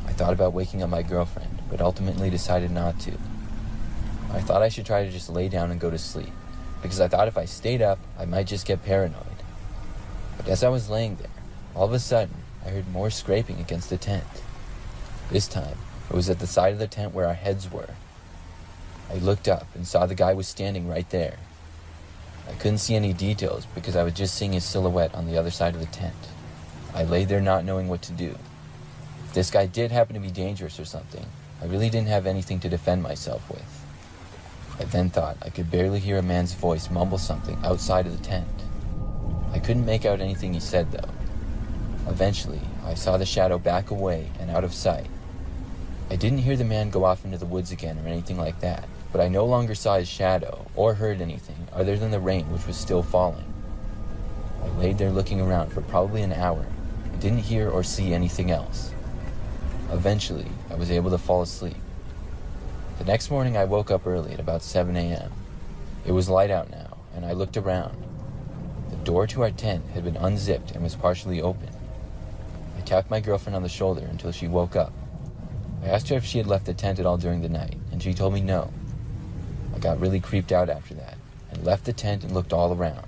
Speaker 1: I thought about waking up my girlfriend, but ultimately decided not to. I thought I should try to just lay down and go to sleep, because I thought if I stayed up, I might just get paranoid. But as I was laying there, all of a sudden, I heard more scraping against the tent. This time, it was at the side of the tent where our heads were. I looked up and saw the guy was standing right there. I couldn't see any details because I was just seeing his silhouette on the other side of the tent. I lay there not knowing what to do. If this guy did happen to be dangerous or something, I really didn't have anything to defend myself with. I then thought I could barely hear a man's voice mumble something outside of the tent. I couldn't make out anything he said though. Eventually, I saw the shadow back away and out of sight. I didn't hear the man go off into the woods again or anything like that, but I no longer saw his shadow or heard anything other than the rain which was still falling. I laid there looking around for probably an hour and didn't hear or see anything else. Eventually, I was able to fall asleep. The next morning I woke up early at about 7 a.m. It was light out now, and I looked around. The door to our tent had been unzipped and was partially open. I tapped my girlfriend on the shoulder until she woke up. I asked her if she had left the tent at all during the night, and she told me no. I got really creeped out after that, and left the tent and looked all around.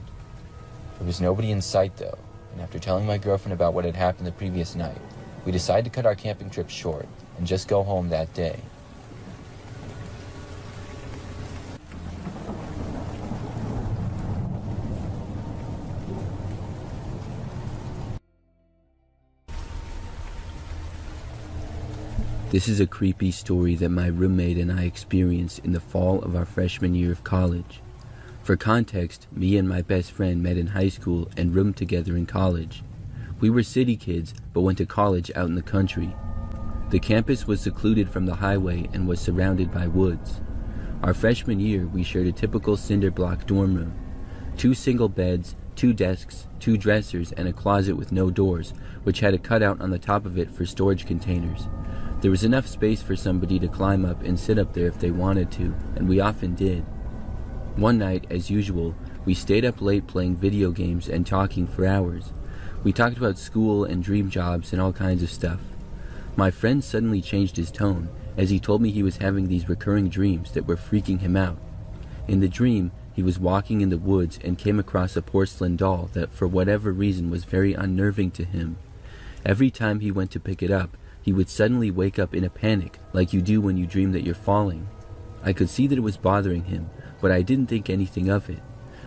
Speaker 1: There was nobody in sight though, and after telling my girlfriend about what had happened the previous night, we decided to cut our camping trip short and just go home that day. This is a creepy story that my roommate and I experienced in the fall of our freshman year of college. For context, me and my best friend met in high school and roomed together in college. We were city kids, but went to college out in the country. The campus was secluded from the highway and was surrounded by woods. Our freshman year, we shared a typical cinder block dorm room. 2 single beds, 2 desks, 2 dressers, and a closet with no doors, which had a cutout on the top of it for storage containers. There was enough space for somebody to climb up and sit up there if they wanted to, and we often did. One night, as usual, we stayed up late playing video games and talking for hours. We talked about school and dream jobs and all kinds of stuff. My friend suddenly changed his tone as he told me he was having these recurring dreams that were freaking him out. In the dream, he was walking in the woods and came across a porcelain doll that for whatever reason was very unnerving to him. Every time he went to pick it up, he would suddenly wake up in a panic, like you do when you dream that you're falling. I could see that it was bothering him, but I didn't think anything of it.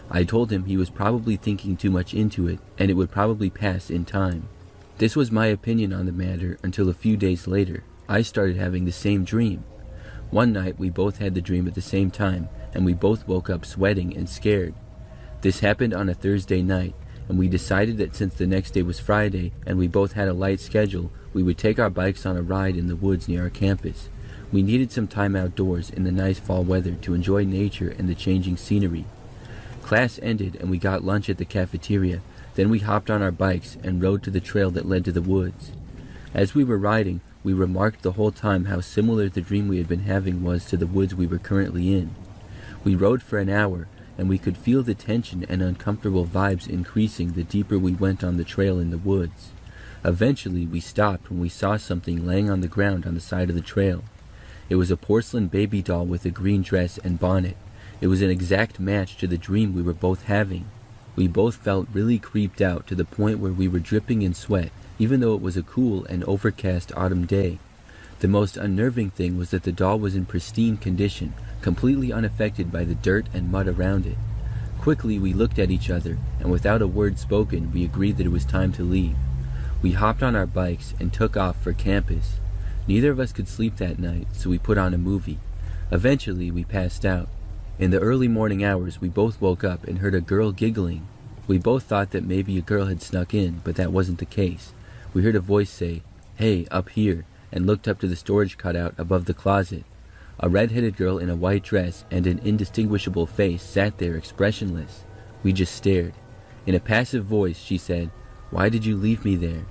Speaker 1: I told him he was probably thinking too much into it, and it would probably pass in time. This was my opinion on the matter until a few days later. I started having the same dream. One night we both had the dream at the same time, and we both woke up sweating and scared. This happened on a Thursday night, and we decided that since the next day was Friday and we both had a light schedule, we would take our bikes on a ride in the woods near our campus. We needed some time outdoors in the nice fall weather to enjoy nature and the changing scenery. Class ended and we got lunch at the cafeteria. Then we hopped on our bikes and rode to the trail that led to the woods. As we were riding, we remarked the whole time how similar the dream we had been having was to the woods we were currently in. We rode for an hour, and we could feel the tension and uncomfortable vibes increasing the deeper we went on the trail in the woods. Eventually, we stopped when we saw something laying on the ground on the side of the trail. It was a porcelain baby doll with a green dress and bonnet. It was an exact match to the dream we were both having. We both felt really creeped out to the point where we were dripping in sweat, even though it was a cool and overcast autumn day. The most unnerving thing was that the doll was in pristine condition, completely unaffected by the dirt and mud around it. Quickly we looked at each other, and without a word spoken, we agreed that it was time to leave. We hopped on our bikes and took off for campus. Neither of us could sleep that night, so we put on a movie. Eventually we passed out. In the early morning hours, we both woke up and heard a girl giggling. We both thought that maybe a girl had snuck in, but that wasn't the case. We heard a voice say, "Hey, up here," and looked up to the storage cutout above the closet. A red-headed girl in a white dress and an indistinguishable face sat there expressionless. We just stared. In a passive voice, she said, "Why did you leave me there?"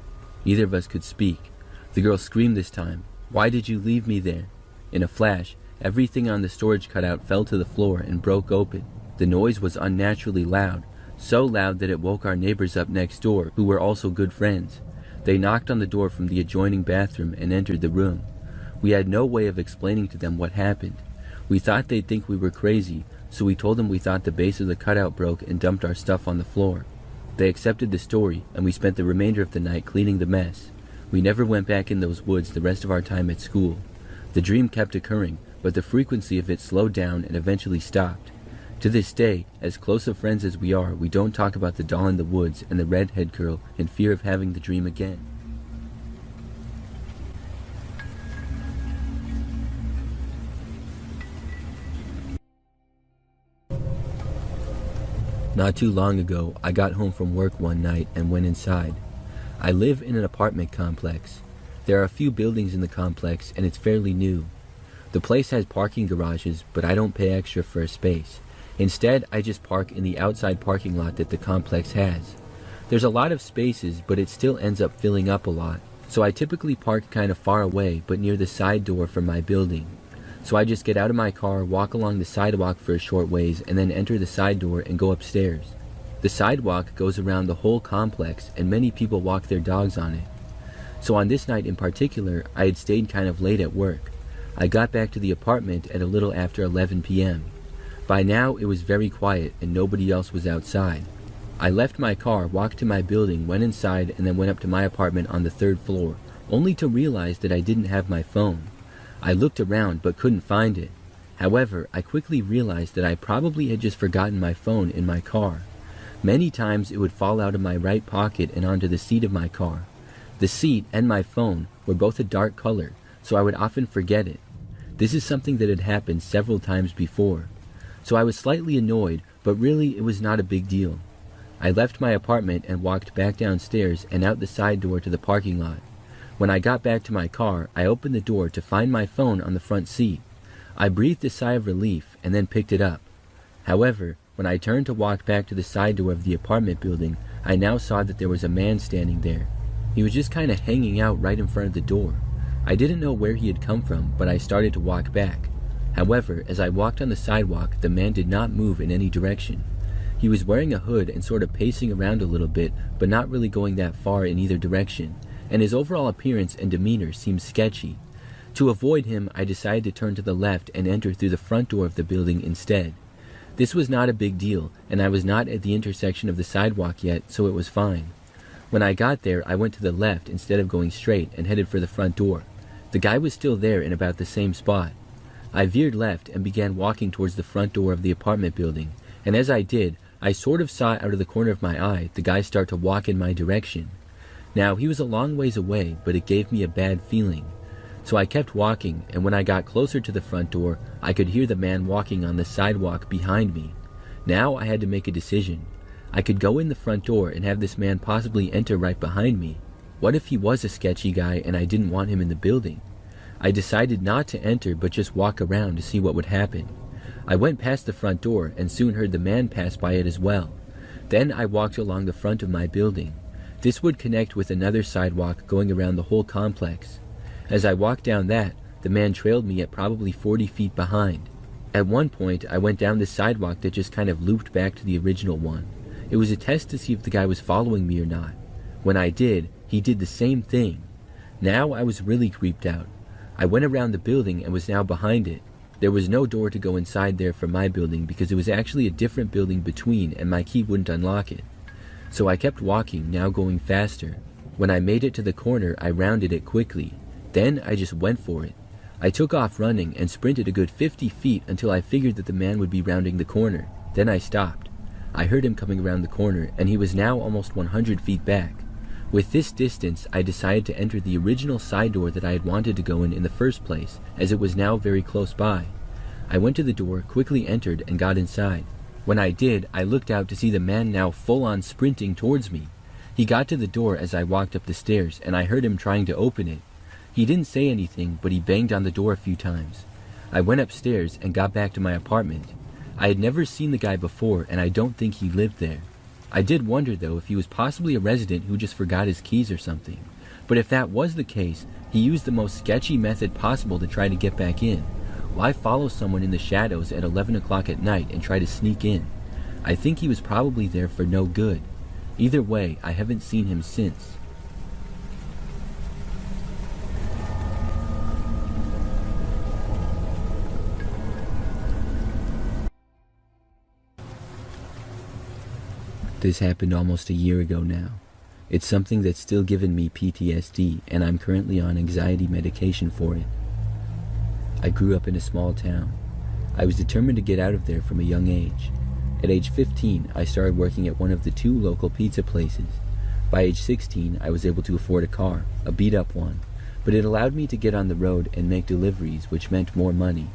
Speaker 1: Neither of us could speak. The girl screamed this time, "Why did you leave me there?" In a flash, everything on the storage cutout fell to the floor and broke open. The noise was unnaturally loud, so loud that it woke our neighbors up next door, who were also good friends. They knocked on the door from the adjoining bathroom and entered the room. We had no way of explaining to them what happened. We thought they'd think we were crazy, so we told them we thought the base of the cutout broke and dumped our stuff on the floor. They accepted the story, and we spent the remainder of the night cleaning the mess. We never went back in those woods the rest of our time at school. The dream kept occurring, but the frequency of it slowed down and eventually stopped. To this day, as close of friends as we are, we don't talk about the doll in the woods and the redhead girl in fear of having the dream again. Not too long ago, I got home from work one night and went inside. I live in an apartment complex. There are a few buildings in the complex and it's fairly new. The place has parking garages, but I don't pay extra for a space. Instead, I just park in the outside parking lot that the complex has. There's a lot of spaces, but it still ends up filling up a lot. So I typically park kind of far away, but near the side door from my building. So I just get out of my car, walk along the sidewalk for a short ways, and then enter the side door and go upstairs. The sidewalk goes around the whole complex, and many people walk their dogs on it. So on this night in particular, I had stayed kind of late at work. I got back to the apartment at a little after 11 p.m. By now, it was very quiet and nobody else was outside. I left my car, walked to my building, went inside, and then went up to my apartment on the 3rd floor, only to realize that I didn't have my phone. I looked around but couldn't find it. However, I quickly realized that I probably had just forgotten my phone in my car. Many times it would fall out of my right pocket and onto the seat of my car. The seat and my phone were both a dark color, so I would often forget it. This is something that had happened several times before. So I was slightly annoyed, but really it was not a big deal. I left my apartment and walked back downstairs and out the side door to the parking lot. When I got back to my car, I opened the door to find my phone on the front seat. I breathed a sigh of relief and then picked it up. However, when I turned to walk back to the side door of the apartment building, I now saw that there was a man standing there. He was just kind of hanging out right in front of the door. I didn't know where he had come from, but I started to walk back. However, as I walked on the sidewalk, the man did not move in any direction. He was wearing a hood and sort of pacing around a little bit, but not really going that far in either direction, and his overall appearance and demeanor seemed sketchy. To avoid him, I decided to turn to the left and enter through the front door of the building instead. This was not a big deal, and I was not at the intersection of the sidewalk yet, so it was fine. When I got there, I went to the left instead of going straight and headed for the front door. The guy was still there in about the same spot. I veered left and began walking towards the front door of the apartment building, and as I did, I sort of saw out of the corner of my eye the guy start to walk in my direction. Now, he was a long ways away, but it gave me a bad feeling. So I kept walking, and when I got closer to the front door, I could hear the man walking on the sidewalk behind me. Now I had to make a decision. I could go in the front door and have this man possibly enter right behind me. What if he was a sketchy guy and I didn't want him in the building? I decided not to enter but just walk around to see what would happen. I went past the front door and soon heard the man pass by it as well. Then I walked along the front of my building. This would connect with another sidewalk going around the whole complex. As I walked down that, the man trailed me at probably 40 feet behind. At one point, I went down this sidewalk that just kind of looped back to the original one. It was a test to see if the guy was following me or not. When I did, he did the same thing. Now I was really creeped out. I went around the building and was now behind it. There was no door to go inside there from my building because it was actually a different building between and my key wouldn't unlock it. So I kept walking, now going faster. When I made it to the corner, I rounded it quickly. Then I just went for it. I took off running and sprinted a good 50 feet until I figured that the man would be rounding the corner. Then I stopped. I heard him coming around the corner, and he was now almost 100 feet back. With this distance, I decided to enter the original side door that I had wanted to go in the first place, as it was now very close by. I went to the door, quickly entered, and got inside. When I did, I looked out to see the man now full-on sprinting towards me. He got to the door as I walked up the stairs, and I heard him trying to open it. He didn't say anything, but he banged on the door a few times. I went upstairs and got back to my apartment. I had never seen the guy before, and I don't think he lived there. I did wonder, though, if he was possibly a resident who just forgot his keys or something. But if that was the case, he used the most sketchy method possible to try to get back in. Why follow someone in the shadows at 11 o'clock at night and try to sneak in? I think he was probably there for no good. Either way, I haven't seen him since. This happened almost a year ago now. It's something that's still given me PTSD, and I'm currently on anxiety medication for it. I grew up in a small town. I was determined to get out of there from a young age. At age 15, I started working at one of the 2 local pizza places. By age 16, I was able to afford a car, a beat-up one, but it allowed me to get on the road and make deliveries, which meant more money.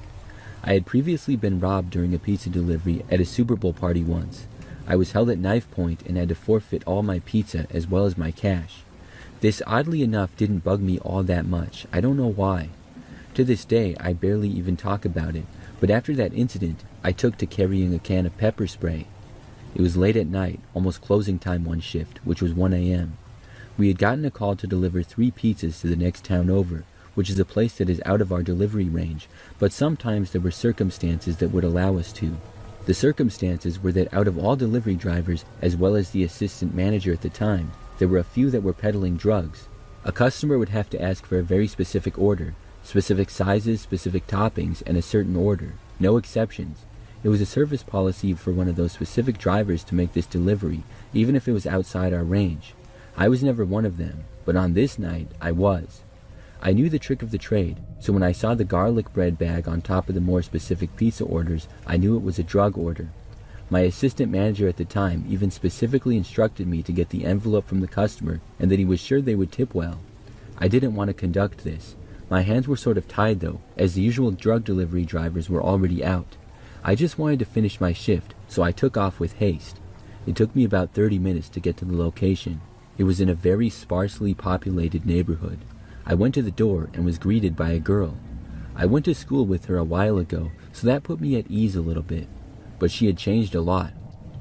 Speaker 1: I had previously been robbed during a pizza delivery at a Super Bowl party once. I was held at knife point and had to forfeit all my pizza as well as my cash. This, oddly enough, didn't bug me all that much. I don't know why. To this day, I barely even talk about it, but after that incident, I took to carrying a can of pepper spray. It was late at night, almost closing time one shift, which was 1 a.m. We had gotten a call to deliver 3 pizzas to the next town over, which is a place that is out of our delivery range, but sometimes there were circumstances that would allow us to. The circumstances were that out of all delivery drivers, as well as the assistant manager at the time, there were a few that were peddling drugs. A customer would have to ask for a very specific order, specific sizes, specific toppings, and a certain order. No exceptions. It was a service policy for one of those specific drivers to make this delivery, even if it was outside our range. I was never one of them, but on this night, I was. I knew the trick of the trade, so when I saw the garlic bread bag on top of the more specific pizza orders, I knew it was a drug order. My assistant manager at the time even specifically instructed me to get the envelope from the customer and that he was sure they would tip well. I didn't want to conduct this. My hands were sort of tied though, as the usual drug delivery drivers were already out. I just wanted to finish my shift, so I took off with haste. It took me about 30 minutes to get to the location. It was in a very sparsely populated neighborhood. I went to the door and was greeted by a girl. I went to school with her a while ago, so that put me at ease a little bit. But she had changed a lot.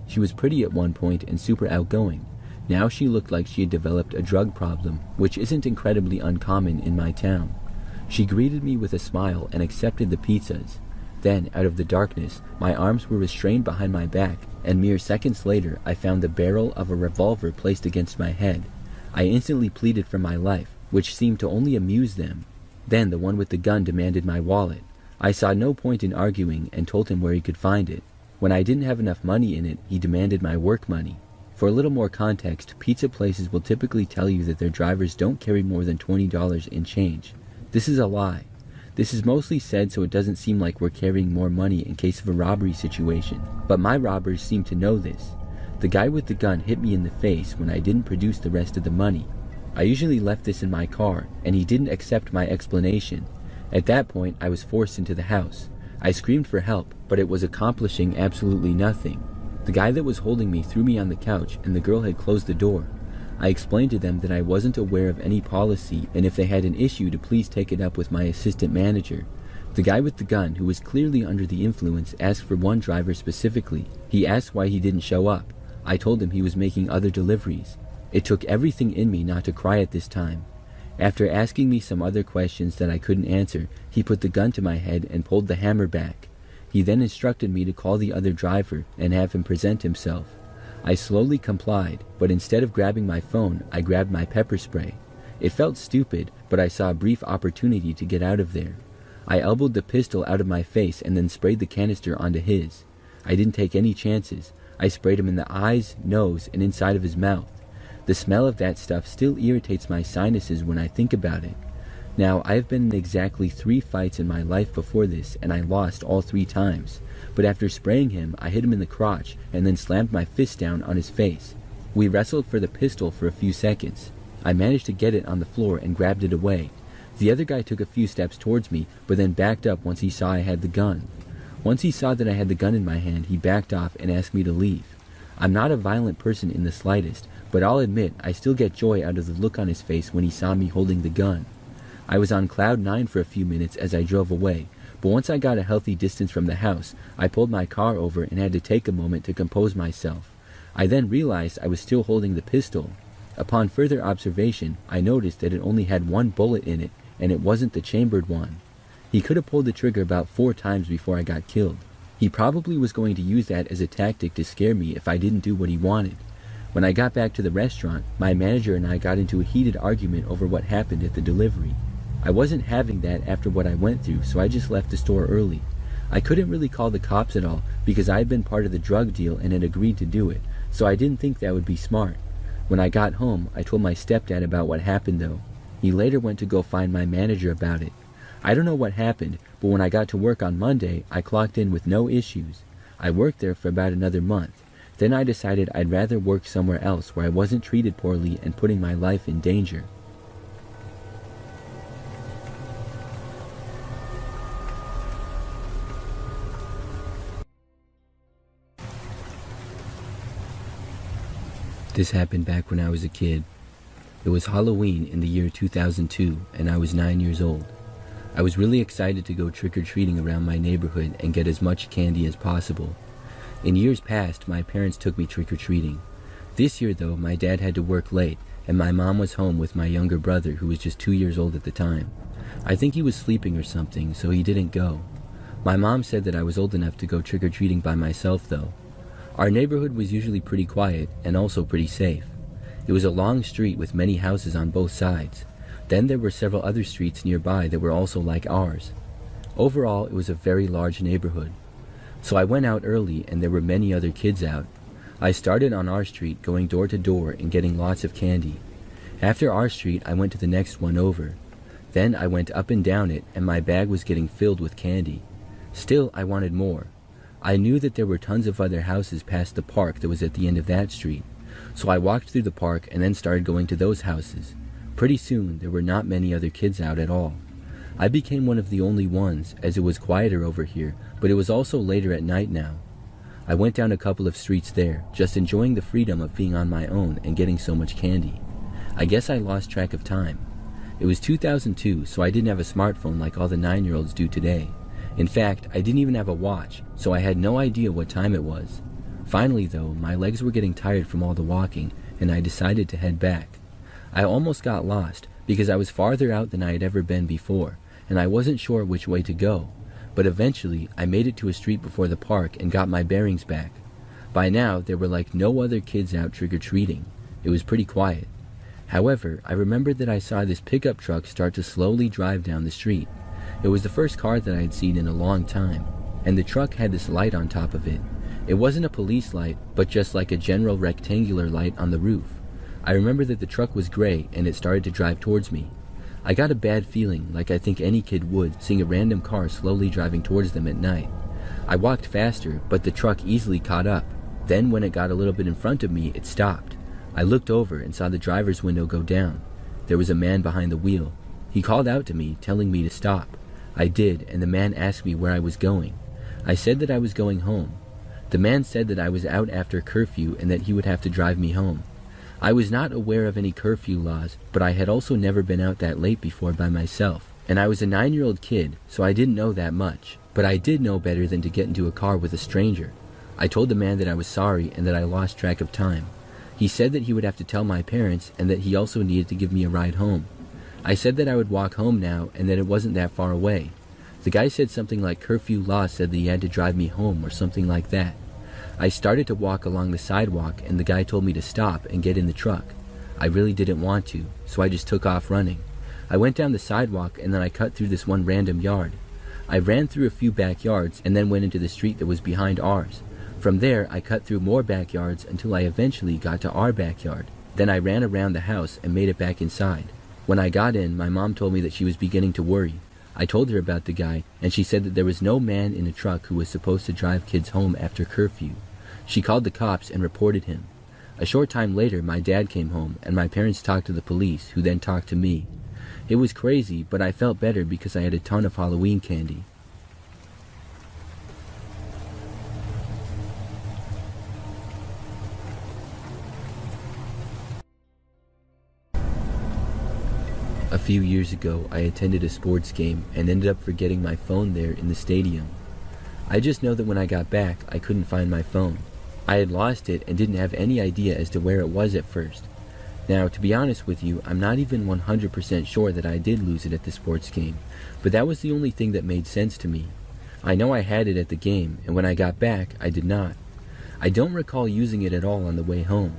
Speaker 1: She was pretty at one point and super outgoing. Now she looked like she had developed a drug problem, which isn't incredibly uncommon in my town. She greeted me with a smile and accepted the pizzas. Then, out of the darkness, my arms were restrained behind my back, and mere seconds later I found the barrel of a revolver placed against my head. I instantly pleaded for my life, which seemed to only amuse them. Then the one with the gun demanded my wallet. I saw no point in arguing and told him where he could find it.
Speaker 3: When I didn't have enough money in it, he demanded my work money. For a little more context, pizza places will typically tell you that their drivers don't carry more than $20 in change. This is a lie. This is mostly said so it doesn't seem like we're carrying more money in case of a robbery situation, but my robbers seem to know this. The guy with the gun hit me in the face when I didn't produce the rest of the money. I usually left this in my car, and he didn't accept my explanation. At that point, I was forced into the house. I screamed for help, but it was accomplishing absolutely nothing. The guy that was holding me threw me on the couch, and the girl had closed the door. I explained to them that I wasn't aware of any policy, and if they had an issue to please take it up with my assistant manager. The guy with the gun, who was clearly under the influence, asked for one driver specifically. He asked why he didn't show up. I told him he was making other deliveries. It took everything in me not to cry at this time. After asking me some other questions that I couldn't answer, he put the gun to my head and pulled the hammer back. He then instructed me to call the other driver and have him present himself. I slowly complied, but instead of grabbing my phone, I grabbed my pepper spray. It felt stupid, but I saw a brief opportunity to get out of there. I elbowed the pistol out of my face and then sprayed the canister onto his. I didn't take any chances. I sprayed him in the eyes, nose, and inside of his mouth. The smell of that stuff still irritates my sinuses when I think about it. Now, I've been in exactly 3 fights in my life before this, and I lost all 3 times. But after spraying him, I hit him in the crotch and then slammed my fist down on his face. We wrestled for the pistol for a few seconds. I managed to get it on the floor and grabbed it away. The other guy took a few steps towards me, but then backed up once he saw I had the gun. Once he saw that I had the gun in my hand, he backed off and asked me to leave. I'm not a violent person in the slightest, but I'll admit I still get joy out of the look on his face when he saw me holding the gun. I was on cloud 9 for a few minutes as I drove away, but once I got a healthy distance from the house, I pulled my car over and had to take a moment to compose myself. I then realized I was still holding the pistol. Upon further observation, I noticed that it only had 1 bullet in it, and it wasn't the chambered one. He could have pulled the trigger about 4 times before I got killed. He probably was going to use that as a tactic to scare me if I didn't do what he wanted. When I got back to the restaurant, my manager and I got into a heated argument over what happened at the delivery. I wasn't having that after what I went through, so I just left the store early. I couldn't really call the cops at all because I had been part of the drug deal and had agreed to do it, so I didn't think that would be smart. When I got home, I told my stepdad about what happened though. He later went to go find my manager about it. I don't know what happened, but when I got to work on Monday, I clocked in with no issues. I worked there for about another month. Then I decided I'd rather work somewhere else where I wasn't treated poorly and putting my life in danger. This happened back when I was a kid. It was Halloween in the year 2002, and I was 9 years old. I was really excited to go trick-or-treating around my neighborhood and get as much candy as possible. In years past, my parents took me trick-or-treating. This year, though, my dad had to work late, and my mom was home with my younger brother, who was just 2 years old at the time. I think he was sleeping or something, so he didn't go. My mom said that I was old enough to go trick-or-treating by myself, though. Our neighborhood was usually pretty quiet and also pretty safe. It was a long street with many houses on both sides. Then there were several other streets nearby that were also like ours. Overall, it was a very large neighborhood. So I went out early and there were many other kids out. I started on our street, going door to door and getting lots of candy. After our street, I went to the next one over. Then I went up and down it and my bag was getting filled with candy. Still, I wanted more. I knew that there were tons of other houses past the park that was at the end of that street. So I walked through the park and then started going to those houses. Pretty soon, there were not many other kids out at all. I became one of the only ones, as it was quieter over here, but it was also later at night now. I went down a couple of streets there, just enjoying the freedom of being on my own and getting so much candy. I guess I lost track of time. It was 2002, so I didn't have a smartphone like all the 9-year-olds do today. In fact, I didn't even have a watch, so I had no idea what time it was. Finally, though, my legs were getting tired from all the walking, and I decided to head back. I almost got lost, because I was farther out than I had ever been before, and I wasn't sure which way to go. But eventually, I made it to a street before the park and got my bearings back. By now, there were like no other kids out trick-or-treating. It was pretty quiet. However, I remembered that I saw this pickup truck start to slowly drive down the street. It was the first car that I had seen in a long time, and the truck had this light on top of it.
Speaker 1: It wasn't a police light, but just like a general rectangular light on the roof. I remember that the truck was gray and it started to drive towards me. I got a bad feeling, like I think any kid would, seeing a random car slowly driving towards them at night. I walked faster, but the truck easily caught up. Then when it got a little bit in front of me, it stopped. I looked over and saw the driver's window go down. There was a man behind the wheel. He called out to me, telling me to stop. I did, and the man asked me where I was going. I said that I was going home. The man said that I was out after curfew and that he would have to drive me home. I was not aware of any curfew laws, but I had also never been out that late before by myself, and I was a 9-year-old kid, so I didn't know that much. But I did know better than to get into a car with a stranger. I told the man that I was sorry and that I lost track of time. He said that he would have to tell my parents and that he also needed to give me a ride home. I said that I would walk home now and that it wasn't that far away. The guy said something like curfew law said that he had to drive me home or something like that. I started to walk along the sidewalk and the guy told me to stop and get in the truck. I really didn't want to, so I just took off running. I went down the sidewalk and then I cut through this one random yard. I ran through a few backyards and then went into the street that was behind ours. From there, I cut through more backyards until I eventually got to our backyard. Then I ran around the house and made it back inside. When I got in, my mom told me that she was beginning to worry. I told her about the guy, and she said that there was no man in a truck who was supposed to drive kids home after curfew. She called the cops and reported him. A short time later, my dad came home, and my parents talked to the police, who then talked to me. It was crazy, but I felt better because I had a ton of Halloween candy. A few years ago, I attended a sports game and ended up forgetting my phone there in the stadium. I just know that when I got back, I couldn't find my phone. I had lost it and didn't have any idea as to where it was at first. Now, to be honest with you, I'm not even 100% sure that I did lose it at the sports game, but that was the only thing that made sense to me. I know I had it at the game, and when I got back, I did not. I don't recall using it at all on the way home.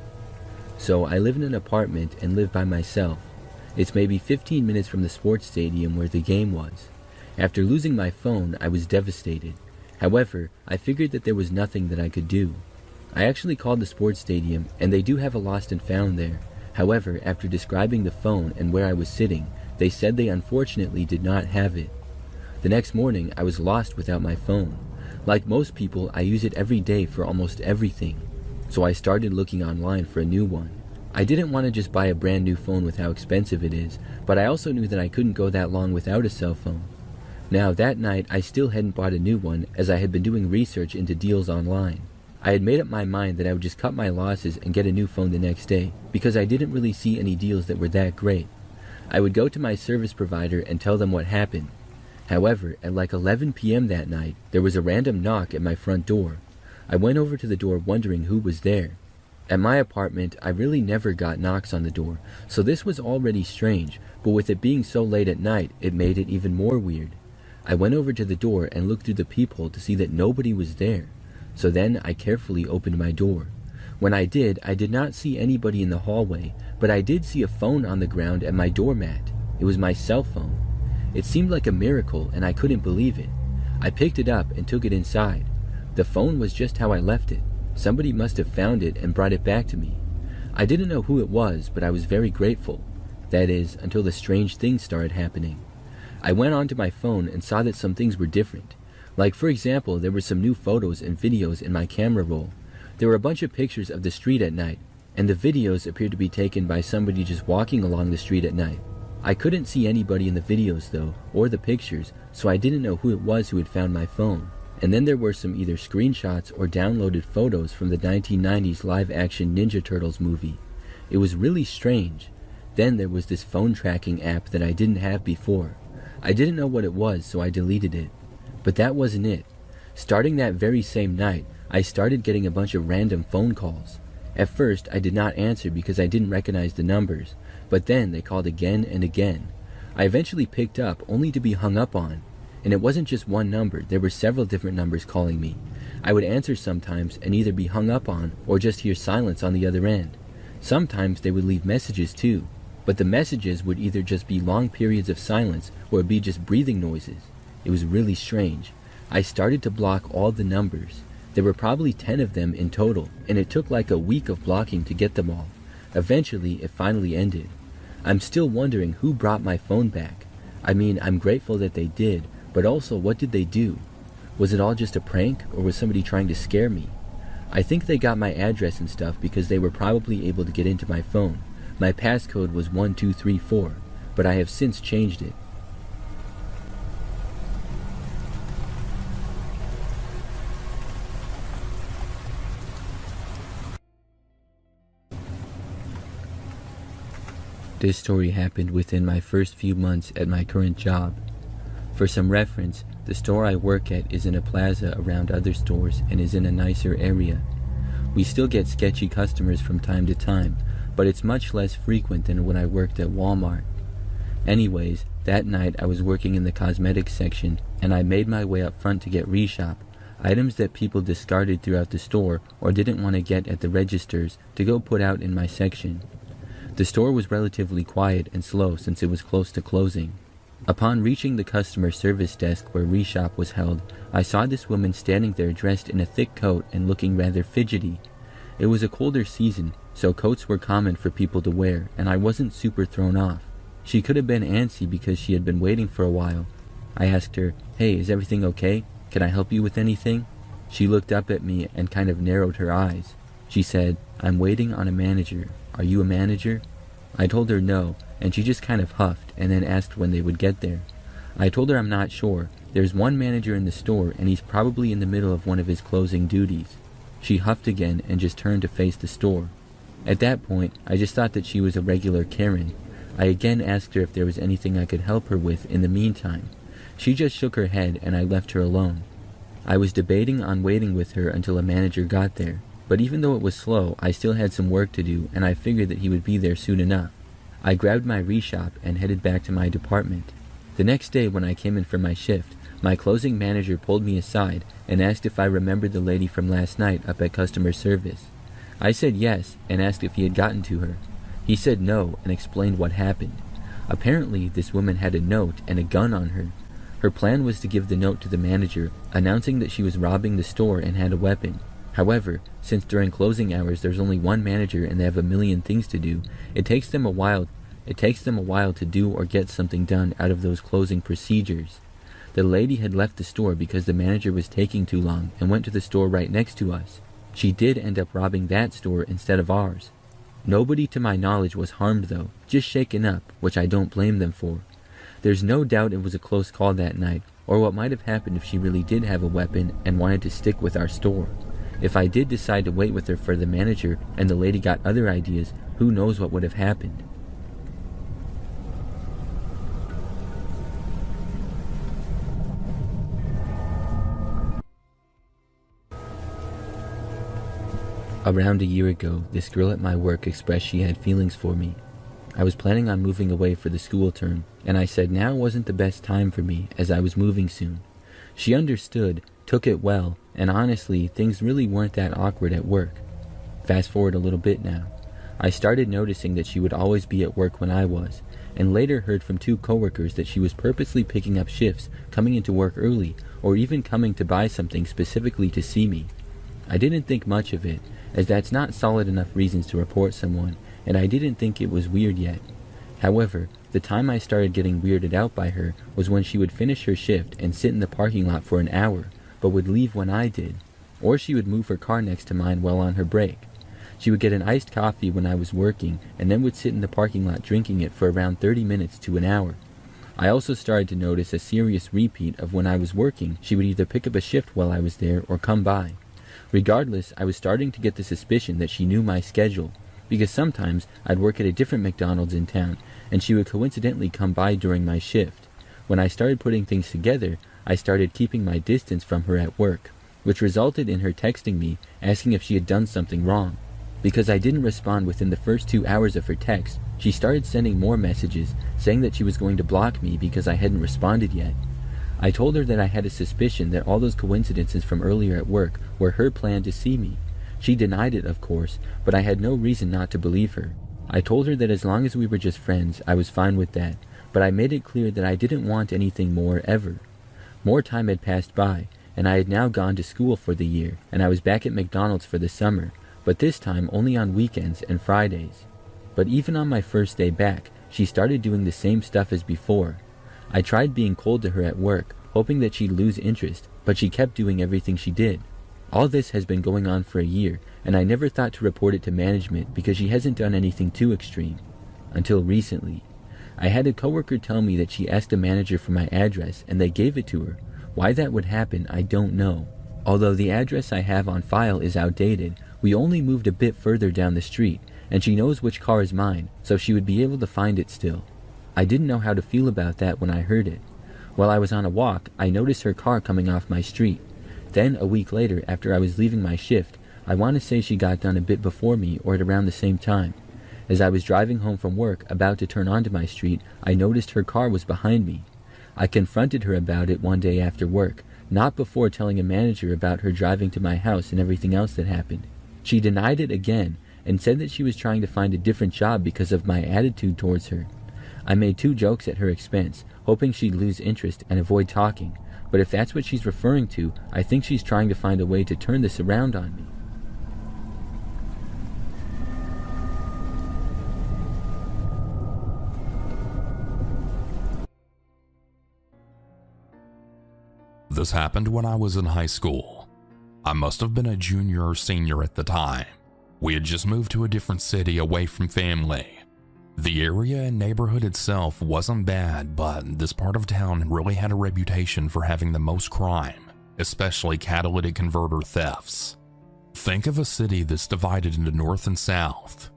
Speaker 1: So I live in an apartment and live by myself. It's maybe 15 minutes from the sports stadium where the game was. After losing my phone, I was devastated. However, I figured that there was nothing that I could do. I actually called the sports stadium, and they do have a lost and found there. However, after describing the phone and where I was sitting, they said they unfortunately did not have it. The next morning, I was lost without my phone. Like most people, I use it every day for almost everything. So I started looking online for a new one. I didn't want to just buy a brand new phone with how expensive it is, but I also knew that I couldn't go that long without a cell phone. Now, that night, I still hadn't bought a new one as I had been doing research into deals online. I had made up my mind that I would just cut my losses and get a new phone the next day, because I didn't really see any deals that were that great. I would go to my service provider and tell them what happened. However, at like 11 p.m. that night, there was a random knock at my front door. I went over to the door wondering who was there. At my apartment, I really never got knocks on the door, so this was already strange, but with it being so late at night, it made it even more weird. I went over to the door and looked through the peephole to see that nobody was there. So then I carefully opened my door. When I did not see anybody in the hallway, but I did see a phone on the ground at my doormat. It was my cell phone. It seemed like a miracle, and I couldn't believe it. I picked it up and took it inside. The phone was just how I left it. Somebody must have found it and brought it back to me. I didn't know who it was, but I was very grateful. That is, until the strange things started happening. I went onto my phone and saw that some things were different. Like, for example, there were some new photos and videos in my camera roll. There were a bunch of pictures of the street at night, and the videos appeared to be taken by somebody just walking along the street at night. I couldn't see anybody in the videos though, or the pictures, so I didn't know who it was who had found my phone. And then there were some either screenshots or downloaded photos from the 1990s live-action Ninja Turtles movie. It was really strange. Then there was this phone tracking app that I didn't have before. I didn't know what it was, so I deleted it. But that wasn't it. Starting that very same night, I started getting a bunch of random phone calls. At first, I did not answer because I didn't recognize the numbers, but then they called again and again. I eventually picked up, only to be hung up on. And it wasn't just one number, there were several different numbers calling me. I would answer sometimes and either be hung up on or just hear silence on the other end. Sometimes they would leave messages too, but the messages would either just be long periods of silence or be just breathing noises. It was really strange. I started to block all the numbers. There were probably 10 of them in total, and it took like a week of blocking to get them all. Eventually, it finally ended. I'm still wondering who brought my phone back. I mean, I'm grateful that they did, but also what did they do? Was it all just a prank, or was somebody trying to scare me? I think they got my address and stuff because they were probably able to get into my phone. My passcode was 1234, but I have since changed it. This story happened within my first few months at my current job. For some reference, the store I work at is in a plaza around other stores and is in a nicer area. We still get sketchy customers from time to time, but it's much less frequent than when I worked at Walmart. Anyways, that night I was working in the cosmetics section and I made my way up front to get reshop, items that people discarded throughout the store or didn't want to get at the registers to go put out in my section. The store was relatively quiet and slow since it was close to closing. Upon reaching the customer service desk where reshop was held, I saw this woman standing there dressed in a thick coat and looking rather fidgety. It was a colder season, so coats were common for people to wear, and I wasn't super thrown off. She could have been antsy because she had been waiting for a while. I asked her, "Hey, is everything okay? Can I help you with anything?" She looked up at me and kind of narrowed her eyes. She said, "I'm waiting on a manager. Are you a manager?" I told her no, and she just kind of huffed and then asked when they would get there. I told her I'm not sure. There's one manager in the store and he's probably in the middle of one of his closing duties. She huffed again and just turned to face the store. At that point, I just thought that she was a regular Karen. I again asked her if there was anything I could help her with in the meantime. She just shook her head and I left her alone. I was debating on waiting with her until a manager got there. But even though it was slow, I still had some work to do, and I figured that he would be there soon enough. I grabbed my reshop and headed back to my department. The next day when I came in for my shift, my closing manager pulled me aside and asked if I remembered the lady from last night up at customer service. I said yes and asked if he had gotten to her. He said no and explained what happened. Apparently, this woman had a note and a gun on her. Her plan was to give the note to the manager, announcing that she was robbing the store and had a weapon. However, since during closing hours there's only one manager and they have a million things to do, it takes them a while to do or get something done out of those closing procedures. The lady had left the store because the manager was taking too long and went to the store right next to us. She did end up robbing that store instead of ours. Nobody to my knowledge was harmed though, just shaken up, which I don't blame them for. There's no doubt it was a close call that night, or what might have happened if she really did have a weapon and wanted to stick with our store. If I did decide to wait with her for the manager and the lady got other ideas, who knows what would have happened. Around a year ago, this girl at my work expressed she had feelings for me. I was planning on moving away for the school term, and I said now wasn't the best time for me as I was moving soon. She understood, took it well, and honestly, things really weren't that awkward at work. Fast forward a little bit now. I started noticing that she would always be at work when I was, and later heard from 2 coworkers that she was purposely picking up shifts, coming into work early, or even coming to buy something specifically to see me. I didn't think much of it, as that's not solid enough reasons to report someone, and I didn't think it was weird yet. However, the time I started getting weirded out by her was when she would finish her shift and sit in the parking lot for an hour, but would leave when I did, or she would move her car next to mine while on her break. She would get an iced coffee when I was working and then would sit in the parking lot drinking it for around 30 minutes to an hour. I also started to notice a serious repeat of when I was working. She would either pick up a shift while I was there or come by. Regardless, I was starting to get the suspicion that she knew my schedule, because sometimes I'd work at a different McDonald's in town and she would coincidentally come by during my shift. When I started putting things together, I started keeping my distance from her at work, which resulted in her texting me asking if she had done something wrong. Because I didn't respond within the first 2 hours of her text, she started sending more messages saying that she was going to block me because I hadn't responded yet. I told her that I had a suspicion that all those coincidences from earlier at work were her plan to see me. She denied it, of course, but I had no reason not to believe her. I told her that as long as we were just friends, I was fine with that, but I made it clear that I didn't want anything more ever. More time had passed by, and I had now gone to school for the year, and I was back at McDonald's for the summer, but this time only on weekends and Fridays. But even on my first day back, she started doing the same stuff as before. I tried being cold to her at work, hoping that she'd lose interest, but she kept doing everything she did. All this has been going on for a year, and I never thought to report it to management because she hasn't done anything too extreme. Until recently. I had a coworker tell me that she asked a manager for my address and they gave it to her. Why that would happen, I don't know. Although the address I have on file is outdated, we only moved a bit further down the street, and she knows which car is mine, so she would be able to find it still. I didn't know how to feel about that when I heard it. While I was on a walk, I noticed her car coming off my street. Then, a week later, after I was leaving my shift, I want to say she got done a bit before me or at around the same time. As I was driving home from work, about to turn onto my street, I noticed her car was behind me. I confronted her about it one day after work, not before telling a manager about her driving to my house and everything else that happened. She denied it again and said that she was trying to find a different job because of my attitude towards her. I made 2 jokes at her expense, hoping she'd lose interest and avoid talking, but if that's what she's referring to, I think she's trying to find a way to turn this around on me.
Speaker 4: This happened when I was in high school. I must have been a junior or senior at the time. We had just moved to a different city away from family. The area and neighborhood itself wasn't bad, but this part of town really had a reputation for having the most crime, especially catalytic converter thefts. Think of a city that's divided into north and south.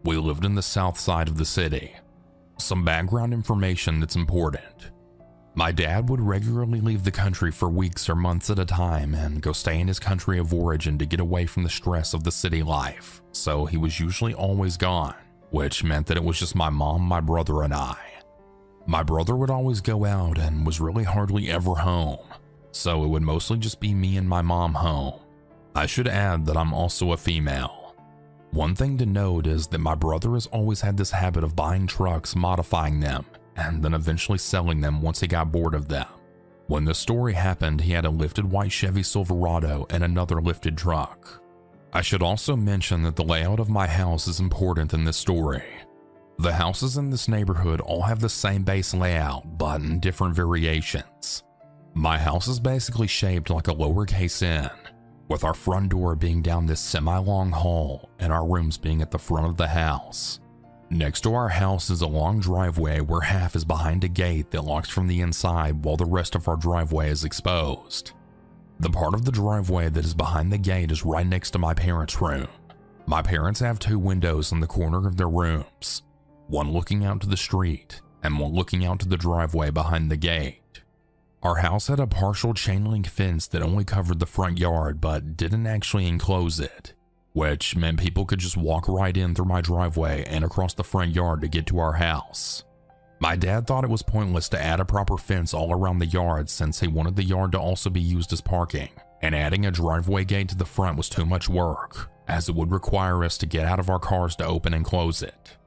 Speaker 4: We lived in the south side of the city. Some background information that's important. My dad would regularly leave the country for weeks or months at a time and go stay in his country of origin to get away from the stress of the city life, so he was usually always gone, which meant that it was just my mom, my brother, and I. My brother would always go out and was really hardly ever home, so it would mostly just be me and my mom home. I should add that I'm also a female. One thing to note is that my brother has always had this habit of buying trucks, modifying them, and then eventually selling them once he got bored of them. When this story happened, he had a lifted white Chevy Silverado and another lifted truck. I should also mention that the layout of my house is important in this story. The houses in this neighborhood all have the same base layout, but in different variations. My house is basically shaped like a lowercase n, with our front door being down this semi-long hall and our rooms being at the front of the house. Next to our house is a long driveway where half is behind a gate that locks from the inside while the rest of our driveway is exposed. The part of the driveway that is behind the gate is right next to my parents' room. My parents have 2 windows in the corner of their rooms, one looking out to the street and one looking out to the driveway behind the gate. Our house had a partial chain link fence that only covered the front yard but didn't actually enclose it, which meant people could just walk right in through my driveway and across the front yard to get to our house. My dad thought it was pointless to add a proper fence all around the yard since he wanted the yard to also be used as parking, and adding a driveway gate to the front was too much work, as it would require us to get out of our cars to open and close it.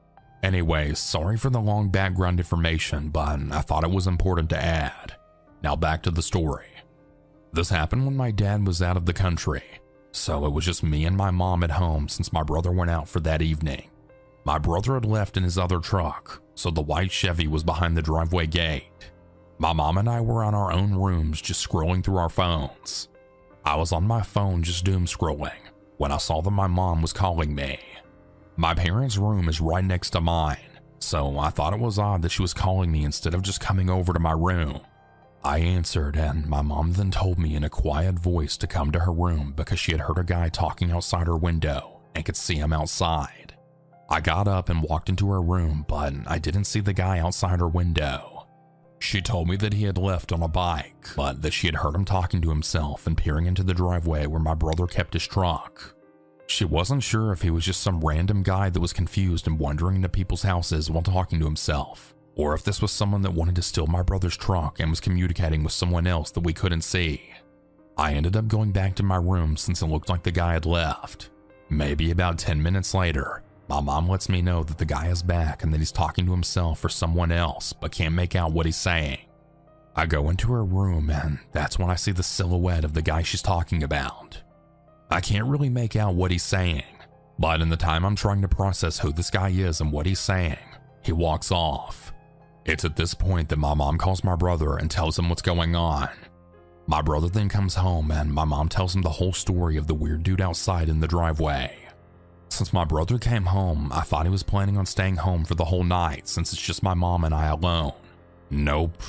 Speaker 4: Anyways, sorry for the long background information, but I thought it was important to add. Now back to the story. This happened when my dad was out of the country, so it was just me and my mom at home since my brother went out for that evening. My brother had left in his other truck, so the white Chevy was behind the driveway gate. My mom and I were on our own rooms just scrolling through our phones. I was on my phone just doom scrolling when I saw that my mom was calling me. My parents' room is right next to mine, so I thought it was odd that she was calling me instead of just coming over to my room. I answered, and my mom then told me in a quiet voice to come to her room because she had heard a guy talking outside her window and could see him outside. I got up and walked into her room, but I didn't see the guy outside her window. She told me that he had left on a bike, but that she had heard him talking to himself and peering into the driveway where my brother kept his truck. She wasn't sure if he was just some random guy that was confused and wandering into people's houses while talking to himself, or if this was someone that wanted to steal my brother's truck and was communicating with someone else that we couldn't see. I ended up going back to my room since it looked like the guy had left. Maybe about 10 minutes later, my mom lets me know that the guy is back and that he's talking to himself or someone else, but can't make out what he's saying. I go into her room, and that's when I see the silhouette of the guy she's talking about. I can't really make out what he's saying, but in the time I'm trying to process who this guy is and what he's saying, he walks off. It's at this point that my mom calls my brother and tells him what's going on. My brother then comes home, and my mom tells him the whole story of the weird dude outside in the driveway. Since my brother came home, I thought he was planning on staying home for the whole night since it's just my mom and I alone. Nope.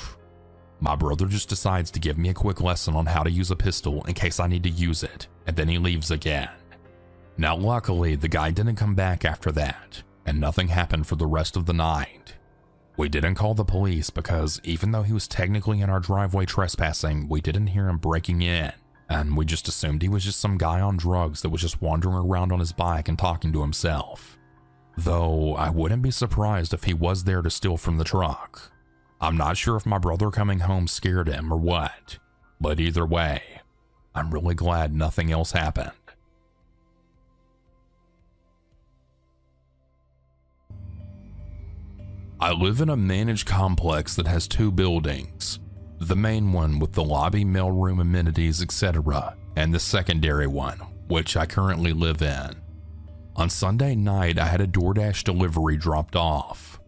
Speaker 4: My brother just decides to give me a quick lesson on how to use a pistol in case I need to use it, and then he leaves again. Now luckily, the guy didn't come back after that, and nothing happened for the rest of the night. We didn't call the police because even though he was technically in our driveway trespassing, we didn't hear him breaking in, and we just assumed he was just some guy on drugs that was just wandering around on his bike and talking to himself. Though I wouldn't be surprised if he was there to steal from the truck. I'm not sure if my brother coming home scared him or what, but either way, I'm really glad nothing else happened. I live in a managed complex that has 2 buildings. The main one with the lobby, mailroom, amenities, etc., and the secondary one, which I currently live in. On Sunday night, I had a DoorDash delivery dropped off.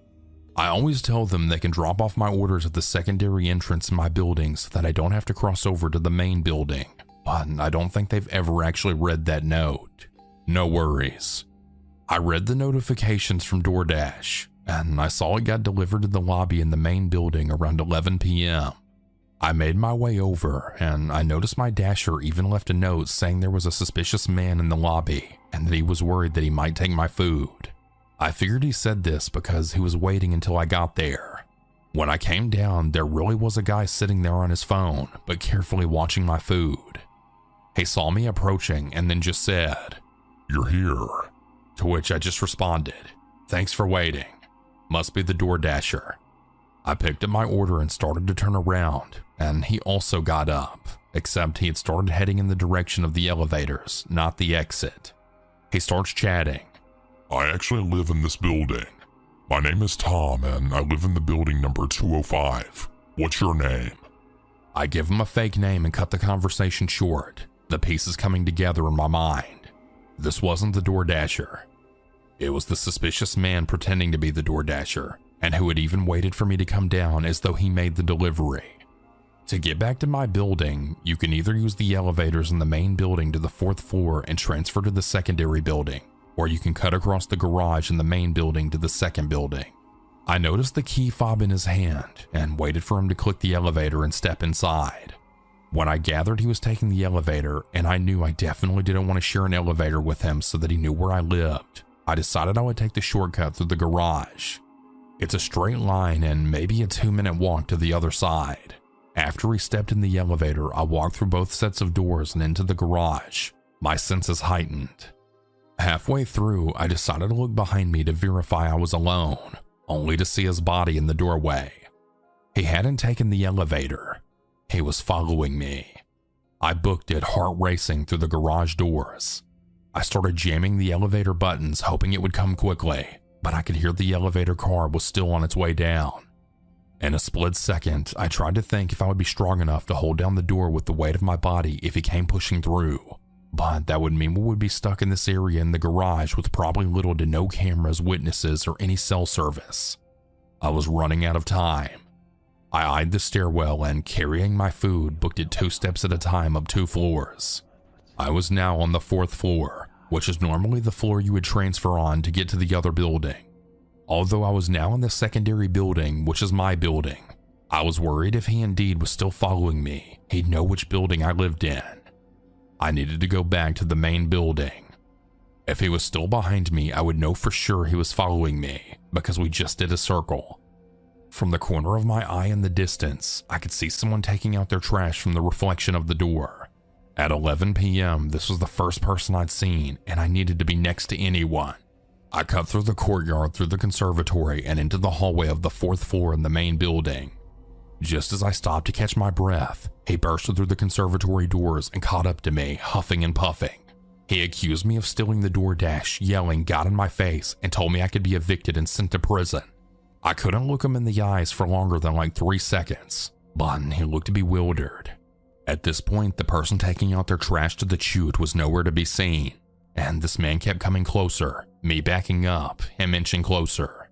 Speaker 4: I always tell them they can drop off my orders at the secondary entrance in my building so that I don't have to cross over to the main building, but I don't think they've ever actually read that note. No worries. I read the notifications from DoorDash, and I saw it got delivered to the lobby in the main building around 11 p.m. I made my way over, and I noticed my dasher even left a note saying there was a suspicious man in the lobby and that he was worried that he might take my food. I figured he said this because he was waiting until I got there. When I came down, there really was a guy sitting there on his phone, but carefully watching my food. He saw me approaching and then just said, "You're here." To which I just responded, "Thanks for waiting. Must be the DoorDasher." I picked up my order and started to turn around, and he also got up, except he had started heading in the direction of the elevators, not the exit. He starts chatting.
Speaker 5: "I actually live in this building. My name is Tom, and I live in the building number 205. What's your name?"
Speaker 4: I give him a fake name and cut the conversation short, the pieces coming together in my mind. This wasn't the DoorDasher. It was the suspicious man pretending to be the DoorDasher, and who had even waited for me to come down as though he made the delivery. To get back to my building, you can either use the elevators in the main building to the 4th floor and transfer to the secondary building, or you can cut across the garage in the main building to the 2nd building. I noticed the key fob in his hand and waited for him to click the elevator and step inside. When I gathered he was taking the elevator, and I knew I definitely didn't want to share an elevator with him so that he knew where I lived, I decided I would take the shortcut through the garage. It's a straight line and maybe a 2-minute walk to the other side. After he stepped in the elevator, I walked through both sets of doors and into the garage, my senses heightened. Halfway through, I decided to look behind me to verify I was alone, only to see his body in the doorway. He hadn't taken the elevator. He was following me. I booked it, heart racing through the garage doors. I started jamming the elevator buttons, hoping it would come quickly, but I could hear the elevator car was still on its way down. In a split second, I tried to think if I would be strong enough to hold down the door with the weight of my body if he came pushing through, but that would mean we would be stuck in this area in the garage with probably little to no cameras, witnesses, or any cell service. I was running out of time. I eyed the stairwell and, carrying my food, booked it 2 steps at a time up 2 floors. I was now on the 4th floor, which is normally the floor you would transfer on to get to the other building. Although I was now in the secondary building, which is my building, I was worried if he indeed was still following me, he'd know which building I lived in. I needed to go back to the main building. If he was still behind me, I would know for sure he was following me, because we just did a circle. From the corner of my eye in the distance, I could see someone taking out their trash from the reflection of the door. At 11 p.m., this was the first person I'd seen, and I needed to be next to anyone. I cut through the courtyard, through the conservatory, and into the hallway of the 4th floor in the main building. Just as I stopped to catch my breath, he bursted through the conservatory doors and caught up to me, huffing and puffing. He accused me of stealing the DoorDash, yelling, got in my face, and told me I could be evicted and sent to prison. I couldn't look him in the eyes for longer than like 3 seconds. but he looked bewildered. At this point, the person taking out their trash to the chute was nowhere to be seen, and this man kept coming closer, me backing up, him inching closer.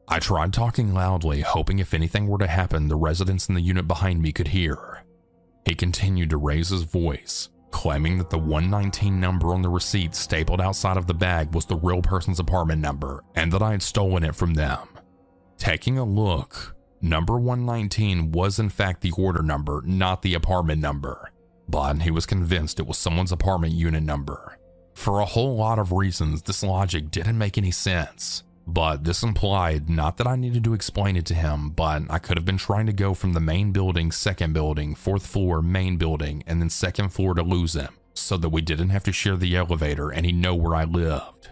Speaker 4: I tried talking loudly, hoping if anything were to happen, the residents in the unit behind me could hear. He continued to raise his voice, claiming that the 119 number on the receipt stapled outside of the bag was the real person's apartment number and that I had stolen it from them. Taking a look, number 119 was in fact the order number, not the apartment number, but he was convinced it was someone's apartment unit number. For a whole lot of reasons, this logic didn't make any sense. But this implied not that I needed to explain it to him, but I could have been trying to go from the main building, second building, fourth floor, main building, and then second floor to lose him, so that we didn't have to share the elevator and he'd know where I lived.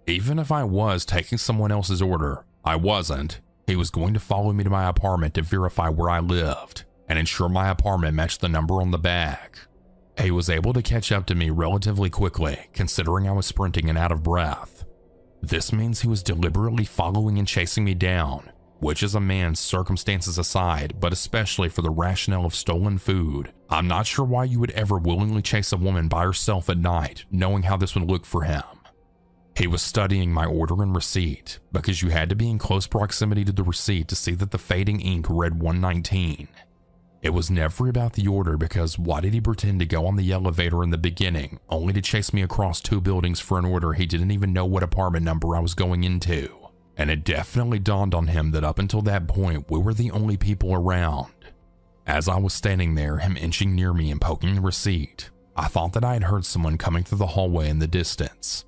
Speaker 4: Even if I was taking someone else's order, I wasn't. He was going to follow me to my apartment to verify where I lived and ensure my apartment matched the number on the bag. He was able to catch up to me relatively quickly, considering I was sprinting and out of breath. This means he was deliberately following and chasing me down, which is a man's circumstances aside, but especially for the rationale of stolen food, I'm not sure why you would ever willingly chase a woman by herself at night, knowing how this would look for him. He was studying my order and receipt, because you had to be in close proximity to the receipt to see that the fading ink read 119. It was never about the order because why did he pretend to go on the elevator in the beginning, only to chase me across 2 buildings for an order he didn't even know what apartment number I was going into? And it definitely dawned on him that up until that point, we were the only people around. As I was standing there, him inching near me and poking the receipt, I thought that I had heard someone coming through the hallway in the distance.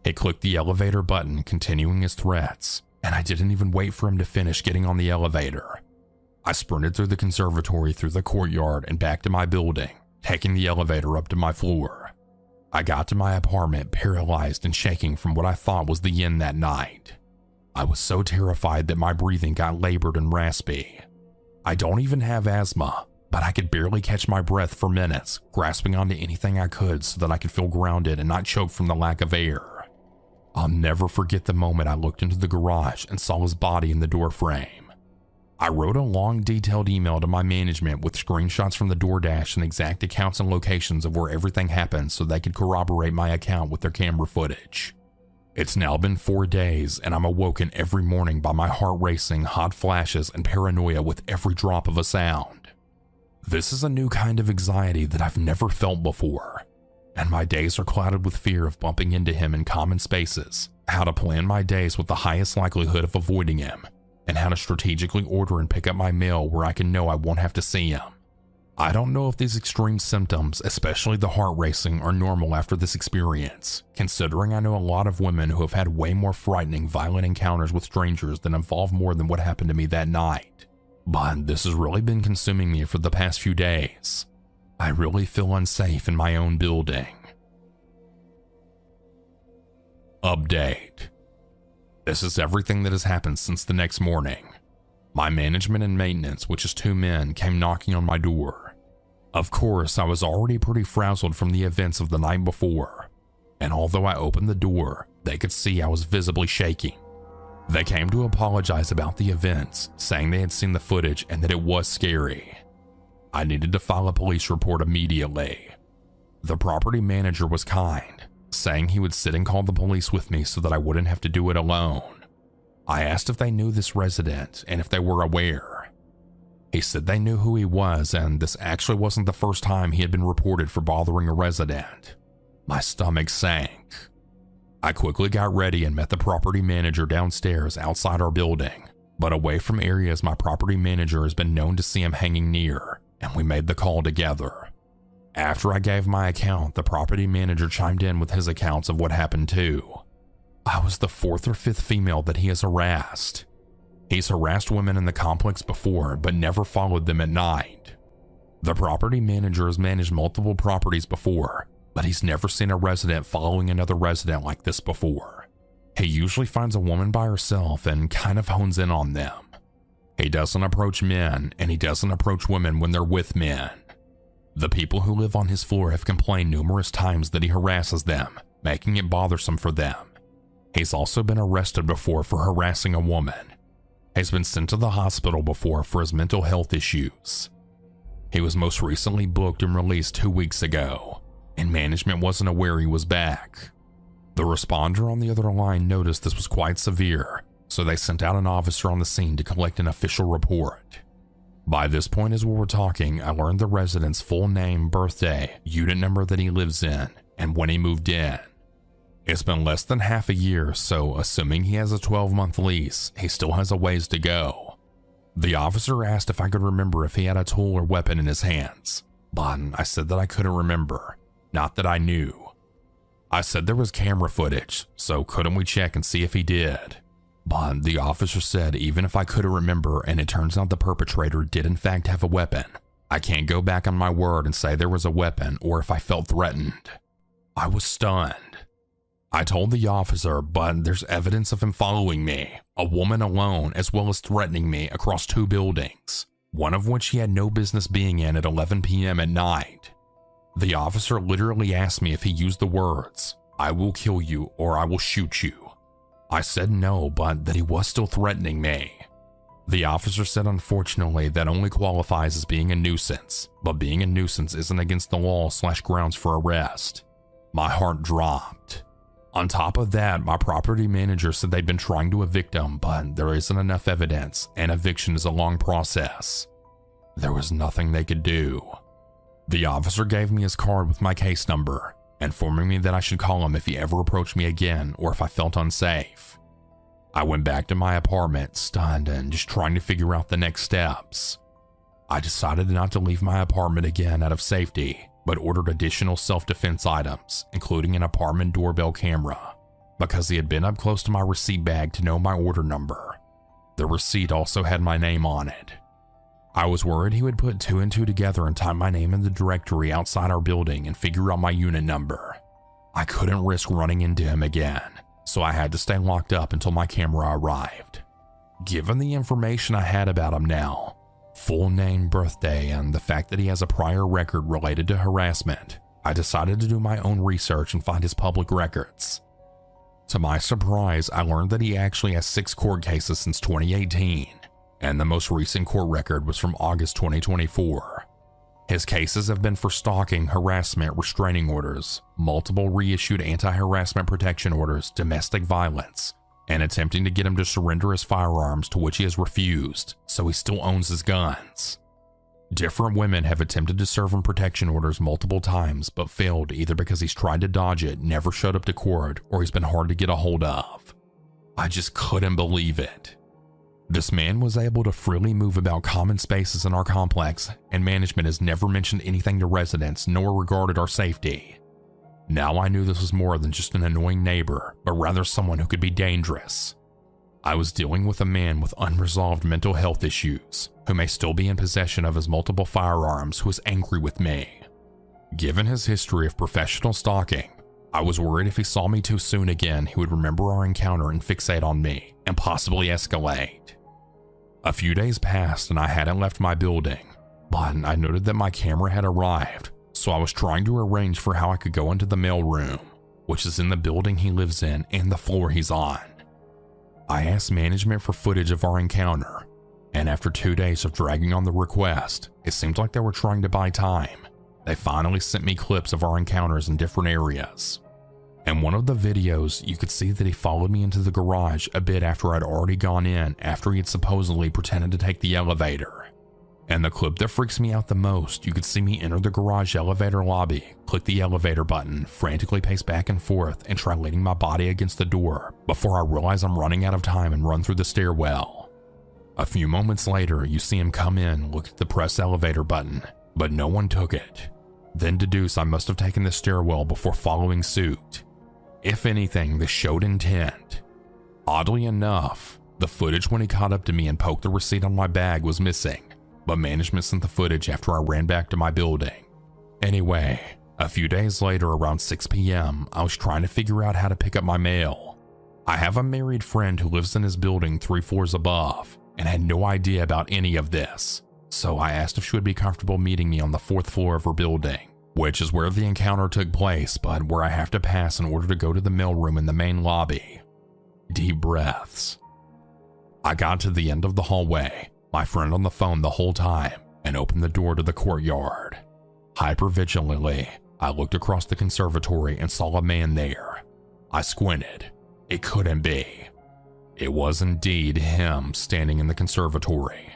Speaker 4: He clicked the elevator button, continuing his threats, and I didn't even wait for him to finish getting on the elevator. I sprinted through the conservatory, through the courtyard, and back to my building, taking the elevator up to my floor. I got to my apartment paralyzed and shaking from what I thought was the end that night. I was so terrified that my breathing got labored and raspy. I don't even have asthma, but I could barely catch my breath for minutes, grasping onto anything I could so that I could feel grounded and not choke from the lack of air. I'll never forget the moment I looked into the garage and saw his body in the doorframe. I wrote a long, detailed email to my management with screenshots from the DoorDash and exact accounts and locations of where everything happened so they could corroborate my account with their camera footage. It's now been 4 days and I'm awoken every morning by my heart racing, hot flashes, and paranoia with every drop of a sound. This is a new kind of anxiety that I've never felt before, and my days are clouded with fear of bumping into him in common spaces, how to plan my days with the highest likelihood of avoiding him, and how to strategically order and pick up my mail where I can know I won't have to see him. I don't know if these extreme symptoms, especially the heart racing, are normal after this experience, considering I know a lot of women who have had way more frightening, violent encounters with strangers that involve more than what happened to me that night. But this has really been consuming me for the past few days. I really feel unsafe in my own building. Update. This is everything that has happened since the next morning. My management and maintenance, which is 2 men, came knocking on my door. Of course, I was already pretty frazzled from the events of the night before, and although I opened the door, they could see I was visibly shaking. They came to apologize about the events, saying they had seen the footage and that it was scary. I needed to file a police report immediately. The property manager was kind, saying he would sit and call the police with me so that I wouldn't have to do it alone. I asked if they knew this resident and if they were aware. He said they knew who he was, and this actually wasn't the first time he had been reported for bothering a resident. My stomach sank. I quickly got ready and met the property manager downstairs outside our building, but away from areas my property manager has been known to see him hanging near, and we made the call together. After I gave my account, the property manager chimed in with his accounts of what happened too. I was the 4th or 5th female that he has harassed. He's harassed women in the complex before, but never followed them at night. The property manager has managed multiple properties before, but he's never seen a resident following another resident like this before. He usually finds a woman by herself and kind of hones in on them. He doesn't approach men, and he doesn't approach women when they're with men. The people who live on his floor have complained numerous times that he harasses them, making it bothersome for them. He's also been arrested before for harassing a woman. He's been sent to the hospital before for his mental health issues. He was most recently booked and released 2 weeks ago, and management wasn't aware he was back. The responder on the other line noticed this was quite severe, so they sent out an officer on the scene to collect an official report. By this point as we were talking, I learned the resident's full name, birthday, unit number that he lives in, and when he moved in. It's been less than half a year, so assuming he has a 12-month lease, he still has a ways to go. The officer asked if I could remember if he had a tool or weapon in his hands, but I said that I couldn't remember, not that I knew. I said there was camera footage, so couldn't we check and see if he did? But the officer said even if I couldn't remember and it turns out the perpetrator did in fact have a weapon, I can't go back on my word and say there was a weapon or if I felt threatened. I was stunned. I told the officer, but there's evidence of him following me, a woman alone, as well as threatening me across 2 buildings, one of which he had no business being in at 11 p.m. at night. The officer literally asked me if he used the words, "I will kill you or I will shoot you." I said no, but that he was still threatening me. The officer said unfortunately that only qualifies as being a nuisance, but being a nuisance isn't against the law / grounds for arrest. My heart dropped. On top of that, my property manager said they'd been trying to evict him, but there isn't enough evidence, and eviction is a long process. There was nothing they could do. The officer gave me his card with my case number, informing me that I should call him if he ever approached me again or if I felt unsafe. I went back to my apartment, stunned and just trying to figure out the next steps. I decided not to leave my apartment again out of safety, but ordered additional self-defense items, including an apartment doorbell camera, because he had been up close to my receipt bag to know my order number. The receipt also had my name on it. I was worried he would put 2 and 2 together and type my name in the directory outside our building and figure out my unit number. I couldn't risk running into him again, so I had to stay locked up until my camera arrived. Given the information I had about him now, full name, birthday, and the fact that he has a prior record related to harassment, I decided to do my own research and find his public records. To my surprise, I learned that he actually has 6 court cases since 2018, and the most recent court record was from August 2024. His cases have been for stalking, harassment, restraining orders, multiple reissued anti-harassment protection orders, domestic violence, and attempting to get him to surrender his firearms, to which he has refused, so he still owns his guns. Different women have attempted to serve him protection orders multiple times, but failed either because he's tried to dodge it, never showed up to court, or he's been hard to get a hold of. I just couldn't believe it. This man was able to freely move about common spaces in our complex, and management has never mentioned anything to residents nor regarded our safety. Now I knew this was more than just an annoying neighbor, but rather someone who could be dangerous. I was dealing with a man with unresolved mental health issues, who may still be in possession of his multiple firearms, who is angry with me. Given his history of professional stalking, I was worried if he saw me too soon again, he would remember our encounter and fixate on me, and possibly escalate. A few days passed and I hadn't left my building, but I noted that my camera had arrived, so I was trying to arrange for how I could go into the mail room, which is in the building he lives in and the floor he's on. I asked management for footage of our encounter, and after 2 days of dragging on the request, it seemed like they were trying to buy time. They finally sent me clips of our encounters in different areas. In one of the videos, you could see that he followed me into the garage a bit after I'd already gone in, after he had supposedly pretended to take the elevator. And the clip that freaks me out the most, you could see me enter the garage elevator lobby, click the elevator button, frantically pace back and forth, and try leaning my body against the door before I realize I'm running out of time and run through the stairwell. A few moments later, you see him come in, look at the press elevator button, but no one took it. Then deduce I must have taken the stairwell before following suit. If anything, this showed intent. Oddly enough, the footage when he caught up to me and poked the receipt on my bag was missing, but management sent the footage after I ran back to my building. Anyway, a few days later around 6 p.m., I was trying to figure out how to pick up my mail. I have a married friend who lives in his building 3 floors above and had no idea about any of this, so I asked if she would be comfortable meeting me on the 4th floor of her building, which is where the encounter took place, but where I have to pass in order to go to the mailroom in the main lobby. Deep breaths. I got to the end of the hallway, my friend on the phone the whole time, and opened the door to the courtyard. Hypervigilantly, I looked across the conservatory and saw a man there. I squinted. It couldn't be. It was indeed him standing in the conservatory.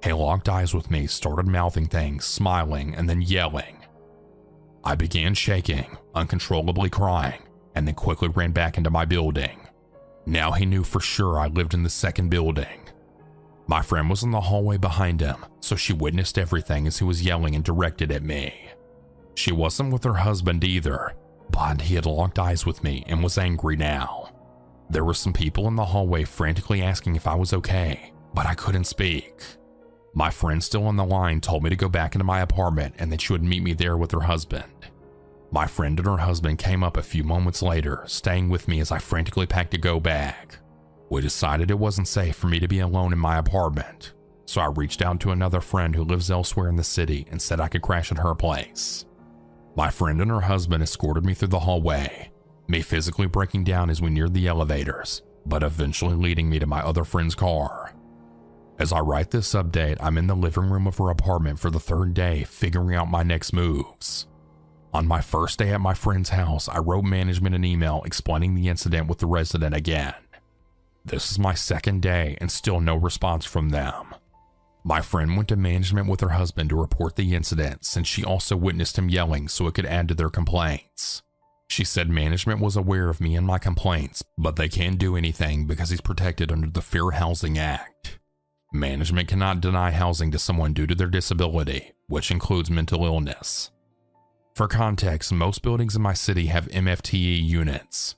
Speaker 4: He locked eyes with me, started mouthing things, smiling, and then yelling. I began shaking, uncontrollably crying, and then quickly ran back into my building. Now he knew for sure I lived in the second building. My friend was in the hallway behind him, so she witnessed everything as he was yelling and directed at me. She wasn't with her husband either, but he had locked eyes with me and was angry now. There were some people in the hallway frantically asking if I was okay, but I couldn't speak. My friend still on the line told me to go back into my apartment and that she would meet me there with her husband. My friend and her husband came up a few moments later, staying with me as I frantically packed a go bag. We decided it wasn't safe for me to be alone in my apartment, so I reached out to another friend who lives elsewhere in the city and said I could crash at her place. My friend and her husband escorted me through the hallway, me physically breaking down as we neared the elevators, but eventually leading me to my other friend's car. As I write this update, I'm in the living room of her apartment for the third day, figuring out my next moves. On my first day at my friend's house, I wrote management an email explaining the incident with the resident again. This is my second day and still no response from them. My friend went to management with her husband to report the incident since she also witnessed him yelling so it could add to their complaints. She said management was aware of me and my complaints, but they can't do anything because he's protected under the Fair Housing Act. Management cannot deny housing to someone due to their disability, which includes mental illness. For context, most buildings in my city have MFTE units,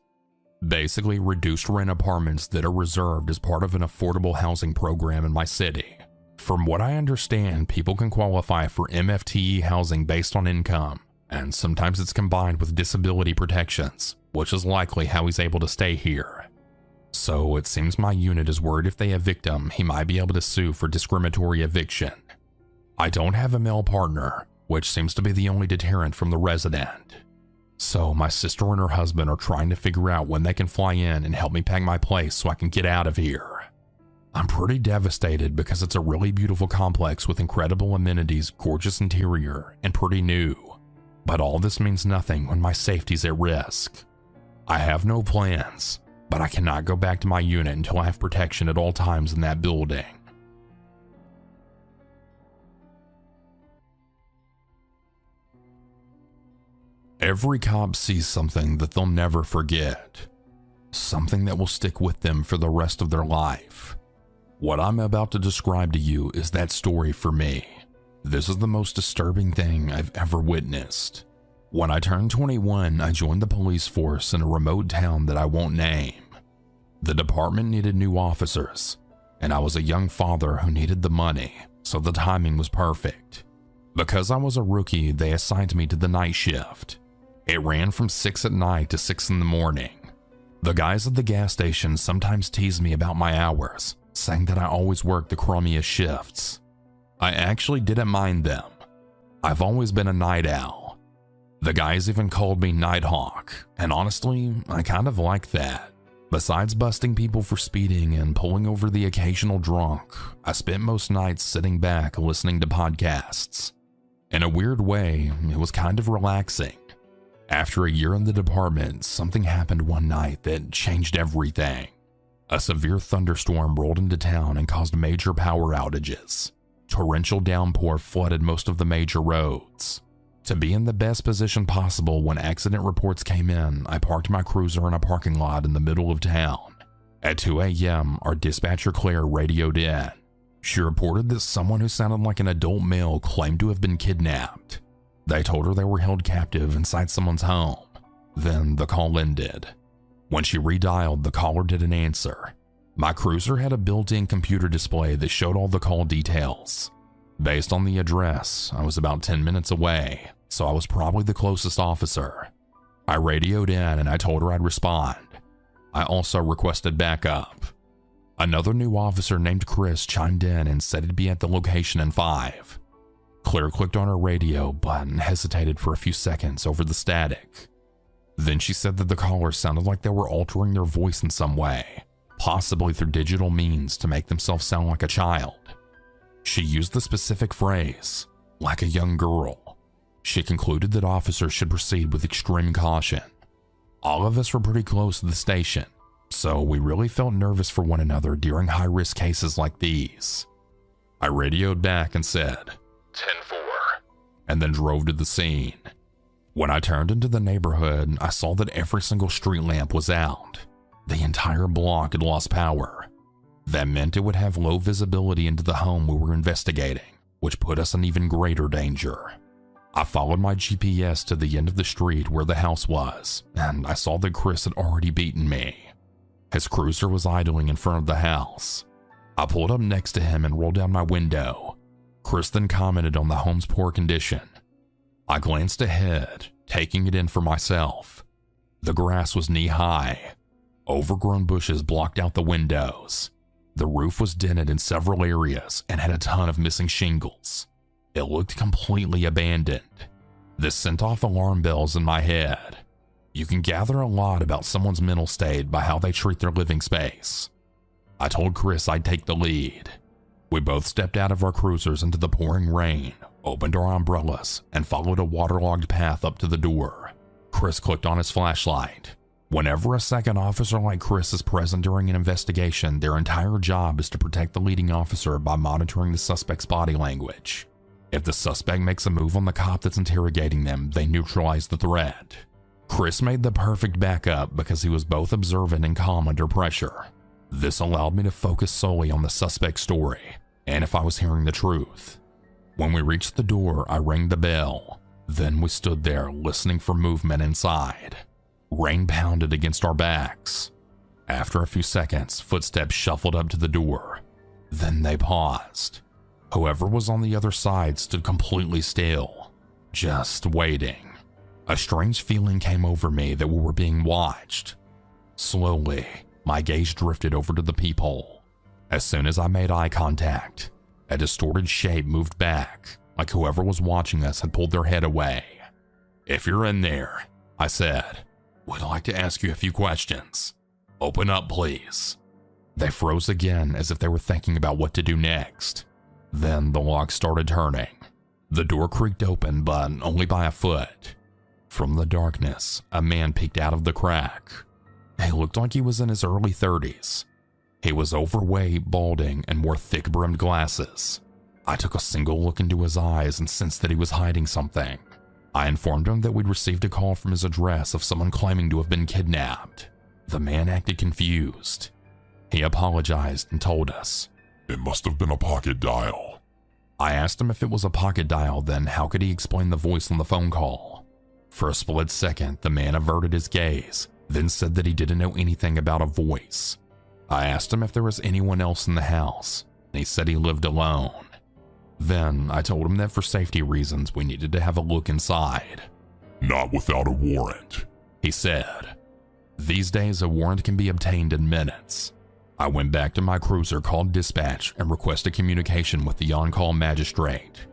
Speaker 4: basically reduced rent apartments that are reserved as part of an affordable housing program in my city. From what I understand, people can qualify for MFTE housing based on income, and sometimes it's combined with disability protections, which is likely how he's able to stay here. So it seems my unit is worried if they evict him, he might be able to sue for discriminatory eviction. I don't have a male partner, which seems to be the only deterrent from the resident. So my sister and her husband are trying to figure out when they can fly in and help me pack my place so I can get out of here. I'm pretty devastated because it's a really beautiful complex with incredible amenities, gorgeous interior, and pretty new. But all this means nothing when my safety's at risk. I have no plans, but I cannot go back to my unit until I have protection at all times in that building. Every cop sees something that they'll never forget, something that will stick with them for the rest of their life. What I'm about to describe to you is that story for me. This is the most disturbing thing I've ever witnessed. When I turned 21, I joined the police force in a remote town that I won't name. The department needed new officers, and I was a young father who needed the money, so the timing was perfect. Because I was a rookie, they assigned me to the night shift. It ran from 6 at night to 6 in the morning. The guys at the gas station sometimes tease me about my hours, saying that I always work the crummiest shifts. I actually didn't mind them. I've always been a night owl. The guys even called me Nighthawk, and honestly, I kind of like that. Besides busting people for speeding and pulling over the occasional drunk, I spent most nights sitting back listening to podcasts. In a weird way, it was kind of relaxing. After a year in the department, something happened one night that changed everything. A severe thunderstorm rolled into town and caused major power outages. Torrential downpour flooded most of the major roads. To be in the best position possible when accident reports came in, I parked my cruiser in a parking lot in the middle of town. At 2 a.m., our dispatcher Claire radioed in. She reported that someone who sounded like an adult male claimed to have been kidnapped. They told her they were held captive inside someone's home. Then the call ended. When she redialed, the caller didn't answer. My cruiser had a built-in computer display that showed all the call details. Based on the address, I was about 10 minutes away, so I was probably the closest officer. I radioed in and I told her I'd respond. I also requested backup. Another new officer named Chris chimed in and said he'd be at the location in 5. Claire clicked on her radio but hesitated for a few seconds over the static. Then she said that the callers sounded like they were altering their voice in some way, possibly through digital means to make themselves sound like a child. She used the specific phrase, like a young girl. She concluded that officers should proceed with extreme caution. All of us were pretty close to the station, so we really felt nervous for one another during high-risk cases like these. I radioed back and said, 10-4, and then drove to the scene. When I turned into the neighborhood, I saw that every single street lamp was out. The entire block had lost power. That meant it would have low visibility into the home we were investigating, which put us in even greater danger. I followed my GPS to the end of the street where the house was, and I saw that Chris had already beaten me. His cruiser was idling in front of the house. I pulled up next to him and rolled down my window. Chris then commented on the home's poor condition. I glanced ahead, taking it in for myself. The grass was knee-high. Overgrown bushes blocked out the windows. The roof was dented in several areas and had a ton of missing shingles. It looked completely abandoned. This sent off alarm bells in my head. You can gather a lot about someone's mental state by how they treat their living space. I told Chris I'd take the lead. We both stepped out of our cruisers into the pouring rain, opened our umbrellas, and followed a waterlogged path up to the door. Chris clicked on his flashlight. Whenever a second officer like Chris is present during an investigation, their entire job is to protect the leading officer by monitoring the suspect's body language. If the suspect makes a move on the cop that's interrogating them, they neutralize the threat. Chris made the perfect backup because he was both observant and calm under pressure. This allowed me to focus solely on the suspect's story, and if I was hearing the truth. When we reached the door, I rang the bell. Then we stood there listening for movement inside. Rain pounded against our backs. After a few seconds, footsteps shuffled up to the door. Then they paused. Whoever was on the other side stood completely still, just waiting. A strange feeling came over me that we were being watched. Slowly, my gaze drifted over to the peephole. As soon as I made eye contact, a distorted shape moved back, like whoever was watching us had pulled their head away. "If you're in there," I said, "we'd like to ask you a few questions. Open up, please." They froze again as if they were thinking about what to do next. Then the lock started turning. The door creaked open, but only by a foot. From the darkness, a man peeked out of the crack. He looked like he was in his early 30s. He was overweight, balding, and wore thick-brimmed glasses. I took a single look into his eyes and sensed that he was hiding something. I informed him that we'd received a call from his address of someone claiming to have been kidnapped. The man acted confused. He apologized and told us,
Speaker 5: "It must have been a pocket dial."
Speaker 4: I asked him if it was a pocket dial, then how could he explain the voice on the phone call? For a split second, the man averted his gaze, then said that he didn't know anything about a voice. I asked him if there was anyone else in the house, and he said he lived alone. Then I told him that for safety reasons, we needed to have a look inside.
Speaker 5: "Not without a warrant,"
Speaker 4: he said. These days, a warrant can be obtained in minutes. I went back to my cruiser, called dispatch, and requested communication with the on-call magistrate.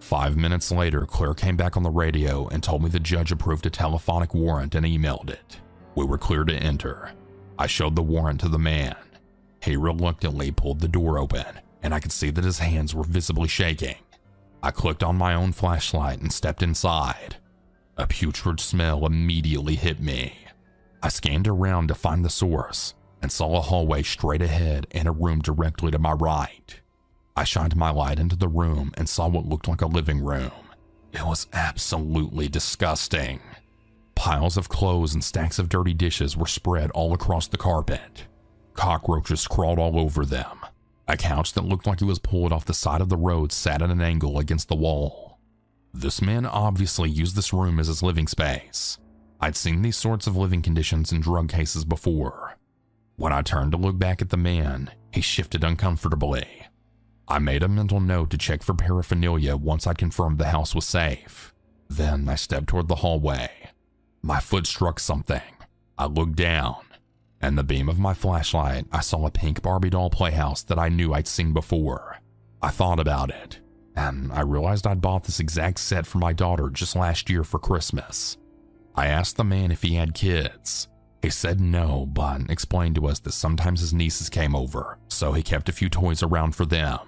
Speaker 4: 5 minutes later, Claire came back on the radio and told me the judge approved a telephonic warrant and emailed it. We were clear to enter. I showed the warrant to the man. He reluctantly pulled the door open, and I could see that his hands were visibly shaking. I clicked on my own flashlight and stepped inside. A putrid smell immediately hit me. I scanned around to find the source and saw a hallway straight ahead and a room directly to my right. I shined my light into the room and saw what looked like a living room. It was absolutely disgusting. Piles of clothes and stacks of dirty dishes were spread all across the carpet. Cockroaches crawled all over them. A couch that looked like it was pulled off the side of the road sat at an angle against the wall. This man obviously used this room as his living space. I'd seen these sorts of living conditions in drug cases before. When I turned to look back at the man, he shifted uncomfortably. I made a mental note to check for paraphernalia once I'd confirmed the house was safe. Then I stepped toward the hallway. My foot struck something. I looked down. In the beam of my flashlight, I saw a pink Barbie doll playhouse that I knew I'd seen before. I thought about it, and I realized I'd bought this exact set for my daughter just last year for Christmas. I asked the man if he had kids. He said no, but explained to us that sometimes his nieces came over, so he kept a few toys around for them.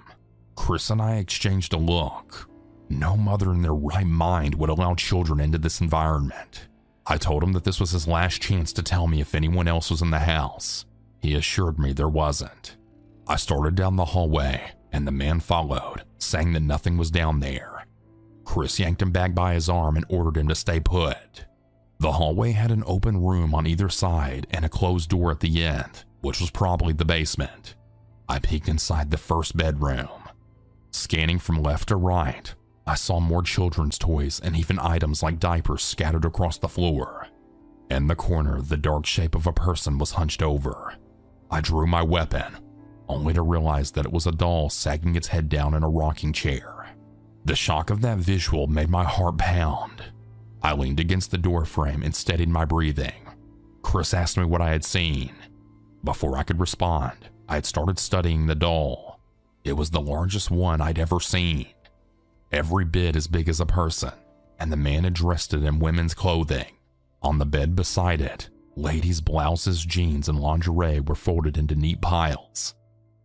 Speaker 4: Chris and I exchanged a look. No mother in their right mind would allow children into this environment. I told him that this was his last chance to tell me if anyone else was in the house. He assured me there wasn't. I started down the hallway, and the man followed, saying that nothing was down there. Chris yanked him back by his arm and ordered him to stay put. The hallway had an open room on either side and a closed door at the end, which was probably the basement. I peeked inside the first bedroom. Scanning from left to right, I saw more children's toys and even items like diapers scattered across the floor. In the corner, the dark shape of a person was hunched over. I drew my weapon, only to realize that it was a doll sagging its head down in a rocking chair. The shock of that visual made my heart pound. I leaned against the door frame and steadied my breathing. Chris asked me what I had seen. Before I could respond, I had started studying the doll. It was the largest one I'd ever seen. Every bit as big as a person, and the man had dressed it in women's clothing. On the bed beside it, ladies' blouses, jeans, and lingerie were folded into neat piles.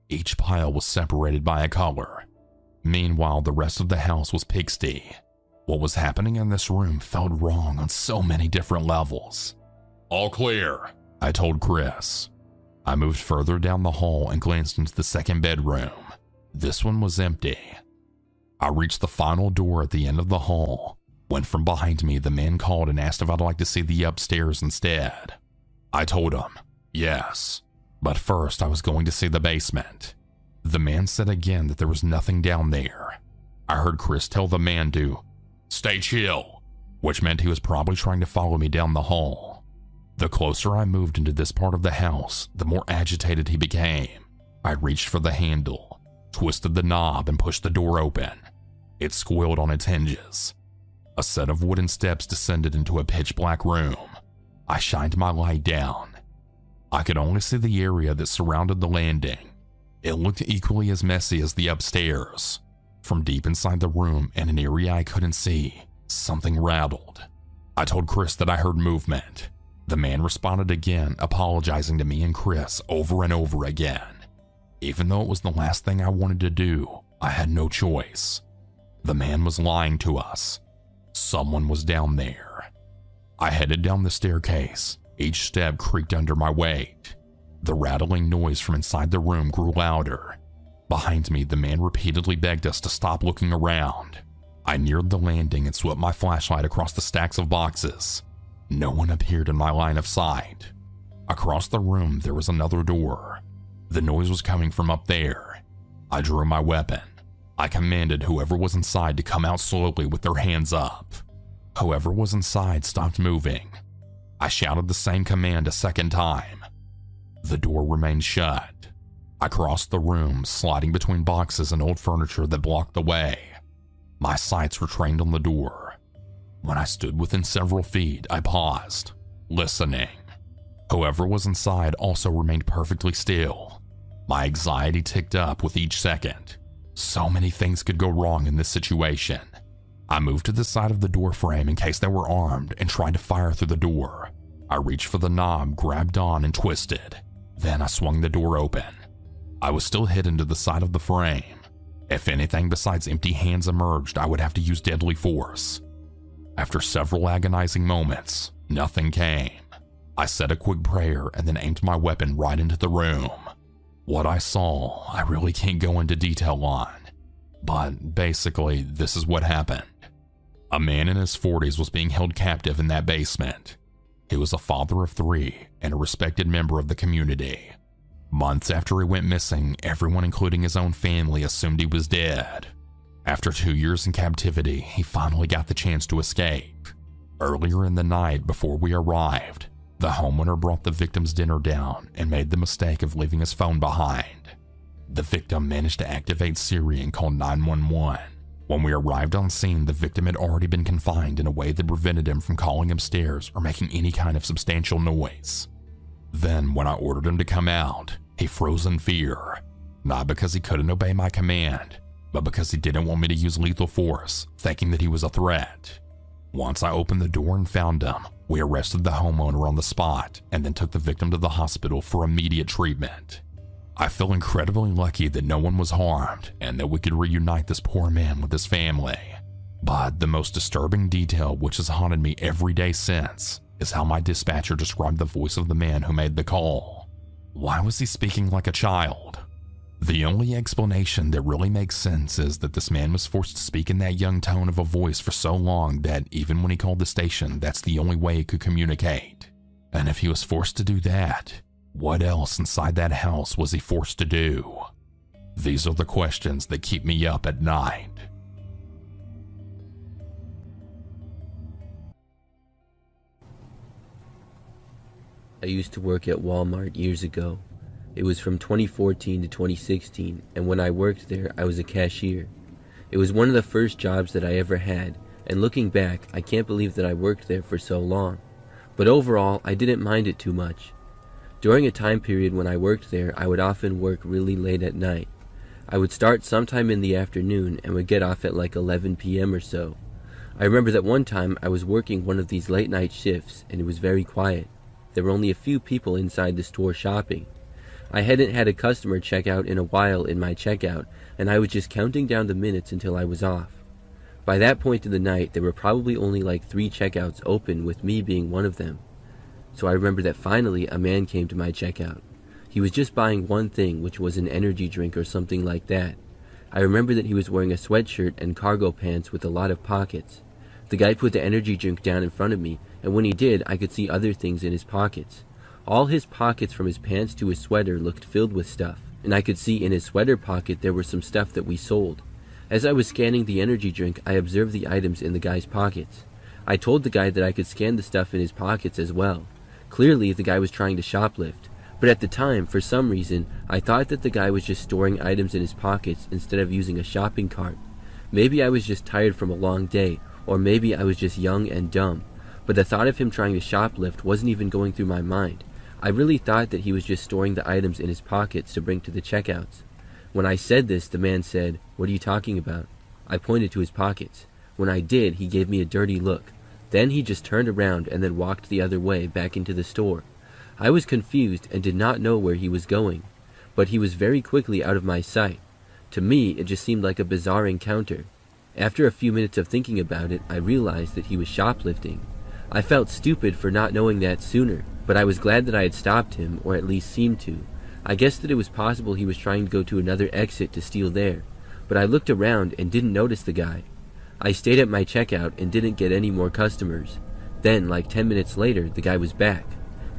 Speaker 4: Each pile was separated by a color. Meanwhile, the rest of the house was pixie. What was happening in this room felt wrong on so many different levels. "All clear," I told Chris. I moved further down the hall and glanced into the second bedroom. This one was empty. I reached the final door at the end of the hall, when from behind me the man called and asked if I'd like to see the upstairs instead. I told him, yes, but first I was going to see the basement. The man said again that there was nothing down there. I heard Chris tell the man to stay chill, which meant he was probably trying to follow me down the hall. The closer I moved into this part of the house, the more agitated he became. I reached for the handle, twisted the knob, and pushed the door open. It squealed on its hinges. A set of wooden steps descended into a pitch-black room. I shined my light down. I could only see the area that surrounded the landing. It looked equally as messy as the upstairs. From deep inside the room, in an area I couldn't see, something rattled. I told Chris that I heard movement. The man responded again, apologizing to me and Chris over and over again. Even though it was the last thing I wanted to do, I had no choice. The man was lying to us. Someone was down there. I headed down the staircase. Each step creaked under my weight. The rattling noise from inside the room grew louder. Behind me, the man repeatedly begged us to stop looking around. I neared the landing and swept my flashlight across the stacks of boxes. No one appeared in my line of sight. Across the room, there was another door. The noise was coming from up there. I drew my weapon. I commanded whoever was inside to come out slowly with their hands up. Whoever was inside stopped moving. I shouted the same command a second time. The door remained shut. I crossed the room, sliding between boxes and old furniture that blocked the way. My sights were trained on the door. When I stood within several feet, I paused, listening. Whoever was inside also remained perfectly still. My anxiety ticked up with each second. So many things could go wrong in this situation. I moved to the side of the door frame in case they were armed and tried to fire through the door. I reached for the knob, grabbed on, and twisted. Then I swung the door open. I was still hidden to the side of the frame. If anything besides empty hands emerged, I would have to use deadly force. After several agonizing moments, nothing came. I said a quick prayer and then aimed my weapon right into the room. What I saw, I really can't go into detail on, but basically, this is what happened. A man in his 40s was being held captive in that basement. He was a father of 3 and a respected member of the community. Months after he went missing, everyone, including his own family, assumed he was dead. After 2 years in captivity, he finally got the chance to escape. Earlier in the night, before we arrived, the homeowner brought the victim's dinner down and made the mistake of leaving his phone behind. The victim managed to activate Siri and call 911. When we arrived on scene, the victim had already been confined in a way that prevented him from calling upstairs or making any kind of substantial noise. Then, when I ordered him to come out, he froze in fear, not because he couldn't obey my command, but because he didn't want me to use lethal force, thinking that he was a threat. Once I opened the door and found him, we arrested the homeowner on the spot and then took the victim to the hospital for immediate treatment. I feel incredibly lucky that no one was harmed and that we could reunite this poor man with his family. But the most disturbing detail, which has haunted me every day since, is how my dispatcher described the voice of the man who made the call. Why was he speaking like a child? The only explanation that really makes sense is that this man was forced to speak in that young tone of a voice for so long that even when he called the station, that's the only way he could communicate. And if he was forced to do that, what else inside that house was he forced to do? These are the questions that keep me up at night.
Speaker 1: I used to work at Walmart years ago. It was from 2014 to 2016, and when I worked there, I was a cashier. It was one of the first jobs that I ever had, and looking back, I can't believe that I worked there for so long. But overall, I didn't mind it too much. During a time period when I worked there, I would often work really late at night. I would start sometime in the afternoon and would get off at like 11 p.m. or so. I remember that one time I was working one of these late night shifts, and it was very quiet. There were only a few people inside the store shopping. I hadn't had a customer check out in a while in my checkout, and I was just counting down the minutes until I was off. By that point in the night, there were probably only like 3 checkouts open, with me being one of them. So I remember that finally a man came to my checkout. He was just buying one thing, which was an energy drink or something like that. I remember that he was wearing a sweatshirt and cargo pants with a lot of pockets. The guy put the energy drink down in front of me, and when he did, I could see other things in his pockets. All his pockets from his pants to his sweater looked filled with stuff, and I could see in his sweater pocket there was some stuff that we sold. As I was scanning the energy drink, I observed the items in the guy's pockets. I told the guy that I could scan the stuff in his pockets as well. Clearly, the guy was trying to shoplift, but at the time, for some reason, I thought that the guy was just storing items in his pockets instead of using a shopping cart. Maybe I was just tired from a long day, or maybe I was just young and dumb, but the thought of him trying to shoplift wasn't even going through my mind. I really thought that he was just storing the items in his pockets to bring to the checkouts. When I said this, the man said, "What are you talking about?" I pointed to his pockets. When I did, he gave me a dirty look. Then he just turned around and then walked the other way back into the store. I was confused and did not know where he was going, but he was very quickly out of my sight. To me, it just seemed like a bizarre encounter. After a few minutes of thinking about it, I realized that he was shoplifting. I felt stupid for not knowing that sooner, but I was glad that I had stopped him, or at least seemed to. I guessed that it was possible he was trying to go to another exit to steal there, but I looked around and didn't notice the guy. I stayed at my checkout and didn't get any more customers. Then, like 10 minutes later, the guy was back.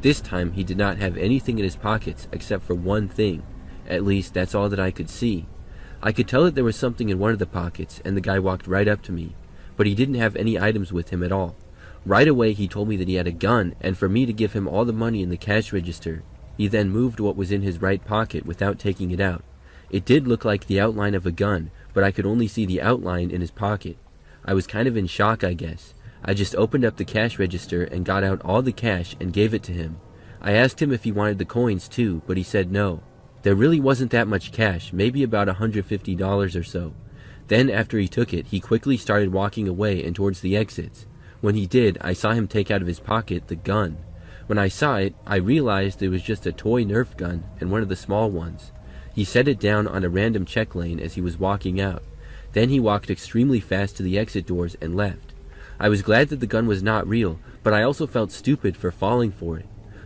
Speaker 1: This time, he did not have anything in his pockets except for one thing. At least, that's all that I could see. I could tell that there was something in one of the pockets, and the guy walked right up to me, but he didn't have any items with him at all. Right away, he told me that he had a gun, and for me to give him all the money in the cash register. He then moved what was in his right pocket without taking it out. It did look like the outline of a gun, but I could only see the outline in his pocket. I was kind of in shock, I guess. I just opened up the cash register and got out all the cash and gave it to him. I asked him if he wanted the coins too, but he said no. There really wasn't that much cash, maybe about $150 or so. Then after he took it, he quickly started walking away and towards the exits. When he did, I saw him take out of his pocket the gun. When I saw it, I realized it was just a toy Nerf gun and one of the small ones. He set it down on a random check lane as he was walking out. Then he walked extremely fast to the exit doors and left. I was glad that the gun was not real, but I also felt stupid for falling for it.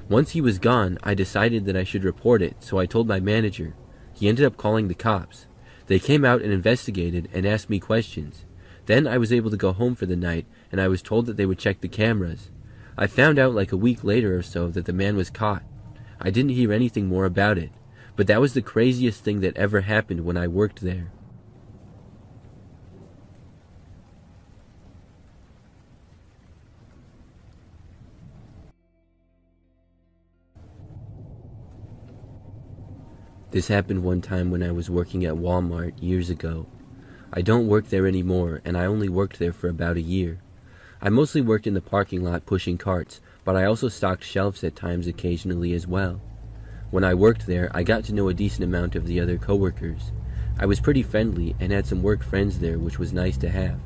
Speaker 1: Once he was gone, I decided that I should report it, so I told my manager. He ended up calling the cops. They came out and investigated and asked me questions. Then I was able to go home for the night, and I was told that they would check the cameras. I found out like a week later or so that the man was caught. I didn't hear anything more about it, but that was the craziest thing that ever happened when I worked there. This happened one time when I was working at Walmart years ago. I don't work there anymore, and I only worked there for about a year. I mostly worked in the parking lot pushing carts, but I also stocked shelves at times occasionally as well. When I worked there, I got to know a decent amount of the other coworkers. I was pretty friendly and had some work friends there, which was nice to have.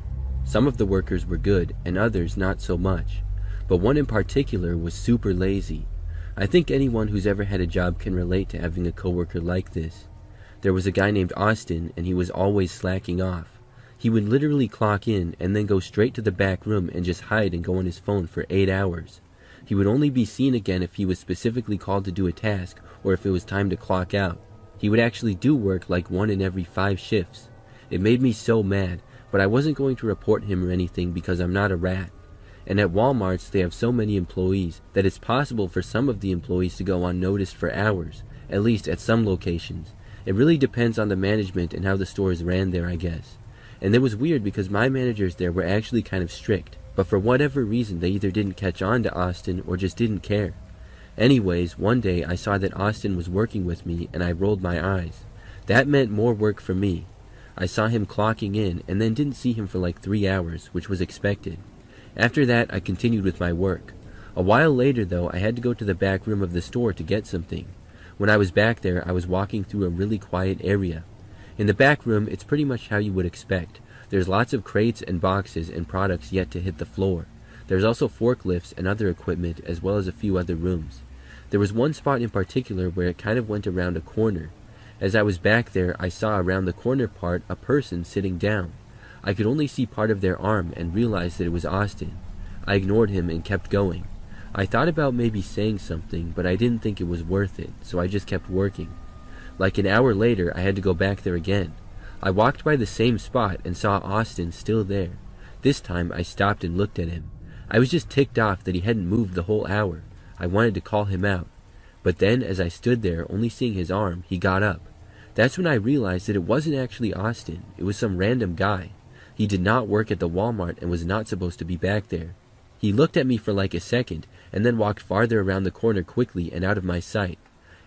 Speaker 1: Some of the workers were good, and others not so much, but one in particular was super lazy. I think anyone who's ever had a job can relate to having a coworker like this. There was a guy named Austin, and he was always slacking off. He would literally clock in and then go straight to the back room and just hide and go on his phone for 8 hours. He would only be seen again if he was specifically called to do a task or if it was time to clock out. He would actually do work like 1 in every 5 shifts. It made me so mad, but I wasn't going to report him or anything because I'm not a rat. And at Walmart's they have so many employees that it's possible for some of the employees to go unnoticed for hours, at least at some locations. It really depends on the management and how the store is ran there, I guess. And it was weird because my managers there were actually kind of strict, but for whatever reason they either didn't catch on to Austin or just didn't care. Anyways, one day I saw that Austin was working with me and I rolled my eyes. That meant more work for me. I saw him clocking in and then didn't see him for like 3 hours, which was expected. After that, I continued with my work. A while later though, I had to go to the back room of the store to get something. When I was back there, I was walking through a really quiet area. In the back room, it's pretty much how you would expect. There's lots of crates and boxes and products yet to hit the floor. There's also forklifts and other equipment as well as a few other rooms. There was one spot in particular where it kind of went around a corner. As I was back there, I saw around the corner part a person sitting down. I could only see part of their arm and realized that it was Austin. I ignored him and kept going. I thought about maybe saying something, but I didn't think it was worth it, so I just kept working. Like an hour later, I had to go back there again. I walked by the same spot and saw Austin still there. This time, I stopped and looked at him. I was just ticked off that he hadn't moved the whole hour. I wanted to call him out. But then, as I stood there, only seeing his arm, he got up. That's when I realized that it wasn't actually Austin. It was some random guy. He did not work at the Walmart and was not supposed to be back there. He looked at me for like a second, and then walked farther around the corner quickly and out of my sight.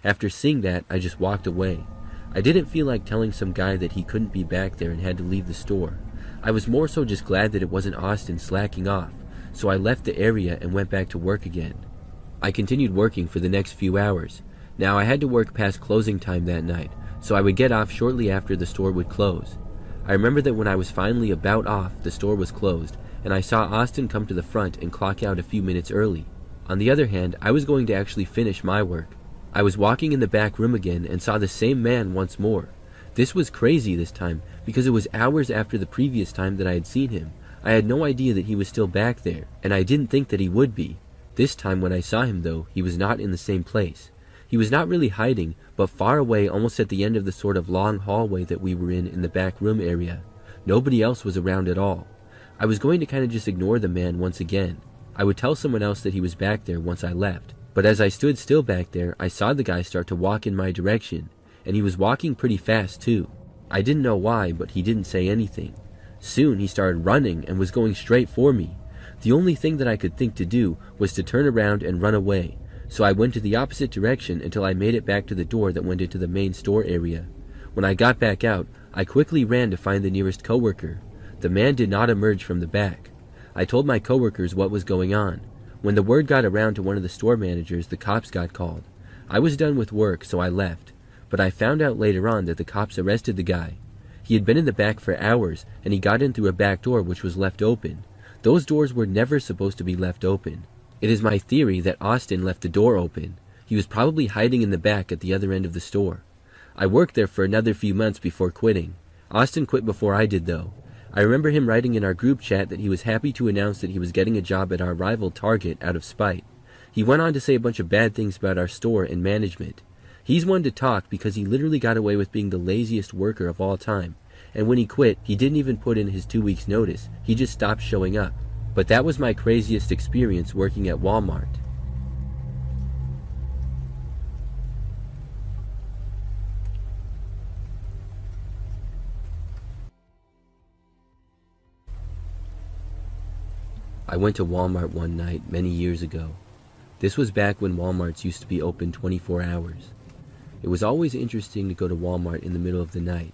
Speaker 1: After seeing that, I just walked away. I didn't feel like telling some guy that he couldn't be back there and had to leave the store. I was more so just glad that it wasn't Austin slacking off, so I left the area and went back to work again. I continued working for the next few hours. Now I had to work past closing time that night, so I would get off shortly after the store would close. I remember that when I was finally about off, the store was closed, and I saw Austin come to the front and clock out a few minutes early. On the other hand, I was going to actually finish my work. I was walking in the back room again and saw the same man once more. This was crazy this time, because it was hours after the previous time that I had seen him. I had no idea that he was still back there, and I didn't think that he would be. This time when I saw him though, he was not in the same place. He was not really hiding, but far away almost at the end of the sort of long hallway that we were in the back room area. Nobody else was around at all. I was going to kind of just ignore the man once again. I would tell someone else that he was back there once I left. But as I stood still back there, I saw the guy start to walk in my direction, and he was walking pretty fast too. I didn't know why, but he didn't say anything. Soon he started running and was going straight for me. The only thing that I could think to do was to turn around and run away, so I went to the opposite direction until I made it back to the door that went into the main store area. When I got back out, I quickly ran to find the nearest coworker. The man did not emerge from the back. I told my coworkers what was going on. When the word got around to one of the store managers, the cops got called. I was done with work, so I left, but I found out later on that the cops arrested the guy. He had been in the back for hours, and he got in through a back door which was left open. Those doors were never supposed to be left open. It is my theory that Austin left the door open. He was probably hiding in the back at the other end of the store. I worked there for another few months before quitting. Austin quit before I did though. I remember him writing in our group chat that he was happy to announce that he was getting a job at our rival Target out of spite. He went on to say a bunch of bad things about our store and management. He's one to talk because he literally got away with being the laziest worker of all time. And when he quit, he didn't even put in his 2 weeks notice. He just stopped showing up. But that was my craziest experience working at Walmart. I went to Walmart one night many years ago. This was back when Walmarts used to be open 24 hours. It was always interesting to go to Walmart in the middle of the night.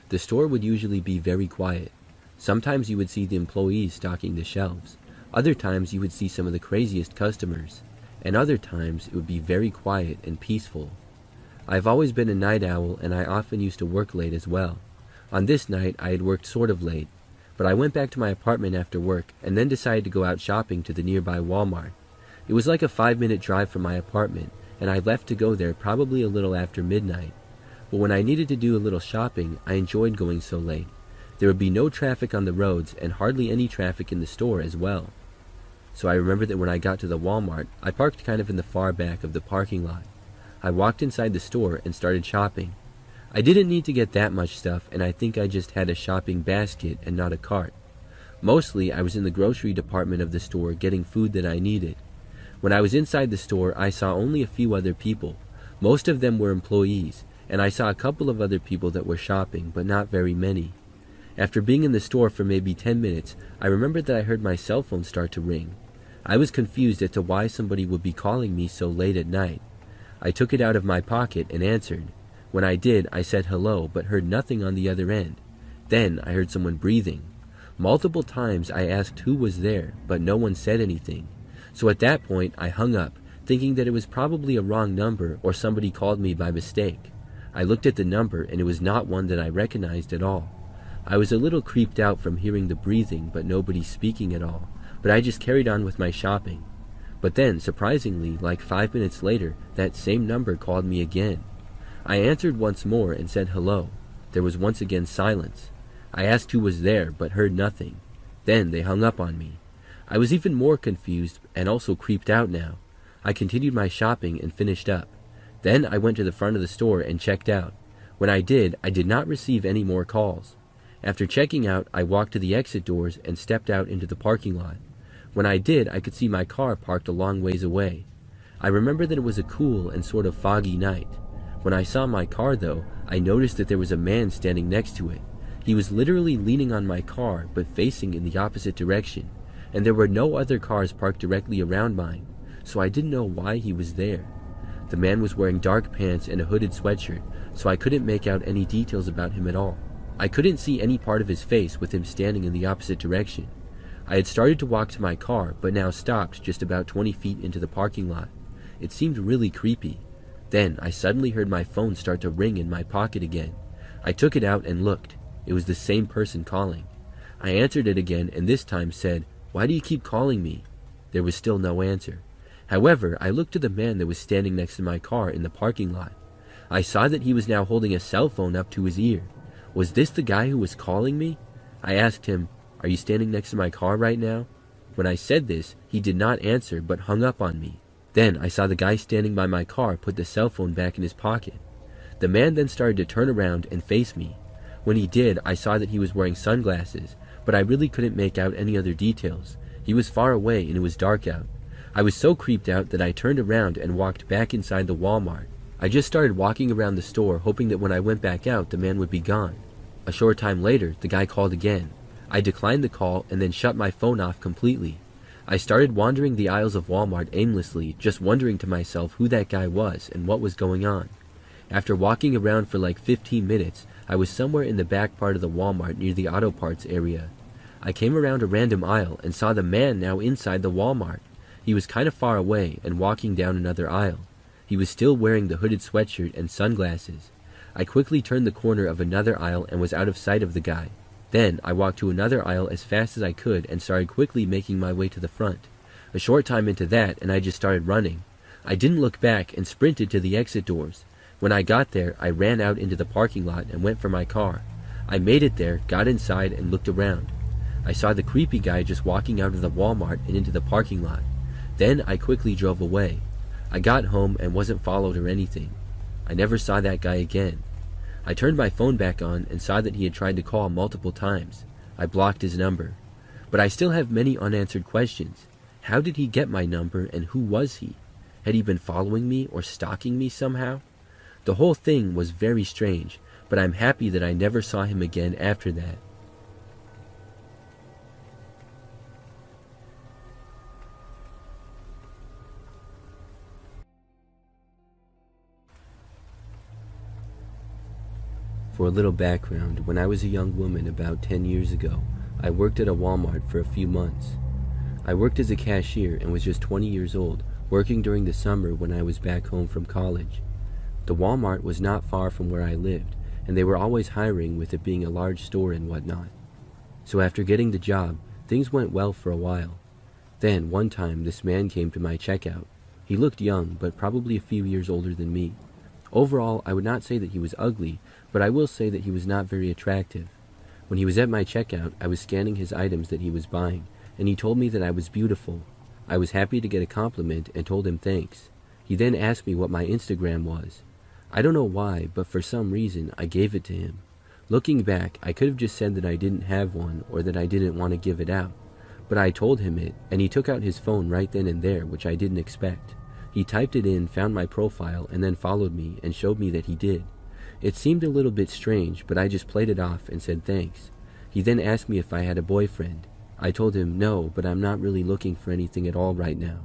Speaker 1: The store would usually be very quiet. Sometimes you would see the employees stocking the shelves. Other times you would see some of the craziest customers. And other times it would be very quiet and peaceful. I've always been a night owl and I often used to work late as well. On this night I had worked sort of late. But I went back to my apartment after work and then decided to go out shopping to the nearby Walmart. It was like a 5-minute drive from my apartment, and I left to go there probably a little after midnight. But when I needed to do a little shopping, I enjoyed going so late. There would be no traffic on the roads and hardly any traffic in the store as well. So I remember that when I got to the Walmart, I parked kind of in the far back of the parking lot. I walked inside the store and started shopping. I didn't need to get that much stuff, and I think I just had a shopping basket and not a cart. Mostly, I was in the grocery department of the store getting food that I needed. When I was inside the store, I saw only a few other people. Most of them were employees, and I saw a couple of other people that were shopping, but not very many. After being in the store for maybe 10 minutes, I remembered that I heard my cell phone start to ring. I was confused as to why somebody would be calling me so late at night. I took it out of my pocket and answered. When I did, I said hello, but heard nothing on the other end. Then I heard someone breathing. Multiple times I asked who was there, but no one said anything. So at that point, I hung up, thinking that it was probably a wrong number or somebody called me by mistake. I looked at the number, and it was not one that I recognized at all. I was a little creeped out from hearing the breathing, but nobody speaking at all, but I just carried on with my shopping. But then, surprisingly, like 5 minutes later, that same number called me again. I answered once more and said hello. There was once again silence. I asked who was there, but heard nothing. Then they hung up on me. I was even more confused and also creeped out now. I continued my shopping and finished up. Then I went to the front of the store and checked out. When I did not receive any more calls. After checking out, I walked to the exit doors and stepped out into the parking lot. When I did, I could see my car parked a long ways away. I remember that it was a cool and sort of foggy night. When I saw my car, though, I noticed that there was a man standing next to it. He was literally leaning on my car, but facing in the opposite direction, and there were no other cars parked directly around mine, so I didn't know why he was there. The man was wearing dark pants and a hooded sweatshirt, so I couldn't make out any details about him at all. I couldn't see any part of his face with him standing in the opposite direction. I had started to walk to my car, but now stopped just about 20 feet into the parking lot. It seemed really creepy. Then I suddenly heard my phone start to ring in my pocket again. I took it out and looked. It was the same person calling. I answered it again and this time said, "Why do you keep calling me?" There was still no answer. However, I looked to the man that was standing next to my car in the parking lot. I saw that he was now holding a cell phone up to his ear. Was this the guy who was calling me? I asked him, "Are you standing next to my car right now?" When I said this, he did not answer but hung up on me. Then I saw the guy standing by my car put the cell phone back in his pocket. The man then started to turn around and face me. When he did, I saw that he was wearing sunglasses, but I really couldn't make out any other details. He was far away and it was dark out. I was so creeped out that I turned around and walked back inside the Walmart. I just started walking around the store, hoping that when I went back out, the man would be gone. A short time later, the guy called again. I declined the call and then shut my phone off completely. I started wandering the aisles of Walmart aimlessly, just wondering to myself who that guy was and what was going on. After walking around for like 15 minutes, I was somewhere in the back part of the Walmart near the auto parts area. I came around a random aisle and saw the man now inside the Walmart. He was kind of far away and walking down another aisle. He was still wearing the hooded sweatshirt and sunglasses. I quickly turned the corner of another aisle and was out of sight of the guy. Then I walked to another aisle as fast as I could and started quickly making my way to the front. A short time into that and I just started running. I didn't look back and sprinted to the exit doors. When I got there, I ran out into the parking lot and went for my car. I made it there, got inside, and looked around. I saw the creepy guy just walking out of the Walmart and into the parking lot. Then I quickly drove away. I got home and wasn't followed or anything. I never saw that guy again. I turned my phone back on and saw that he had tried to call multiple times. I blocked his number. But I still have many unanswered questions. How did he get my number and who was he? Had he been following me or stalking me somehow? The whole thing was very strange, but I'm happy that I never saw him again after that. For a little background, when I was a young woman about 10 years ago, I worked at a Walmart for a few months. I worked as a cashier and was just 20 years old, working during the summer when I was back home from college. The Walmart was not far from where I lived, and they were always hiring with it being a large store and whatnot. So after getting the job, things went well for a while. Then, one time, this man came to my checkout. He looked young, but probably a few years older than me. Overall, I would not say that he was ugly, but I will say that he was not very attractive. When he was at my checkout, I was scanning his items that he was buying, and he told me that I was beautiful. I was happy to get a compliment and told him thanks. He then asked me what my Instagram was. I don't know why, but for some reason, I gave it to him. Looking back, I could have just said that I didn't have one or that I didn't want to give it out. But I told him it, and he took out his phone right then and there, which I didn't expect. He typed it in, found my profile, and then followed me and showed me that he did. It seemed a little bit strange, but I just played it off and said thanks. He then asked me if I had a boyfriend. I told him no, but I'm not really looking for anything at all right now.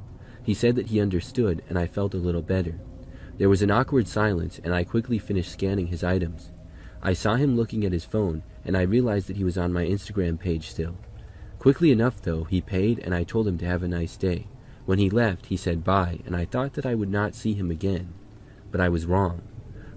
Speaker 1: He said that he understood, and I felt a little better. There was an awkward silence, and I quickly finished scanning his items. I saw him looking at his phone, and I realized that he was on my Instagram page still. Quickly enough, though, he paid, and I told him to have a nice day. When he left, he said bye, and I thought that I would not see him again. But I was wrong.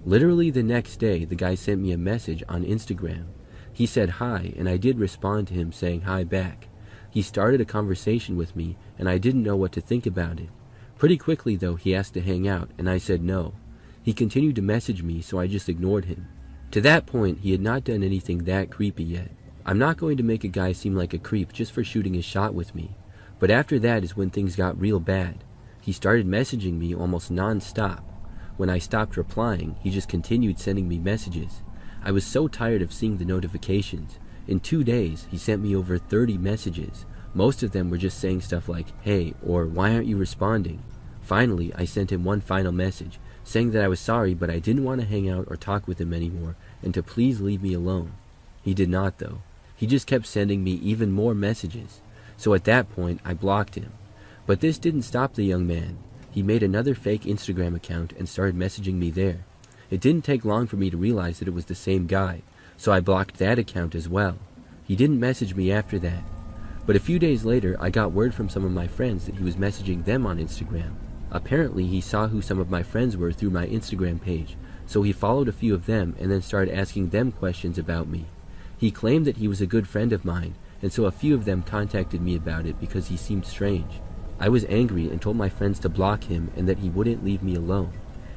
Speaker 1: Literally the next day, the guy sent me a message on Instagram. He said hi, and I did respond to him saying hi back. He started a conversation with me, and I didn't know what to think about it. Pretty quickly, though, he asked to hang out, and I said no. He continued to message me, so I just ignored him. To that point, he had not done anything that creepy yet. I'm not going to make a guy seem like a creep just for shooting his shot with me. But after that is when things got real bad. He started messaging me almost non-stop. When I stopped replying, he just continued sending me messages. I was so tired of seeing the notifications. In 2 days, he sent me over 30 messages. Most of them were just saying stuff like, hey, or why aren't you responding? Finally, I sent him one final message, saying that I was sorry but I didn't want to hang out or talk with him anymore, and to please leave me alone. He did not, though. He just kept sending me even more messages. So at that point, I blocked him. But this didn't stop the young man. He made another fake Instagram account and started messaging me there. It didn't take long for me to realize that it was the same guy, so I blocked that account as well. He didn't message me after that. But a few days later, I got word from some of my friends that he was messaging them on Instagram. Apparently, he saw who some of my friends were through my Instagram page, so he followed a few of them and then started asking them questions about me. He claimed that he was a good friend of mine, and so a few of them contacted me about it because he seemed strange. I was angry and told my friends to block him and that he wouldn't leave me alone.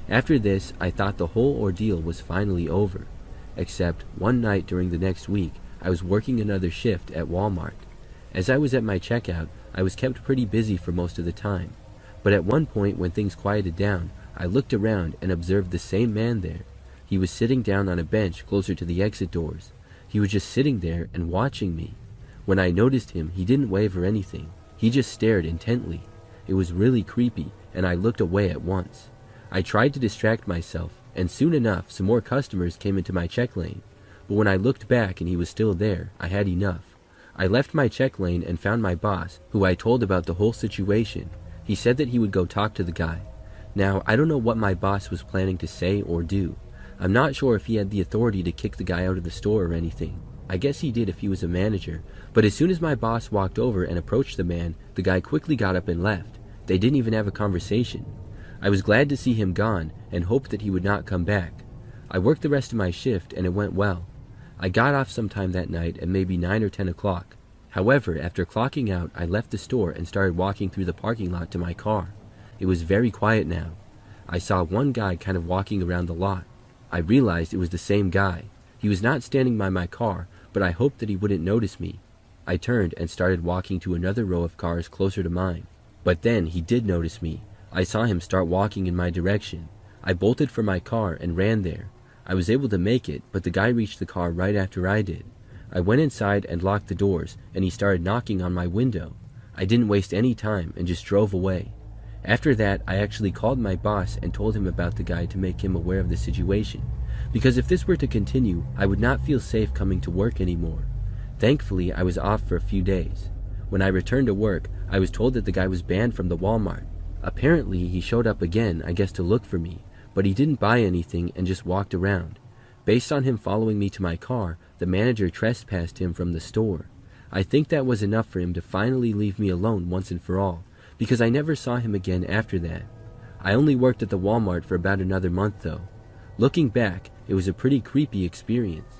Speaker 1: After this, I thought the whole ordeal was finally over. Except, one night during the next week, I was working another shift at Walmart. As I was at my checkout, I was kept pretty busy for most of the time. But at one point, when things quieted down, I looked around and observed the same man there. He was sitting down on a bench closer to the exit doors. He was just sitting there and watching me. When I noticed him, he didn't wave or anything. He just stared intently. It was really creepy, and I looked away at once. I tried to distract myself, and soon enough, some more customers came into my check lane. But when I looked back and he was still there, I had enough. I left my check lane and found my boss, who I told about the whole situation. He said that he would go talk to the guy. Now, I don't know what my boss was planning to say or do. I'm not sure if he had the authority to kick the guy out of the store or anything. I guess he did if he was a manager, but as soon as my boss walked over and approached the man, the guy quickly got up and left. They didn't even have a conversation. I was glad to see him gone and hoped that he would not come back. I worked the rest of my shift and it went well. I got off sometime that night at maybe 9 or 10 o'clock. However, after clocking out, I left the store and started walking through the parking lot to my car. It was very quiet now. I saw one guy kind of walking around the lot. I realized it was the same guy. He was not standing by my car, but I hoped that he wouldn't notice me. I turned and started walking to another row of cars closer to mine. But then he did notice me. I saw him start walking in my direction. I bolted for my car and ran there. I was able to make it, but the guy reached the car right after I did. I went inside and locked the doors, and he started knocking on my window. I didn't waste any time and just drove away. After that, I actually called my boss and told him about the guy to make him aware of the situation. Because if this were to continue, I would not feel safe coming to work anymore. Thankfully, I was off for a few days. When I returned to work, I was told that the guy was banned from the Walmart. Apparently, he showed up again, I guess to look for me, but he didn't buy anything and just walked around. Based on him following me to my car, the manager trespassed him from the store. I think that was enough for him to finally leave me alone once and for all, because I never saw him again after that. I only worked at the Walmart for about another month though. Looking back, it was a pretty creepy experience.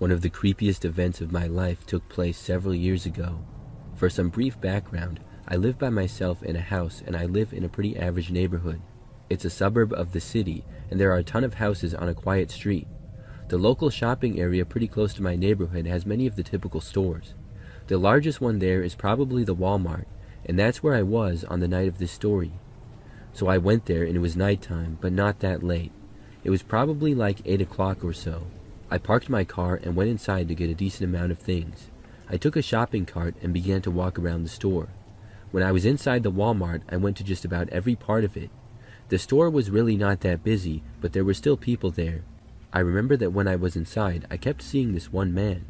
Speaker 1: One of the creepiest events of my life took place several years ago. For some brief background, I live by myself in a house, and I live in a pretty average neighborhood. It's a suburb of the city, and there are a ton of houses on a quiet street. The local shopping area pretty close to my neighborhood has many of the typical stores. The largest one there is probably the Walmart, and that's where I was on the night of this story. So I went there, and it was nighttime, but not that late. It was probably like 8 o'clock or so. I parked my car and went inside to get a decent amount of things. I took a shopping cart and began to walk around the store. When I was inside the Walmart, I went to just about every part of it. The store was really not that busy, but there were still people there. I remember that when I was inside, I kept seeing this one man,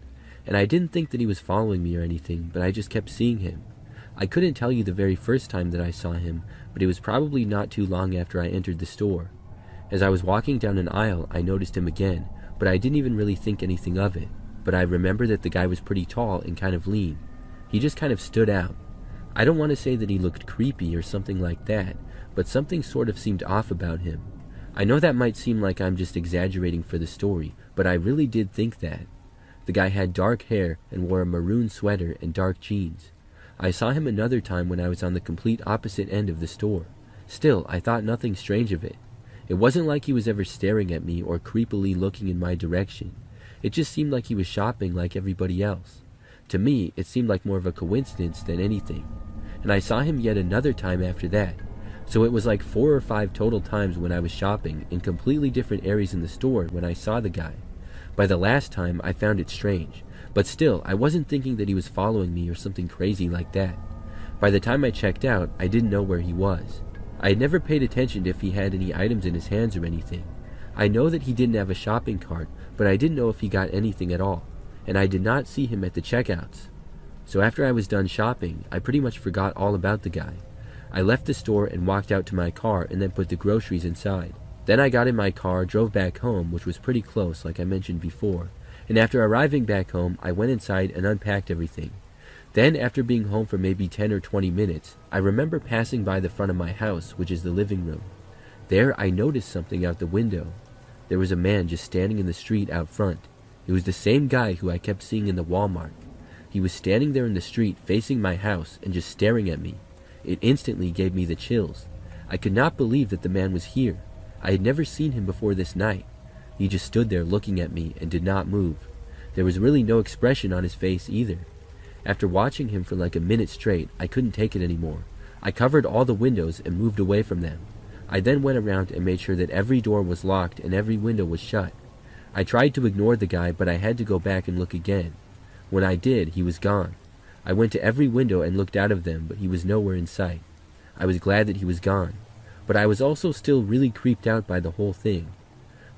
Speaker 1: and I didn't think that he was following me or anything, but I just kept seeing him. I couldn't tell you the very first time that I saw him, but it was probably not too long after I entered the store. As I was walking down an aisle, I noticed him again, but I didn't even really think anything of it. But I remember that the guy was pretty tall and kind of lean. He just kind of stood out. I don't want to say that he looked creepy or something like that, but something sort of seemed off about him. I know that might seem like I'm just exaggerating for the story, but I really did think that. The guy had dark hair and wore a maroon sweater and dark jeans. I saw him another time when I was on the complete opposite end of the store. Still, I thought nothing strange of it. It wasn't like he was ever staring at me or creepily looking in my direction. It just seemed like he was shopping like everybody else. To me, it seemed like more of a coincidence than anything. And I saw him yet another time after that. So it was like 4 or 5 total times when I was shopping in completely different areas in the store when I saw the guy. By the last time, I found it strange. But still, I wasn't thinking that he was following me or something crazy like that. By the time I checked out, I didn't know where he was. I had never paid attention to if he had any items in his hands or anything. I know that he didn't have a shopping cart, but I didn't know if he got anything at all, and I did not see him at the checkouts. So after I was done shopping, I pretty much forgot all about the guy. I left the store and walked out to my car and then put the groceries inside. Then I got in my car, drove back home, which was pretty close like I mentioned before, and after arriving back home, I went inside and unpacked everything. Then, after being home for maybe 10 or 20 minutes, I remember passing by the front of my house, which is the living room. There, I noticed something out the window. There was a man just standing in the street out front. It was the same guy who I kept seeing in the Walmart. He was standing there in the street, facing my house, and just staring at me. It instantly gave me the chills. I could not believe that the man was here. I had never seen him before this night. He just stood there looking at me and did not move. There was really no expression on his face either. After watching him for like a minute straight, I couldn't take it anymore. I covered all the windows and moved away from them. I then went around and made sure that every door was locked and every window was shut. I tried to ignore the guy, but I had to go back and look again. When I did, he was gone. I went to every window and looked out of them, but he was nowhere in sight. I was glad that he was gone, but I was also still really creeped out by the whole thing.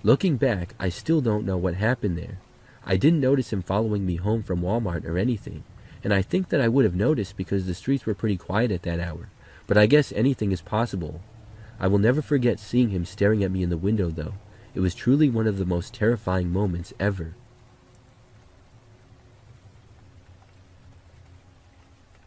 Speaker 1: Looking back, I still don't know what happened there. I didn't notice him following me home from Walmart or anything, and I think that I would have noticed because the streets were pretty quiet at that hour, but I guess anything is possible. I will never forget seeing him staring at me in the window though. It was truly one of the most terrifying moments ever.